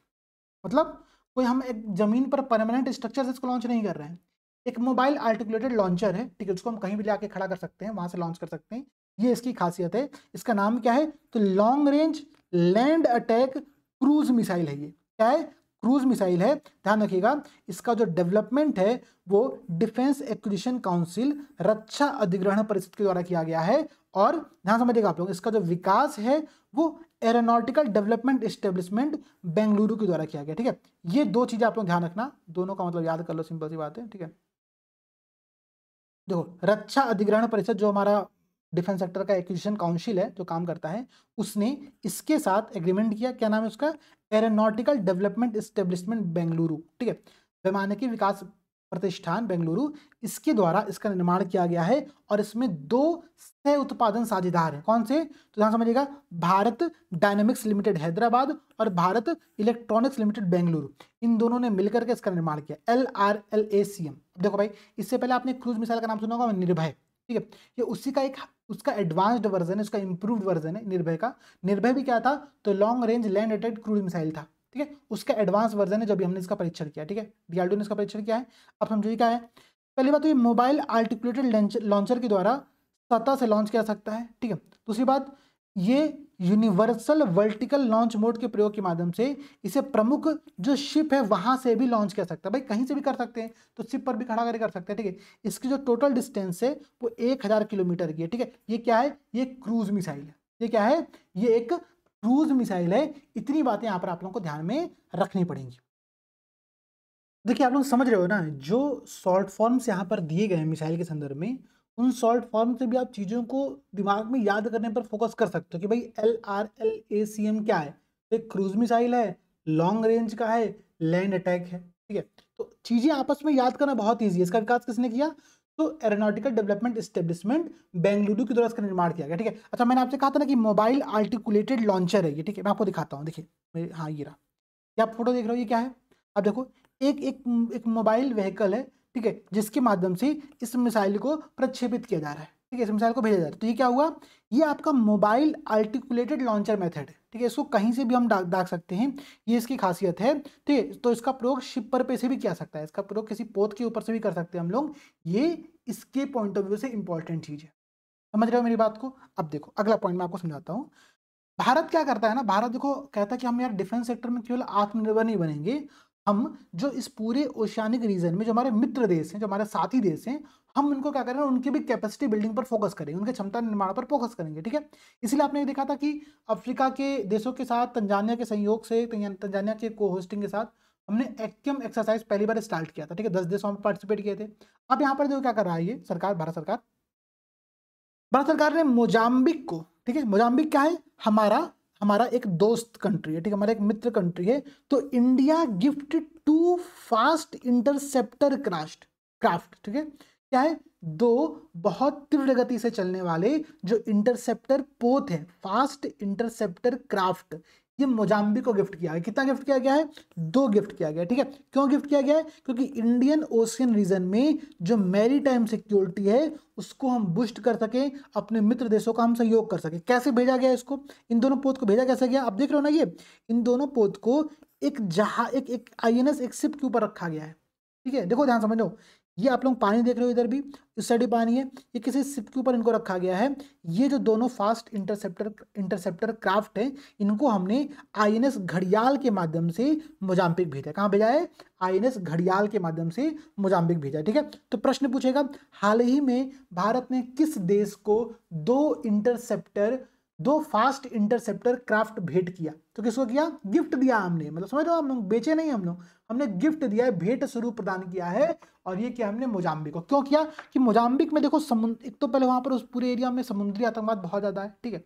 मतलब कोई हम एक जमीन पर परमानेंट स्ट्रक्चर से इसको लॉन्च नहीं कर रहे हैं, एक मोबाइल आर्टिकुलेटेड लॉन्चर है। ठीक है, उसको हम कहीं भी लाके खड़ा कर सकते हैं, वहां से लॉन्च कर सकते हैं, ये इसकी खासियत है। इसका नाम क्या है, तो long range land attack cruise missile है। ये क्या है, क्रूज मिसाइल है, ध्यान रखिएगा, इसका जो डेवलपमेंट है वो डिफेंस एक्विजिशन काउंसिल, रक्षा अधिग्रहण परिषद के द्वारा किया गया है। और ध्यान समझिएगा आप लोग, इसका जो विकास है वो एरोनॉटिकल डेवलपमेंट एस्टेब्लिशमेंट बेंगलुरु के द्वारा किया गया। ठीक है, ये दो चीजें आप लोग ध्यान रखना, दोनों का मतलब याद कर लो, सिंपल सी बात है। ठीक है, देखो रक्षा अधिग्रहण परिषद जो हमारा डिफेंस सेक्टर का एक्विजिशन काउंसिल है जो काम करता है, उसने इसके साथ एग्रीमेंट किया, क्या नाम है उसका, एरोनॉटिकल डेवलपमेंट एस्टेब्लिशमेंट बेंगलुरु। ठीक है, वैमानिकी विकास प्रतिष्ठान बेंगलुरु, इसके द्वारा इसका निर्माण किया गया है। और इसमें दो सह उत्पादन साझेदार हैं, कौन से, तो ध्यान समझिएगा, भारत डायनेमिक्स लिमिटेड हैदराबाद और भारत इलेक्ट्रॉनिक्स लिमिटेड बेंगलुरु, इन दोनों ने मिलकर के इसका निर्माण किया, LRLACM। देखो भाई, इससे पहले आपने क्रूज मिसाइल का नाम सुना होगा, निर्भय। ठीक है, ये उसी का एक उसका एडवांस्ड वर्जन है, उसका इंप्रूव्ड वर्जन है निर्भय का। निर्भय भी क्या था, तो long range land attack cruise missile था। ठीक है, उसका एडवांस वर्जन है, जब हमने इसका परीक्षण किया। ठीक है, DRDO ने इसका परीक्षण किया है। अब समझिए क्या है, पहली बात तो ये मोबाइल आर्टिकुलेटेड लॉन्चर के द्वारा सतह से लॉन्च किया जा सकता है। ठीक है, दूसरी बात, ये यूनिवर्सल वर्टिकल लॉन्च मोड के प्रयोग के माध्यम से इसे प्रमुख जो शिप है वहां से भी लॉन्च किया सकता है। भाई कहीं से भी कर सकते हैं, तो शिप पर भी खड़ा करके कर सकते हैं। ठीक है, इसकी जो टोटल डिस्टेंस है वो 1000 किलोमीटर की है। ठीक है, ये क्या है, ये क्रूज मिसाइल है। ये क्या है, ये एक क्रूज मिसाइल है। इतनी बातें यहाँ पर आप लोगों को ध्यान में रखनी पड़ेंगी। देखिए आप लोग समझ रहे हो ना, जो शॉर्ट फॉर्म्स यहाँ पर दिए गए हैं मिसाइल के संदर्भ में, उन शॉर्ट फॉर्म से भी आप चीज़ों को दिमाग में याद करने पर फोकस कर सकते हो कि भाई LRLACM क्या है, एक क्रूज मिसाइल है, लॉन्ग रेंज का है, लैंड अटैक है। ठीक है, तो चीज़ें आपस में याद करना बहुत ईजी है। इसका विकास किसने किया, तो एरोनॉटिकल डेवलपमेंट एस्टेब्लिशमेंट बेंगलुरु के द्वारा इसका निर्माण किया गया। ठीक है, अच्छा मैंने आपसे कहा था ना कि मोबाइल आर्टिकुलेटेड लॉन्चर है ये। ठीक है, मैं आपको दिखाता हूँ, देखिए हाँ ये रहा, ये आप फोटो देख रहे हो, ये क्या है, अब देखो एक एक एक मोबाइल व्हीकल है। ठीक है, जिसके माध्यम से इस मिसाइल को प्रक्षेपित किया जा रहा है। ठीक है, इस मिसाइल को भेजा जा रहा है। तो ये क्या हुआ, ये आपका मोबाइल आर्टिकुलेटेड लॉन्चर मेथड है। ठीक है, इसको कहीं से भी हम दाग सकते हैं, ये इसकी खासियत है। ठीक है, तो इसका प्रयोग शिप पर पे से भी किया सकता है, इसका प्रयोग किसी पोत के ऊपर से भी कर सकते हैं हम लोग। ये इसके पॉइंट ऑफ व्यू से इंपॉर्टेंट चीज है। समझ रहे हो मेरी बात को। अब देखो अगला पॉइंट मैं आपको समझाता हूँ। भारत क्या करता है ना, भारत देखो कहता है कि हम यार डिफेंस सेक्टर में केवल आत्मनिर्भर नहीं बनेंगे, हम जो इस पूरे ओशियानिक रीजन में जो हमारे मित्र देश हैं, जो हमारे साथी देश हैं, हम उनको क्या करेंगे, उनकी भी कैपेसिटी बिल्डिंग पर फोकस करेंगे, उनके क्षमता निर्माण पर फोकस करेंगे। ठीक है, इसलिए आपने ये देखा था कि अफ्रीका के देशों के साथ तंजानिया के सहयोग से, तंजानिया के को होस्टिंग के साथ हमने एक्टियम एक्सरसाइज पहली बार स्टार्ट किया था। ठीक है, 10 देशों में पार्टिसिपेट किए थे। अब यहाँ पर देखो क्या कर रहा है ये सरकार, भारत सरकार ने मोजाम्बिक को, ठीक है, मोजाम्बिक क्या है, हमारा हमारा एक दोस्त कंट्री है। ठीक है, हमारा एक मित्र कंट्री है। तो India gifted 2 fast interceptor craft. ठीक है, क्या है, 2 बहुत तीव्र गति से चलने वाले जो इंटरसेप्टर पोत है, फास्ट इंटरसेप्टर क्राफ्ट, ये मोजाम्बिक को गिफ्ट किया है। कितना गिफ्ट किया गया है, 2 गिफ्ट किया गया है। ठीक है, क्यों गिफ्ट किया गया है, क्योंकि इंडियन ओशियन रीजन में जो मैरीटाइम सिक्योरिटी है उसको हम बूस्ट कर सके, अपने मित्र देशों का हम सहयोग कर सके। कैसे भेजा गया इसको, इन दोनों पोत को भेजा कैसे गया, आप देख रहे हो ना, ये इन दोनों पोत को एक जहाज, एक INS, एक शिप के ऊपर रखा गया है। ठीक है, देखो ध्यान समझो, ये आप लोग पानी देख रहे हो, इधर भी इस साइड भी पानी है, ये किसी शिप के ऊपर इनको रखा गया है। ये जो दोनों फास्ट इंटरसेप्टर क्राफ्ट है, इनको हमने INS घड़ियाल के माध्यम से मोजाम्बिक भेजा। कहाँ भेजा है, INS घड़ियाल के माध्यम से मोजाम्बिक भेजा। ठीक है, तो प्रश्न पूछेगा, हाल ही में भारत ने किस देश को 2 फास्ट इंटरसेप्टर क्राफ्ट भेंट किया, तो किसको किया, गिफ्ट दिया हमने, मतलब समझ रहे हो, हम लोग बेचे नहीं, हम लोग हमने गिफ्ट दिया है, भेंट स्वरूप प्रदान किया है। और ये किया हमने मोजाम्बिक को। क्यों किया, कि मोजाम्बिक में देखो समुद्र, एक तो पहले वहां पर उस पूरे एरिया में समुद्री आतंकवाद बहुत ज्यादा है। ठीक है,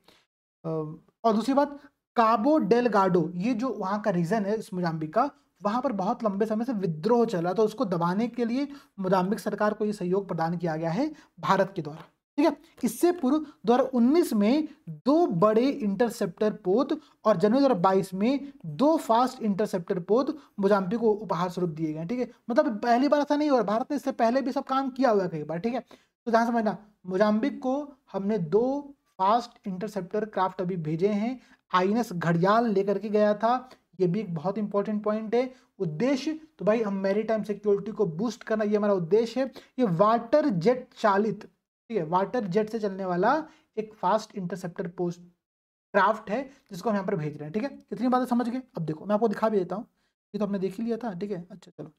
और दूसरी बात, काबो डेलगाडो, ये जो वहां का रीजन है इस मोजाम्बिक का, वहां पर बहुत लंबे समय से विद्रोह चल रहा था, तो उसको दबाने के लिए मोजाम्बिक सरकार को ये सहयोग प्रदान किया गया है भारत के द्वारा। ठीक है, इससे पूर्व 2019 में 2 बड़े इंटरसेप्टर पोत और जनवरी 2022 में 2 फास्ट इंटरसेप्टर पोत मोजाम्बिक को उपहार स्वरूप दिए गए। ठीक है, मतलब पहली बार ऐसा नहीं हुआ, भारत ने इससे पहले भी सब काम किया हुआ है कई बार। ठीक है, तो ध्यान समझना, मोजाम्बिक को हमने 2 फास्ट इंटरसेप्टर क्राफ्ट अभी भेजे हैं, INS घड़ियाल लेकर के गया था। ये भी एक बहुत इंपॉर्टेंट पॉइंट है। उद्देश्य तो भाई हम मैरीटाइम सिक्योरिटी को बूस्ट करना, ये हमारा उद्देश्य है। ये वाटर जेट चालित, ठीक है, वाटर जेट से चलने वाला एक फास्ट इंटरसेप्टर पोस्ट क्राफ्ट है, जिसको हम यहाँ पर भेज रहे हैं। ठीक है, इतनी बातें समझ गए। अब देखो मैं आपको दिखा भी देता हूँ, ये तो आपने देख ही लिया था, ठीक है। अच्छा चलो,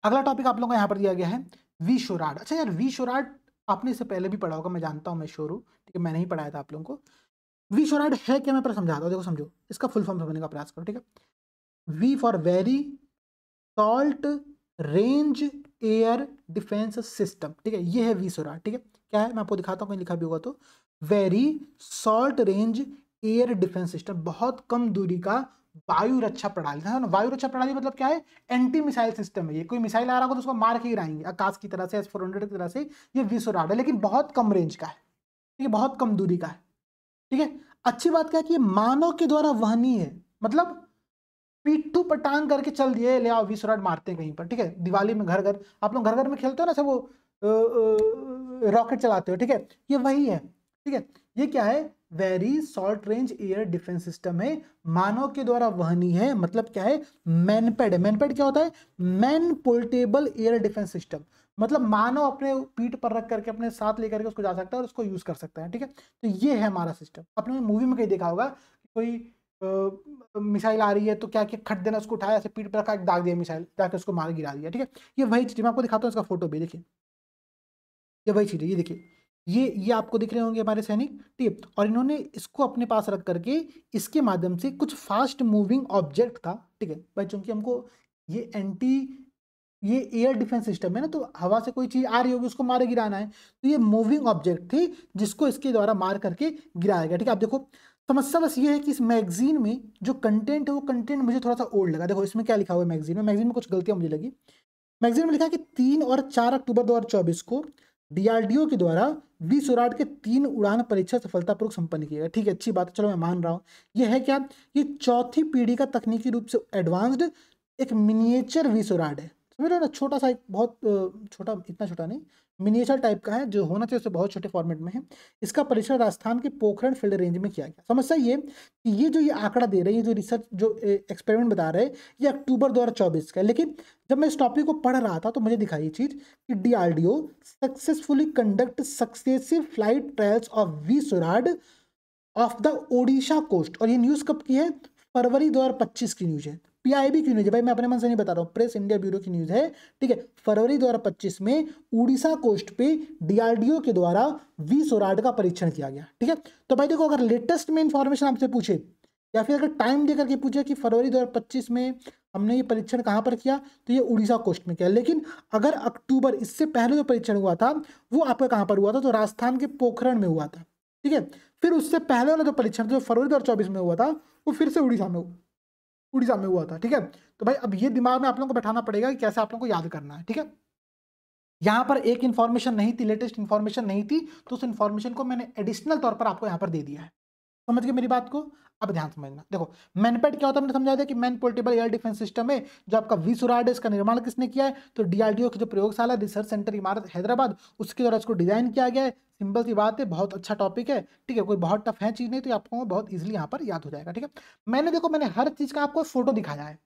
अगला टॉपिक आप लोगों को यहाँ पर दिया गया है वी शोराड। अच्छा यार, वी शोराड आपने इससे पहले भी पढ़ा होगा, मैं जानता हूँ, मैं श्योर हूँ, ठीक है, मैंने ही पढ़ाया था आप लोगों को। वी शोराड है क्या, मैं पर समझाता हूँ, देखो समझो, इसका फुल फॉर्म समझने का प्रयास करो, ठीक है। V for very short range air defence system, ठीक है, ये है वी शोराड, ठीक है। क्या है, मैं आपको दिखाता हूँ, कहीं लिखा भी होगा तो, very short range air defence system, बहुत कम दूरी का वायु रक्षा प्रणाली है ना। वायु रक्षा प्रणाली मतलब क्या है, एंटी मिसाइल सिस्टम है। ये कोई मिसाइल आ रहा होगा तो उसको मार के गिराएंगे आकाश की तरह से, S-400 की तरह से, ये वी शोराड है, लेकिन बहुत कम रेंज का है, ठीक है, बहुत कम दूरी का है, ठीक है। अच्छी बात क्या है कि ये मानव के द्वारा वहनीय है, मतलब पीठू पटांग करके चल दिए, ले आओ वी शोराड मारते हैं कहीं पर, ठीक है। दिवाली में घर घर, आप लोग घर घर में खेलते हो ना सब, वो रॉकेट चलाते हो, ठीक है, ये वही है, ठीक है। ये क्या है, very short range air defence system है, मानव के द्वारा वहनीय है, मतलब क्या है, मैनपेड है। मैनपेड क्या होता है, man portable air defence system, मतलब मानव अपने पीठ पर रख करके, अपने साथ लेकर के उसको जा सकता है और उसको यूज कर सकता है, ठीक है। तो ये है हमारा सिस्टम। आपने मूवी में कहीं देखा होगा, कोई मिसाइल आ रही है तो क्या क्या खट देना, उसको उठाया ऐसे पीठ पर रखा, दाग दिया मिसाइल, जाके उसको मार गिरा दिया, ठीक है। ये वही चीज मैं आपको दिखाता हूँ, इसका फोटो भी देखिए, ये वही चीज है, ये देखिए, ये आपको दिख रहे होंगे हमारे सैनिक, ठीक है। और इन्होंने इसको अपने पास रख करके, इसके माध्यम से कुछ फास्ट मूविंग ऑब्जेक्ट था, ठीक है भाई, चूंकि हमको ये एयर डिफेंस सिस्टम है ना, तो हवा से कोई चीज आ रही होगी उसको मारे गिराना है, तो ये मूविंग ऑब्जेक्ट थी जिसको इसके द्वारा मार करके गिराया गया, ठीक है। आप देखो, समस्या बस ये है कि इस मैगजीन में जो कंटेंट है, वो कंटेंट मुझे थोड़ा सा ओल्ड लगा। देखो इसमें क्या लिखा हुआ है मैगजीन में कुछ गलतियां मुझे लगी। मैगजीन में लिखा है कि 3 और 4 अक्टूबर 2024 को डीआरडीओ के द्वारा वी शोराड के 3 उड़ान परीक्षा सफलतापूर्वक संपन्न किया गया, ठीक है, अच्छी बात है, चलो मैं मान रहा हूँ। ये है क्या, ये चौथी पीढ़ी का तकनीकी रूप से एडवांस्ड एक मिनिएचर वी शोराड है, समझ रहे हो ना, छोटा सा, एक बहुत छोटा, इतना छोटा नहीं, मिनिएचर टाइप का है, जो होना चाहिए उससे बहुत छोटे फॉर्मेट में है। इसका परीक्षण राजस्थान के पोखरण फील्ड रेंज में किया गया। समस्या ये कि ये जो ये आंकड़ा दे रहे हैं, ये जो रिसर्च जो एक्सपेरिमेंट बता रहे हैं, ये अक्टूबर 2024 का है, लेकिन जब मैं इस टॉपिक को पढ़ रहा था तो मुझे दिखाई ये चीज कि DRDO successfully conduct successive flight trials of V SHORAD off the Odisha coast. और ये न्यूज कब की है, फरवरी 2025 की न्यूज है, पीआईबी की न्यूज है भाई, मैं अपने मन से नहीं बता रहा हूँ, प्रेस इंडिया ब्यूरो की न्यूज है, ठीक है। फरवरी 2025 में उड़ीसा कोस्ट पे डीआरडीओ के द्वारा वी शोराड का परीक्षण किया गया, ठीक है। तो भाई देखो, अगर लेटेस्ट में इंफॉर्मेशन आपसे पूछे, या फिर अगर टाइम देकर के पूछे कि फरवरी 2025 में हमने ये परीक्षण कहाँ पर किया, तो ये उड़ीसा कोस्ट में किया। लेकिन अगर अक्टूबर, इससे पहले जो परीक्षण हुआ था, वो आपका कहाँ पर हुआ था, तो राजस्थान के पोखरण में हुआ था, ठीक है। फिर उससे पहले वाला जो परीक्षण जो फरवरी 2024 में हुआ था, वो फिर से उड़ीसा में हुआ था, ठीक है। तो भाई अब ये दिमाग में आप लोगों को बैठाना पड़ेगा कि कैसे आप लोगों को याद करना है, ठीक है। यहाँ पर एक इन्फॉर्मेशन नहीं थी, लेटेस्ट इन्फॉर्मेशन नहीं थी, तो उस इन्फॉर्मेशन को मैंने एडिशनल तौर पर आपको यहाँ पर दे दिया है। समझ गए मेरी बात को, अब ध्यान समझना। देखो, मैनपेड क्या होता है, मैंने समझाया था कि man portable air defence system है, जो आपका वी शोराड है, इसका निर्माण किसने किया है, तो डीआरडीओ की जो प्रयोगशाला रिसर्च सेंटर इमारत हैदराबाद, उसके द्वारा इसको डिजाइन किया गया है। सिंपल सी बात है, बहुत अच्छा टॉपिक है, ठीक है, कोई बहुत टफ है चीज नहीं, तो आपको बहुत इजिली यहाँ पर याद हो जाएगा, ठीक है। मैंने हर चीज का आपको फोटो दिखाया है।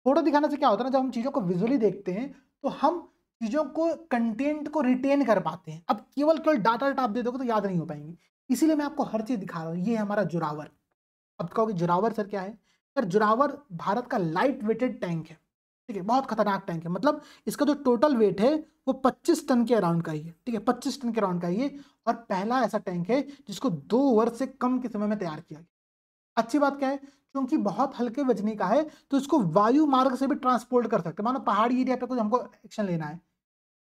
फोटो दिखाने से क्या होता है ना, जब हम चीजों को विजुअली देखते हैं तो हम चीजों को, कंटेंट को रिटेन कर पाते हैं। अब केवल केवल डाटा आप दे दोगे तो याद नहीं हो पाएंगी, इसीलिए मैं आपको हर चीज दिखा रहा हूँ। ये है हमारा जोरावर। अब कहोगे जोरावर सर क्या है, सर जोरावर भारत का लाइट वेटेड टैंक है, ठीक है, बहुत खतरनाक टैंक है, मतलब इसका जो टोटल वेट है वो 25 टन के अराउंड का ही है, ठीक है, 25 टन के अराउंड का ही है। और पहला ऐसा टैंक है जिसको 2 वर्ष से कम के समय में तैयार किया गया। अच्छी बात क्या है, क्योंकि बहुत हल्के वजनी का है, तो इसको वायु मार्ग से भी ट्रांसपोर्ट कर सकते हैं। मानो पहाड़ी एरिया पे कुछ हमको एक्शन लेना है,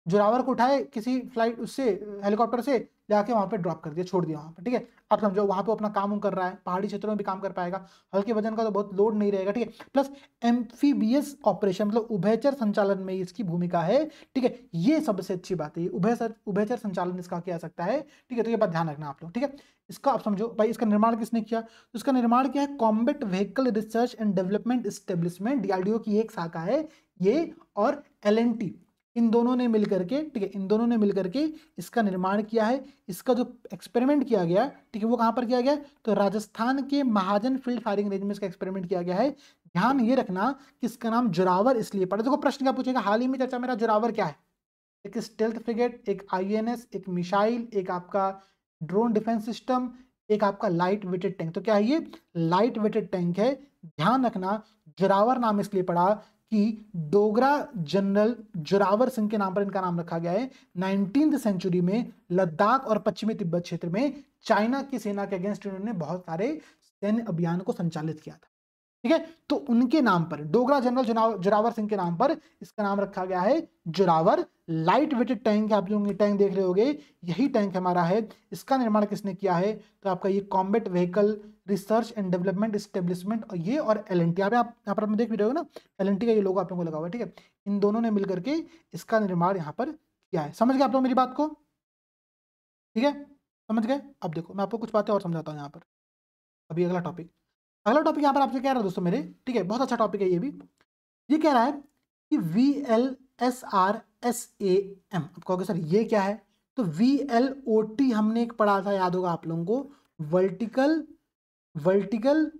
जोरावर को उठाए किसी फ्लाइट उससे, हेलीकॉप्टर से जाके वहां पे ड्रॉप कर दिया, छोड़ दिया वहां पे, ठीक है। आप समझो वहां पे अपना काम कर रहा है, पहाड़ी क्षेत्रों में भी काम कर पाएगा, हल्के वजन का तो बहुत लोड नहीं रहेगा, ठीक है। प्लस एम्फीबियस ऑपरेशन, मतलब उभयचर संचालन में इसकी भूमिका है, ठीक है। ये सबसे अच्छी बात है, उभयचर संचालन इसका किया सकता है, ठीक है। तो ये बात ध्यान रखना आप लोग, ठीक है। इसका आप समझो भाई, इसका निर्माण किसने किया, तो इसका निर्माण किया है combat vehicle research and development establishment, DRDO की एक शाखा है ये, और एलएनटी, इन दोनों ने मिलकर के, ठीक है, इन दोनों ने मिलकर के इसका निर्माण किया है। इसका जो एक्सपेरिमेंट किया गया, ठीक है, वो कहां पर किया गया, तो राजस्थान के महाजन फील्ड फायरिंग रेंज में इसका एक्सपेरिमेंट किया गया है। ध्यान ये रखना कि इसका नाम जोरावर इसलिए पड़ा। देखो प्रश्न क्या पूछेगा, हाल ही में चर्चा मेरा जोरावर क्या है, एक स्टेल्थ फ्रिगेट, एक आईएनएस, एक मिसाइल, एक आपका ड्रोन डिफेंस सिस्टम, एक आपका लाइट वेटेड टैंक। तो क्या है ये, लाइट वेटेड टैंक है। ध्यान रखना, जोरावर नाम इसलिए पड़ा कि डोगरा जनरल जोरावर सिंह के नाम पर इनका नाम रखा गया है। 19वीं सेंचुरी में लद्दाख और पश्चिमी तिब्बत क्षेत्र में चाइना की सेना के अगेंस्ट इन्होंने बहुत सारे सैन्य अभियान को संचालित किया था। ठीक है, तो उनके नाम पर डोगरा जनरल जोरावर सिंह के नाम पर इसका नाम रखा गया है जोरावर। लाइट वेटेड टैंक, आप जो टैंक देख रहे होंगे यही टैंक हमारा है। इसका निर्माण किसने किया है? तो आपका ये combat vehicle research and development establishment और ये और एलएनटी, यहाँ पर आप देख भी रहे हो ना, एलएनटी का ये लोगो आप लोगों को लगा हुआ है। ठीक है, इन दोनों ने मिलकर के इसका निर्माण यहाँ पर किया है। समझ गए आप लोग मेरी बात को? ठीक है, समझ गए? अब देखो मैं आपको कुछ बातें और समझाता हूँ यहाँ पर। अभी अगला टॉपिक यहाँ पर आपसे कह रहा है दोस्तों मेरे, ठीक है, बहुत अच्छा टॉपिक है ये भी। ये कह रहा है कि VLSRSAM। आप कहोगे सर ये क्या है? तो VLOT हमने एक पढ़ा था, याद होगा आप लोगों को, वर्टिकल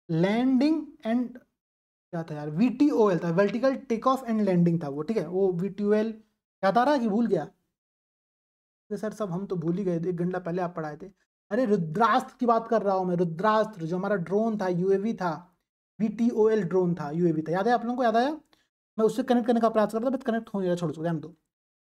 लैंडिंग एंड क्या था यार, VTOL था, vertical take off and landing था वो। ठीक है, वो VTOL याद आ रहा है कि भूल गया? तो सर सब हम तो भूल ही गए थे, 1 घंटा पहले आप पढ़ाए थे। अरे रुद्रास्त्र की बात कर रहा हूं मैं, रुद्रास्त्र जो हमारा ड्रोन था, यूएवी था, VTOL ड्रोन था, यूएवी था। याद है आप लोगों को? याद आया? मैं उससे कनेक्ट करने का प्रयास कर रहा था, बट कनेक्ट हो गया, छोड़ ध्यान दो।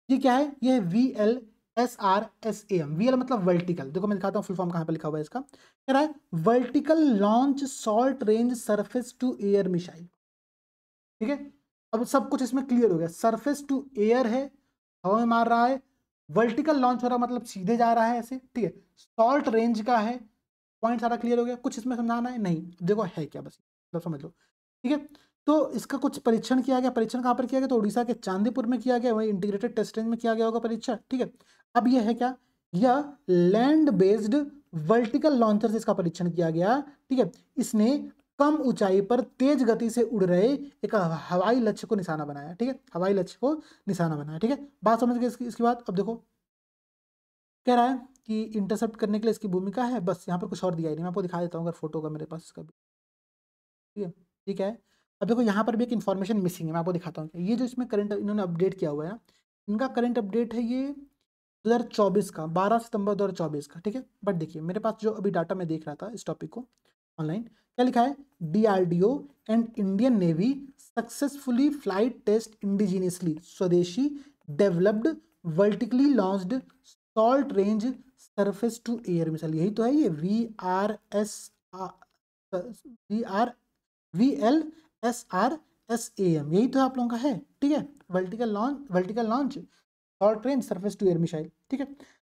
ये क्या है? ये VLSRSAM। VL मतलब वर्टिकल, देखो मैं दिखाता हूँ फुल फॉर्म कहाँ पे लिखा हुआ है इसका। कह रहा है vertical launch short range surface to air missile. ठीक है, अब सब कुछ इसमें क्लियर हो गया। सरफेस टू एयर है, हवा में मार रहा है। वर्टिकल लॉन्च हो रहा मतलब सीधे जा रहा है ऐसे। ठीक है, शॉर्ट रेंज का है। पॉइंट सारा क्लियर हो गया? कुछ इसमें समझाना है? नहीं, देखो है क्या, बस मतलब समझ लो। ठीक है, तो इसका कुछ परीक्षण किया गया। परीक्षण कहाँ पर किया गया? तो उड़ीसा के चांदीपुर में किया गया, वही इंटीग्रेटेड टेस्ट रेंज में किया गया होगा परीक्षण। ठीक है, अब यह है क्या? यह लैंड बेस्ड वर्टिकल लॉन्चर से इसका परीक्षण किया गया। ठीक है, इसने कम ऊंचाई पर तेज गति से उड़ रहे एक हवाई लक्ष्य को निशाना बनाया। ठीक है, हवाई लक्ष्य को निशाना बनाया। ठीक है, बात समझ गए इसकी बात? अब देखो कह रहा है कि इंटरसेप्ट करने के लिए इसकी भूमिका है, बस यहाँ पर कुछ और दिया ही नहीं। मैं आपको दिखा देता हूँ अगर फोटो का मेरे पास इसका भी। ठीक है, ठीक है, अब देखो यहाँ पर भी एक इन्फॉर्मेशन मिसिंग है, मैं आपको दिखाता हूँ। ये जो इसमें करंट इन्होंने अपडेट किया हुआ है, इनका करंट अपडेट है ये 2024 का, 12 सितंबर 2024 का। ठीक है, बट देखिए मेरे पास जो अभी डाटा मैं देख रहा था इस टॉपिक को ऑनलाइन, क्या लिखा है? DRDO and Indian Navy successfully flight test indigenously स्वदेशी developed vertically launched short range surface to air missile. यही तो है ये VLSRSAM, यही तो आप लोगों का है। ठीक है, vertical launch short range surface to air missile. ठीक है,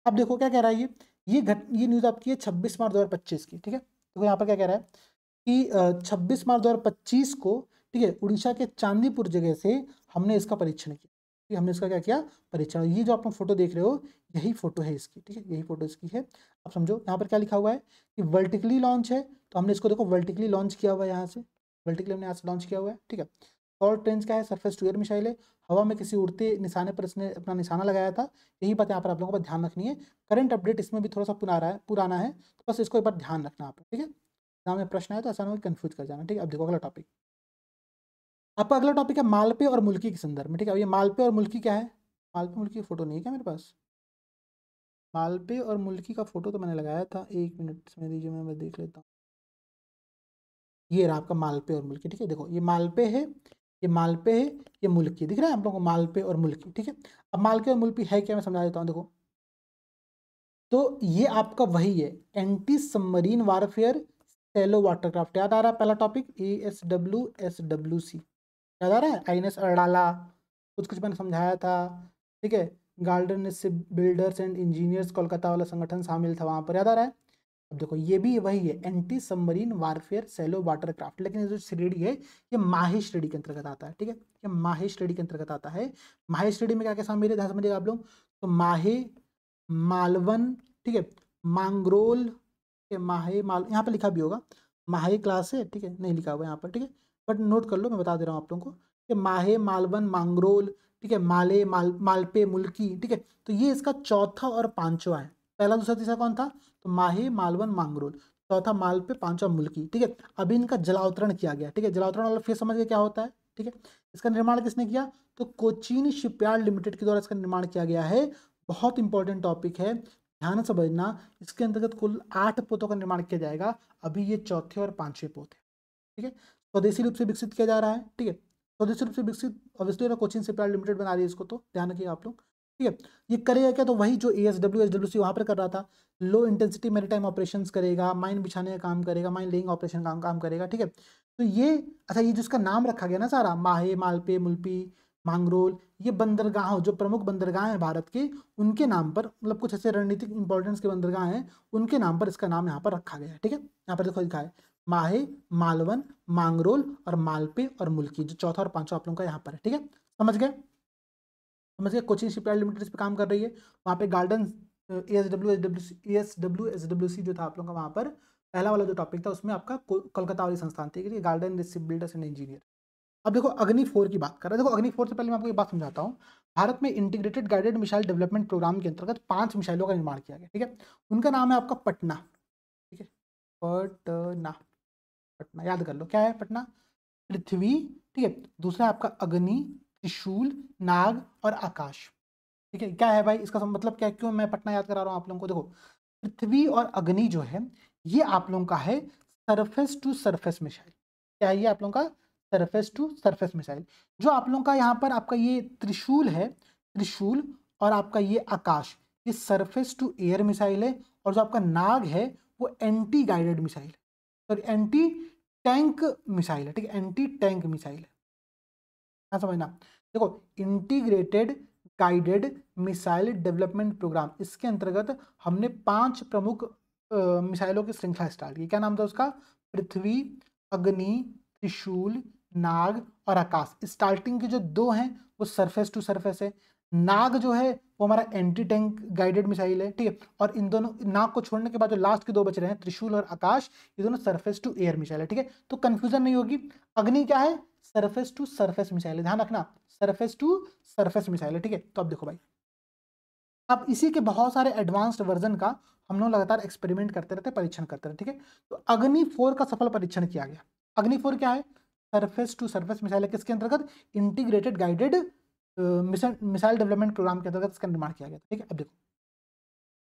अब देखो क्या कह रहा है ये न्यूज़ आपकी है 26 मार्च 2025 की। ठीक है, देखो यहाँ पर क्या कह रहा है कि 26 मार्च 2025 को, ठीक है, उड़ीसा के चांदीपुर जगह से हमने इसका परीक्षण किया। ठीक है, हमने इसका क्या किया? परीक्षण। ये जो आप लोग फोटो देख रहे हो यही फोटो है इसकी। ठीक है, यही फोटो इसकी है। आप समझो यहाँ पर क्या लिखा हुआ है कि वर्टिकली लॉन्च है, तो हमने इसको देखो वर्टिकली लॉन्च किया हुआ है, यहाँ से वर्टिकली हमने यहाँ से लॉन्च किया हुआ है। ठीक है, शॉर्ट रेंज का है, सरफेस टू एयर मिसाइल है, हवा में किसी उड़ते निशाने पर इसने अपना निशाना लगाया था। यही बात यहाँ पर आप लोगों को ध्यान रखनी है। करंट अपडेट इसमें भी थोड़ा सा पुराना है, तो बस इसको एक बार ध्यान रखना आप। ठीक है, एग्जाम में प्रश्न आए तो ऐसा ना कंफ्यूज कर जाना। ठीक है, अब देखो अगला टॉपिक, आपका अगला टॉपिक है मालपे और मुल्की के संदर्भ में। ठीक है, अब ये मालपे और मुल्की क्या है? मालपे मुल्की की फोटो नहीं है क्या मेरे पास? मालपे और मुल्की का फोटो तो मैंने लगाया था, 1 मिनट समय दीजिए, मैं देख लेता हूँ। ये रहा आपका मालपे और मुल्की। ठीक है, देखो ये मालपे है, ये मालपे है, ये मुल्की, दिख रहा है आप लोगों को? मालपे और मुल्की। ठीक है, अब मालपे और मुल्की है क्या, मैं समझा देता हूँ। देखो तो ये आपका वही है, anti submarine warfare shallow watercraft. याद आ रहा है पहला टॉपिक ASWSWC? याद आ रहा है? INS अड़ाला, कुछ मैंने समझाया था। ठीक है, garden ship builders and engineers Kolkata वाला संगठन शामिल था वहां पर, याद आ रहा है? अब देखो ये भी वही है, anti submarine warfare shallow watercraft. लेकिन ये जो श्रेणी है ये माही श्रेणी के अंतर्गत आता है। ठीक है, ये माही श्रेणी के अंतर्गत आता है। माही श्रेणी में क्या क्या शामिल है, ध्यान समझिएगा आप लोग। तो माहे, मालवन, ठीक है, मांगरोल, माहे माल, यहाँ पे लिखा भी होगा माहे क्लास है। ठीक है, नहीं लिखा हुआ यहाँ पर। ठीक है, बट नोट कर लो, मैं बता दे रहा हूँ आप लोगों को कि माहे, मालवन, मांगरोल, ठीक है, मालपे, मुल्की। ठीक है, तो ये इसका चौथा और पांचवा है। पहला दूसरा तीसरा कौन था? तो माहे, मालवन, मांगरोल, चौथा मालपे, पांचवा मुल्की। ठीक है, अभी इनका जलावतरण किया गया। ठीक है, जलावतरण वाला फिर समझ गए क्या होता है। ठीक है, इसका निर्माण किसने किया? तो कोचीन शिपयार्ड लिमिटेड के द्वारा इसका निर्माण किया गया है। बहुत इंपॉर्टेंट टॉपिक है, ध्यान से समझना। इसके अंतर्गत कुल 8 पोतों का निर्माण किया जाएगा, अभी ये चौथे और पांचवें पोत है। ठीक है, स्वदेशी रूप से विकसित किया जा रहा है, ठीक है। स्वदेशी रूप से विकसित ऑब्वियसली कोचिन शिपयार्ड लिमिटेड बना रही है इसको, तो ध्यान रखिएगा आप लोग, ठीक है। ये करेगा क्या, तो वही जो ASW SWC वहाँ पर कर रहा था, लो इंटेंसिटी मैरीटाइम ऑपरेशंस करेगा, माइन बिछाने का काम करेगा, माइन लेइंग ऑपरेशन का काम करेगा, ठीक है। तो ये अच्छा, ये जिसका नाम रखा गया ना सारा, माहे, मालपे, मुल्पी, मांगरोल, ये बंदरगाह जो प्रमुख बंदरगाह हैं भारत के, उनके नाम पर, मतलब कुछ ऐसे रणनीतिक इंपॉर्टेंस के बंदरगाह हैं, उनके नाम पर इसका नाम यहाँ पर रखा गया है, ठीक है। यहाँ पर देखो लिखा है माहे, मालवन, मांगरोल और मालपे और मुल्की, जो चौथा और पांचवा आप लोगों का यहाँ पर है, ठीक है। समझ गए, समझ गए। कोचिन शिपयार्ड लिमिटेड इस पे काम कर रही है, वहाँ पे गार्डन ASW SWC जो था आप लोगों का, वहाँ पर पहला वाला जो टॉपिक था उसमें आपका कोलकाता वाली संस्थान थी, garden ship builders and engineer. अब देखो अग्नि 4 की बात कर रहे हैं। देखो अग्नि 4 से पहले मैं आपको ये बात समझाता हूँ। भारत में integrated guided missile development programme के अंतर्गत 5 मिसाइलों का निर्माण किया गया, ठीक है। उनका नाम है आपका पटना, ठीक है, पटना, पटना याद कर लो, क्या है पटना, पृथ्वी, ठीक है। दूसरा आपका अग्नि, त्रिशूल, नाग और आकाश, ठीक है। क्या है भाई इसका मतलब क्या है, क्यों मैं पटना याद करा रहा हूँ आप लोगों को। देखो पृथ्वी और अग्नि जो है ये आप लोगों का है सरफेस टू सरफेस मिसाइल। क्या है ये आप लोगों का, सरफेस टू सरफेस मिसाइल। जो आप लोगों का यहाँ पर आपका ये त्रिशूल है, त्रिशूल, और आपका ये आकाश, ये सरफेस टू एयर मिसाइल है। और जो आपका नाग है वो एंटी गाइडेड मिसाइल है, सॉरी एंटी टैंक मिसाइल है, ठीक है, एंटी टैंक मिसाइल है, क्या समझना। देखो integrated guided missile development programme, इसके अंतर्गत हमने 5 प्रमुख मिसाइलों की श्रृंखला स्टार्ट की। क्या नाम था उसका, पृथ्वी, अग्नि, त्रिशूल, नाग और आकाश। स्टार्टिंग के जो 2 हैं वो सरफेस टू सरफेस है, नाग जो है वो हमारा एंटी टैंक गाइडेड मिसाइल है, ठीक है। और इन दोनों, नाग को छोड़ने के बाद जो लास्ट के 2 बच रहे हैं, त्रिशूल और आकाश, ये दोनों सरफेस टू एयर मिसाइल है, ठीक है। तो कंफ्यूजन नहीं होगी। अग्नि क्या है, सरफेस टू सरफेस मिसाइल है, ध्यान रखना, सरफेस टू सरफेस मिसाइल है, ठीक है। तो अब देखो भाई, अब इसी के बहुत सारे एडवांस्ड वर्जन का हम लोग लगातार एक्सपेरिमेंट करते रहते, परीक्षण करते रहते, ठीक है। तो अग्नि 4 का सफल परीक्षण किया गया। अग्नि 4 क्या है, सरफेस टू सरफेस मिसाइल है, किसके अंतर्गत, integrated guided missile development programme के अंतर्गत इसका निर्माण किया गया, ठीक है। अब देखो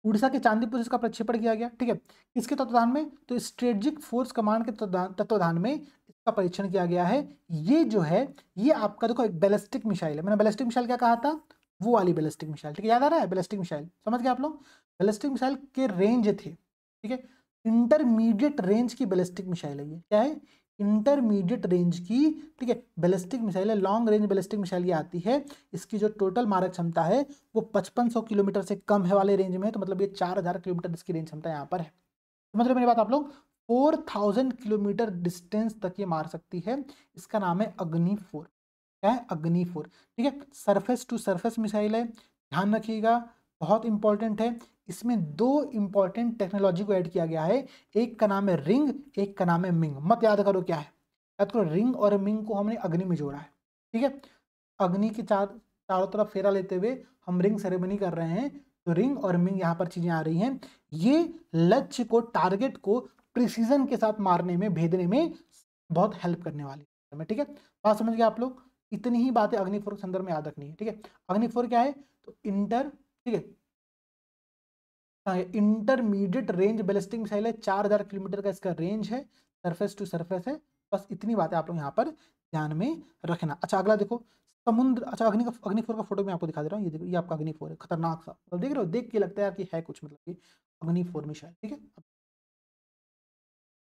उड़ीसा के चांदीपुर इसका प्रक्षेपण किया गया, ठीक है, किसके तत्वाधान में, तो स्ट्रेटेजिक फोर्स कमांड के तत्वाधान में इसका परीक्षण किया गया है। ये जो है ये आपका देखो एक बैलिस्टिक मिसाइल है। मैंने बैलिस्टिक मिसाइल क्या कहा था, वो वाली बैलिस्टिक मिसाइल, ठीक है, याद आ रहा है बैलिस्टिक मिसाइल, समझ गए आप लोग। बैलिस्टिक मिसाइल के रेंज थे, ठीक है, इंटरमीडिएट रेंज की बैलिस्टिक मिसाइल है ये, क्या है, इंटरमीडिएट रेंज की, ठीक है, बैलिस्टिक मिसाइल है। लॉन्ग रेंज बैलिस्टिक मिसाइल ये आती है, इसकी जो टोटल मारक क्षमता है वो 5500 किलोमीटर से कम है वाले रेंज में है, तो मतलब ये 4000 किलोमीटर इसकी रेंज क्षमता यहाँ पर है। मतलब मेरी बात आप लोग, 4000 किलोमीटर डिस्टेंस तक ये मार सकती है। इसका नाम है अग्नि 4, क्या है, अग्नि 4, ठीक है। सरफेस टू सरफेस मिसाइल है, ध्यान रखिएगा, बहुत इंपॉर्टेंट है। इसमें 2 इंपॉर्टेंट टेक्नोलॉजी को ऐड किया गया है, एक का नाम है रिंग, एक का नाम है मिंग। मत याद करो क्या है, याद करो रिंग और मिंग को हमने अग्नि में जोड़ा है, ठीक है। अग्नि के चारों तरफ फेरा लेते हुए हम रिंग सेरेमनी कर रहे हैं, तो रिंग और मिंग यहाँ पर चीजें आ रही हैं। ये लक्ष्य को, टारगेट को प्रिसीजन के साथ मारने में, भेदने में बहुत हेल्प करने वाली है, ठीक है। बात समझ गए आप लोग, इतनी ही बातें अग्नि 4 के संदर्भ में याद रखनी है, ठीक है। अग्नि 4 क्या है, तो ठीक है, इंटरमीडिएट रेंज बैलिस्टिक मिसाइल है, 4000 किलोमीटर का इसका रेंज है, सरफेस टू सरफेस है। बस इतनी बातें आप लोग यहाँ पर ध्यान में रखना। अच्छा अगला देखो समुद्र, अच्छा अग्नि 4 का फोटो मैं आपको दिखा दे रहा हूँ, ये देखो ये आपका अग्नि 4 है, खतरनाक सा, मतलब देख रहे हो, देख के लगता है यार कि है कुछ, मतलब कि अग्नि 4 मिसाइल, ठीक है।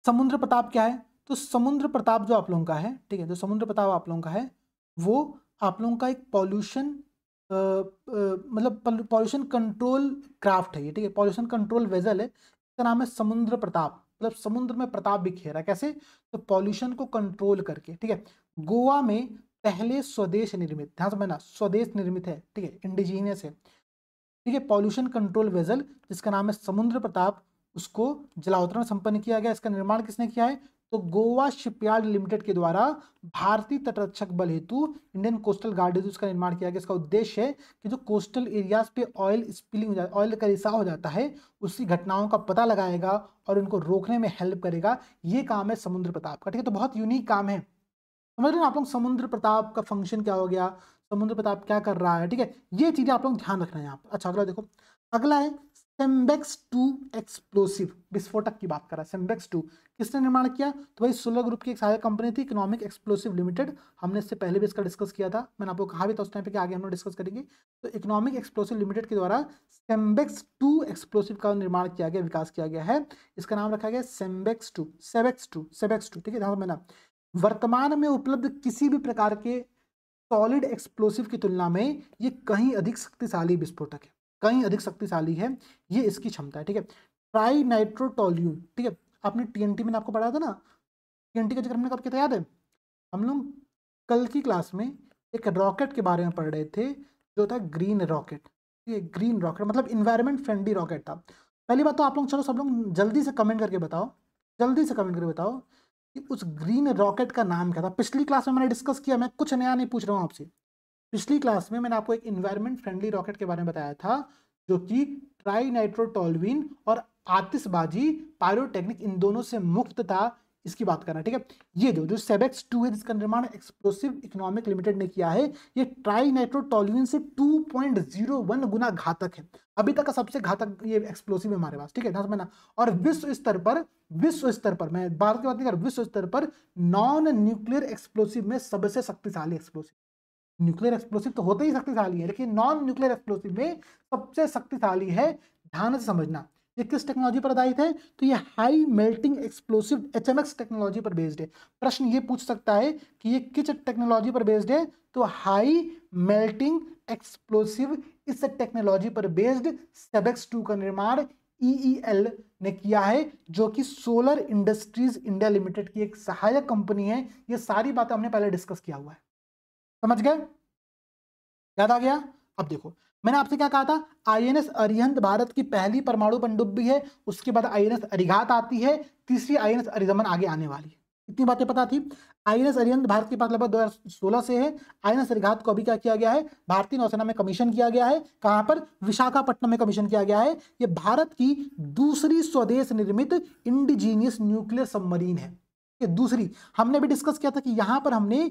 समुद्र प्रताप क्या है, तो समुद्र प्रताप जो आप लोगों का है, ठीक है, जो समुद्र प्रताप आप लोगों का है वो आप लोगों का एक पॉल्यूशन, मतलब पॉल्यूशन कंट्रोल क्राफ्ट है ये, ठीक है, पॉल्यूशन कंट्रोल वेजल है। इसका नाम है समुद्र प्रताप, मतलब समुद्र में प्रताप बिखेरा, कैसे, तो पॉल्यूशन को कंट्रोल करके, ठीक है। गोवा में पहले स्वदेश निर्मित, ध्यान समझना, स्वदेश निर्मित है, ठीक है, इंडिजीनियस है, ठीक है, पॉल्यूशन कंट्रोल वेजल जिसका नाम है समुद्र प्रताप, उसको जलावतरण संपन्न किया गया। इसका निर्माण किसने किया है, तो गोवा शिपयार्ड लिमिटेड के द्वारा भारतीय तटरक्षक बल हेतु इंडियन कोस्टल गार्ड हेतु इसका निर्माण किया गया। इसका उद्देश्य है कि जो कोस्टल एरियाज पे ऑयल स्पिलिंग, ऑयल का रिसाव हो जाता है, उसकी घटनाओं का पता लगाएगा और उनको रोकने में हेल्प करेगा। ये काम है समुद्र प्रताप का, ठीक है। तो बहुत यूनिक काम है, समझ रहे हैं आप लोग, समुद्र प्रताप का फंक्शन क्या हो गया, समुद्र प्रताप क्या कर रहा है, ठीक है। ये चीजें आप लोग ध्यान रखना है यहाँ पर। अच्छा अगला देखो, अगला है सेम्बेक्स 2 एक्सप्लोसिव विस्फोटक की बात कर रहा है। सेम्बेक्स 2 किसने निर्माण किया? तो भाई सोलर ग्रुप की एक सहायक कंपनी थी इकोनॉमिक एक्सप्लोसिव लिमिटेड। हमने इससे पहले भी इसका डिस्कस किया था, मैंने आपको कहा भी था उस टाइम पे कि आगे हम लोग डिस्कस करेंगे। तो इकोनॉमिक एक्सप्लोसिव लिमिटेड के द्वारा सेम्बेक्स 2 एक्सप्लोसिव का निर्माण किया गया, विकास किया गया है। इसका नाम रखा गया सेम्बेक्स 2, सेबेक्स 2, ठीक है। ध्यान देना, वर्तमान में उपलब्ध किसी भी प्रकार के सॉलिड एक्सप्लोसिव की तुलना में ये कहीं अधिक शक्तिशाली विस्फोटक है, कहीं अधिक शक्तिशाली है, ये इसकी क्षमता है, ठीक है। ट्राई नाइट्रोटोल्यून, ठीक है, आपने टीएनटी में आपको पढ़ा था ना, टीएनटी का जिक्र हमने कब किया था याद है? हम लोग कल की क्लास में एक रॉकेट के बारे में पढ़ रहे थे जो था ग्रीन रॉकेट। ये ग्रीन रॉकेट मतलब इन्वायरमेंट फ्रेंडली रॉकेट था। पहली बात तो आप लोग चलो सब लोग जल्दी से कमेंट करके बताओ, जल्दी से कमेंट करके बताओ कि उस ग्रीन रॉकेट का नाम क्या था। पिछली क्लास में मैंने डिस्कस किया, मैं कुछ नया नहीं पूछ रहा हूँ आपसे। पिछली क्लास में मैंने आपको एक इन्वायरमेंट फ्रेंडली रॉकेट के बारे में बताया था जो कि ट्राई नाइट्रोटोल्यून और आतिशबाजी पायरोटेक्निक इन दोनों से मुक्त था, इसकी बात करना, ठीक है। ये जो सेबेक्स 2 है जिसका निर्माण एक्सप्लोसिव इकोनॉमिक लिमिटेड ने किया है, ये ट्राई नाइट्रोटोल्यून से 2.01 गुना घातक है। अभी तक का सबसे घातक ये एक्सप्लोसिव है हमारे पास, ठीक है, ध्यान समझना। और विश्व स्तर पर मैं भारत की बात नहीं कर, विश्व स्तर पर नॉन न्यूक्लियर एक्सप्लोसिव में सबसे शक्तिशाली एक्सप्लोसिव। न्यूक्लियर एक्सप्लोसिव तो होते ही शक्तिशाली है, लेकिन नॉन न्यूक्लियर एक्सप्लोसिव में सबसे शक्तिशाली है। ध्यान से समझना, ये किस टेक्नोलॉजी पर आधारित है? तो ये high melting explosive HMX technology पर बेस्ड है। प्रश्न ये पूछ सकता है कि ये किस टेक्नोलॉजी पर बेस्ड है? तो हाई मेल्टिंग एक्सप्लोसिव इस टेक्नोलॉजी पर बेस्ड सेबेक्स 2 का निर्माण EEL ने किया है, जो कि सोलर इंडस्ट्रीज इंडिया लिमिटेड की एक सहायक कंपनी है। ये सारी बातें हमने पहले डिस्कस किया हुआ है, समझ गए? याद आ गया? अब देखो, मैंने आपसे क्या कहा था? INS अरिहंत भारत की पहली परमाणु पनडुब्बी है, उसके बाद INS अरिघात आती है, तीसरी INS अरिदमन आगे आने वाली है। इतनी बातें पता थी। INS अरिहंत भारत के पास लगभग 2016 से है। INS अरिघात को अभी क्या किया गया है? भारतीय नौसेना में कमीशन किया गया है। कहां पर? विशाखापट्टनम में कमीशन किया गया है। ये भारत की दूसरी स्वदेश निर्मित इंडिजीनियस न्यूक्लियर सबमरीन है। ये दूसरी, हमने भी डिस्कस किया था कि यहां पर हमने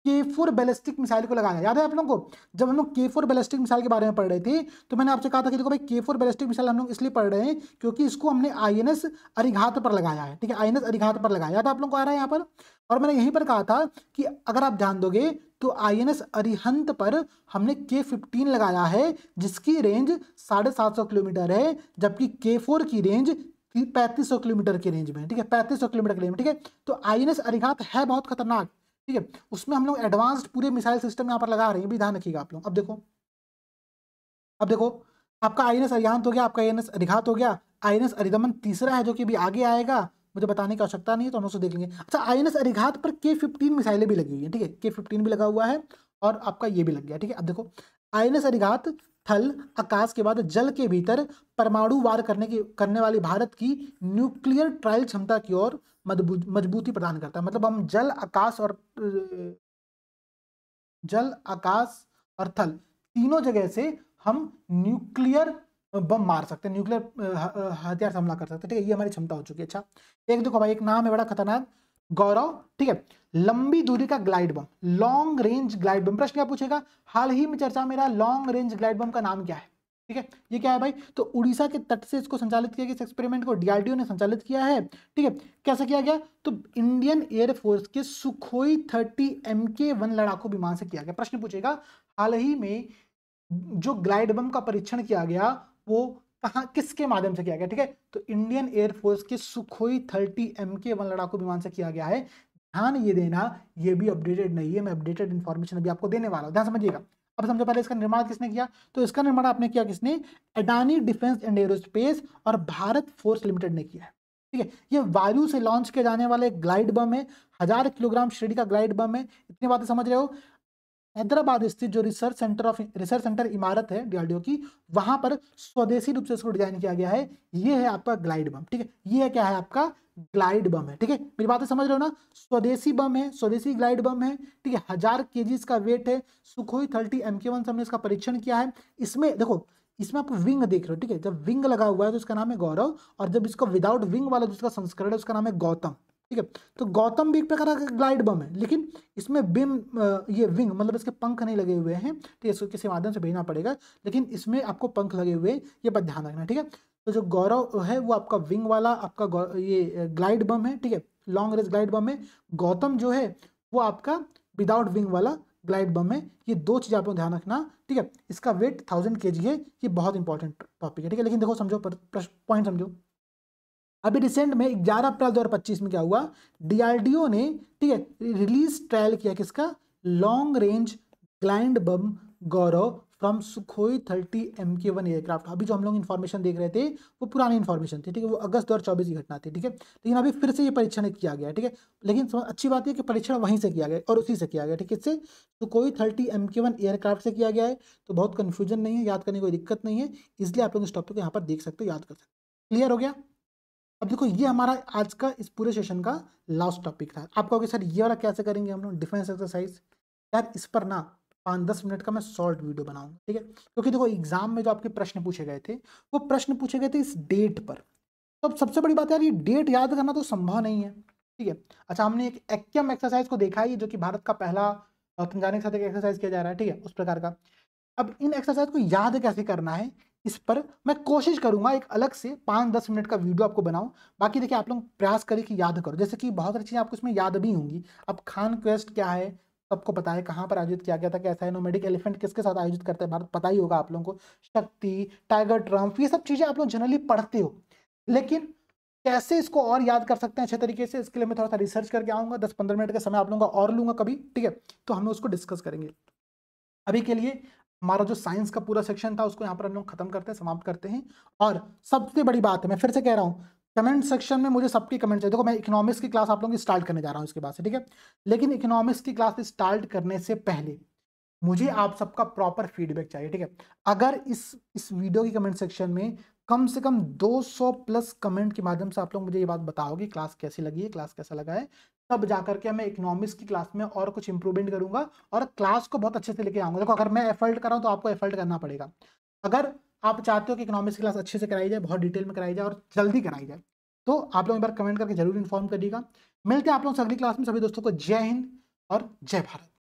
K4 बैलिस्टिक मिसाइल को लगाया, याद है आप लोगों को? जब हम लोग K4 बैलिस्टिक मिसाइल के बारे में पढ़ रहे थे तो मैंने आपसे कहा था कि देखो भाई K4 बैलिस्टिक मिसाइल हम लोग इसलिए पढ़ रहे हैं क्योंकि इसको हमने INS अरिघात पर लगाया है, ठीक है, INS अरिघात पर लगाया, याद है आप लोगों को? आ रहा है यहाँ पर। और मैंने यहीं पर कहा था कि अगर आप ध्यान दोगे तो INS अरिहंत पर हमने K15 लगाया है जिसकी रेंज 750 किलोमीटर है, जबकि K4 की रेंज 3500 किलोमीटर की रेंज में, ठीक है, 3500 किलोमीटर की रेंज में, ठीक है। तो INS अरिघात है बहुत खतरनाक, ठीक है, उसमें हम लोग एडवांस्ड पूरे मिसाइल सिस्टम यहाँ पर लगा रहे हैं, भी ध्यान रखिएगा आप लोग। अब देखो आपका INS अरिहंत हो गया, आपका INS अरिघात हो गया, INS अरिदमन तीसरा है जो कि अभी आगे आएगा, मुझे बताने की आवश्यकता नहीं है, तो हम उसको देख लेंगे। अच्छा, INS अरिघात पर K15 मिसाइलें भी लगी हुई है, ठीक है, K15 भी लगा हुआ है और आपका ये भी लग गया, ठीक है। अब देखो INS अरिघात थल, आकाश के बाद जल के भीतर परमाणु वार करने वाली भारत की न्यूक्लियर ट्रायल क्षमता की ओर मजबूती प्रदान करता है। मतलब हम जल, आकाश और थल तीनों जगह से हम न्यूक्लियर बम मार सकते हैं, न्यूक्लियर हथियार से हमला कर सकते हैं, ठीक है, ये हमारी क्षमता हो चुकी है। अच्छा, एक देखो भाई, एक नाम है बड़ा खतरनाक, गौरव, ठीक है, लंबी दूरी का glide bomb, long range glide bomb. प्रश्न क्या पूछेगा? हाल ही में चर्चा में रहा लॉन्ग रेंज ग्लाइड बम का नाम क्या है, ठीक है, ये क्या है भाई? तो उड़ीसा के तट से इसको संचालित किया गया, इस एक्सपेरिमेंट को DRDO ने संचालित किया है, ठीक है। कैसे किया गया? तो इंडियन एयरफोर्स के सुखोई 30 MK1 लड़ाकू विमान से किया गया। प्रश्न पूछेगा, हाल ही में जो ग्लाइड बम का परीक्षण किया गया वो कहाँ, किसके माध्यम से किया गया, ठीक है? तो इंडियन एयरफोर्स के सुखोई 30 MK1 लड़ाकू विमान से किया गया है। ध्यान ये देना, ये भी अपडेटेड नहीं है, मैं अपडेटेड इन्फॉर्मेशन अभी आपको देने वाला हूं, ध्यान समझिएगा। अब समझो पहले इसका निर्माण किसने किया? तो इसका निर्माण आपने किया किसने? अडानी डिफेंस एंड एरोस्पेस और भारत फोर्स लिमिटेड ने किया है, ठीक है। ये वायु से लॉन्च किए जाने वाले ग्लाइड बम है, 1000 किलोग्राम श्रेणी का ग्लाइड बम है। इतनी बातें समझ रहे हो? हैदराबाद स्थित जो रिसर्च सेंटर इमारत है DRDO की, वहां पर स्वदेशी रूप से इसको डिजाइन किया गया है। ये है आपका ग्लाइड बम, ठीक है, ये है क्या है आपका? ग्लाइड बम है, ठीक है, मेरी बातें समझ रहे हो ना? स्वदेशी बम है, स्वदेशी ग्लाइड बम है, ठीक है, 1000 kg इसका वेट है। सुखोई 30 MK1 से हमने इसका परीक्षण किया है। इसमें देखो, इसमें आप विंग देख रहे हो, ठीक है, जब विंग लगा हुआ है तो इसका नाम है गौरव, और जब इसका विदाउट विंग वाला जिसका संस्करण है उसका नाम है गौतम, ठीक है। तो गौतम भी एक प्रकार का ग्लाइड बम है, लेकिन इसमें बिम ये विंग मतलब इसके पंख नहीं लगे हुए हैं, तो इसको किसी माध्यम से भेजना पड़ेगा, लेकिन इसमें आपको पंख लगे हुए हैं, ये बात ध्यान रखना, ठीक है। तो जो गौरव है वो आपका विंग वाला आपका ये ग्लाइड बम है, ठीक है, लॉन्ग रेंज ग्लाइड बम है। गौतम जो है वो आपका विदाउट विंग वाला ग्लाइड बम है। ये दो चीज़ आप लोग ध्यान रखना, ठीक है। इसका वेट 1000 kg है, ये बहुत इंपॉर्टेंट टॉपिक है, ठीक है। लेकिन देखो समझो, पॉइंट समझो। अभी रिसेंट में 11 अप्रैल 2025 में क्या हुआ, डीआरडीओ ने, ठीक है, रिलीज ट्रायल किया किसका, long range glide bomb Gaurav from Sukhoi 30 MK1 aircraft. अभी जो हम लोग इन्फॉर्मेशन देख रहे थे वो पुरानी इन्फॉर्मेशन थी, ठीक है, वो अगस्त 2024 की घटना थी, ठीक है। लेकिन अभी फिर से ये परीक्षण किया गया, ठीक है। लेकिन अच्छी बात है कि परीक्षण वहीं से किया गया और उसी से किया गया, ठीक है। इससे सुखोई 30 MK1 एयरक्राफ्ट से किया गया है, तो बहुत कन्फ्यूजन नहीं है, याद करने की कोई दिक्कत नहीं है। इसलिए आप लोग इस टॉपिक को यहाँ पर देख सकते हो, याद कर सकते हो। क्लियर हो गया। अब देखो ये हमारा आज का इस पूरे सेशन का लास्ट टॉपिक था। आप कहोगे सर ये वाला कैसे करेंगे हम लोग डिफेंस एक्सरसाइज, यार इस पर ना 5-10 मिनट का मैं शॉर्ट वीडियो बनाऊंगा, ठीक है। क्योंकि देखो एग्जाम में जो आपके प्रश्न पूछे गए थे वो प्रश्न पूछे गए थे इस डेट पर। तो अब सबसे बड़ी बात यार, ये डेट याद करना तो संभव नहीं है, ठीक है। अच्छा, हमने एक एक्यम एक्सरसाइज को देखा है, जो कि भारत का पहला तंजानिया के साथ एक एक्सरसाइज किया जा रहा है, ठीक है, उस प्रकार का। अब इन एक्सरसाइज को याद कैसे करना है, इस पर मैं कोशिश करूंगा एक अलग से 5-10 मिनट का वीडियो आपको बनाऊं। बाकी देखिए आप लोग प्रयास करें कि याद करो, जैसे कि बहुत सारी चीजें आपको इसमें याद भी होंगी। अब खान क्वेस्ट क्या है सबको पता है, कहाँ पर आयोजित किया गया था, कैसा है, नोमैडिक एलिफेंट किसके साथ आयोजित करता है भारत, पता ही होगा आप लोगों को, शक्ति, टाइगर ट्रम्प, ये सब चीजें आप लोग जनरली पढ़ते हो। लेकिन कैसे इसको और याद कर सकते हैं अच्छे तरीके से, इसके लिए मैं थोड़ा सा रिसर्च करके आऊंगा। 10-15 मिनट का समय आप लोगों का और लूंगा कभी, ठीक है, तो हम उसको डिस्कस करेंगे। अभी के लिए हमारा जो साइंस का पूरा सेक्शन था उसको यहाँ पर हम लोग खत्म करते हैं, समाप्त करते हैं। और सबसे बड़ी बात है, मैं फिर से कह रहा हूँ, कमेंट सेक्शन में मुझे सबकी कमेंट चाहिए। देखो मैं इकोनॉमिक्स की क्लास आप लोगों की स्टार्ट करने जा रहा हूँ इसके बाद से, ठीक है। लेकिन इकोनॉमिक्स की क्लास स्टार्ट करने से पहले मुझे आप सबका प्रॉपर फीडबैक चाहिए, ठीक है। अगर इस वीडियो की कमेंट सेक्शन में कम से कम 200 प्लस कमेंट के माध्यम से आप लोग मुझे ये बात बताओगे क्लास कैसी लगी है, क्लास कैसा लगा है, तब जाकर के मैं इकोनॉमिक्स की क्लास में और कुछ इंप्रूवमेंट करूंगा और क्लास को बहुत अच्छे से लेके आऊंगा। देखो अगर मैं एफर्ट कर रहा हूं तो आपको एफर्ट करना पड़ेगा। अगर आप चाहते हो कि इकोनॉमिक्स की क्लास अच्छे से कराई जाए, बहुत डिटेल में कराई जाए और जल्दी कराई जाए, तो आप लोग एक बार कमेंट करके जरूर इन्फॉर्म करिएगा। मिलते हैं आप लोग अगली क्लास में। सभी दोस्तों को जय हिंद और जय भारत।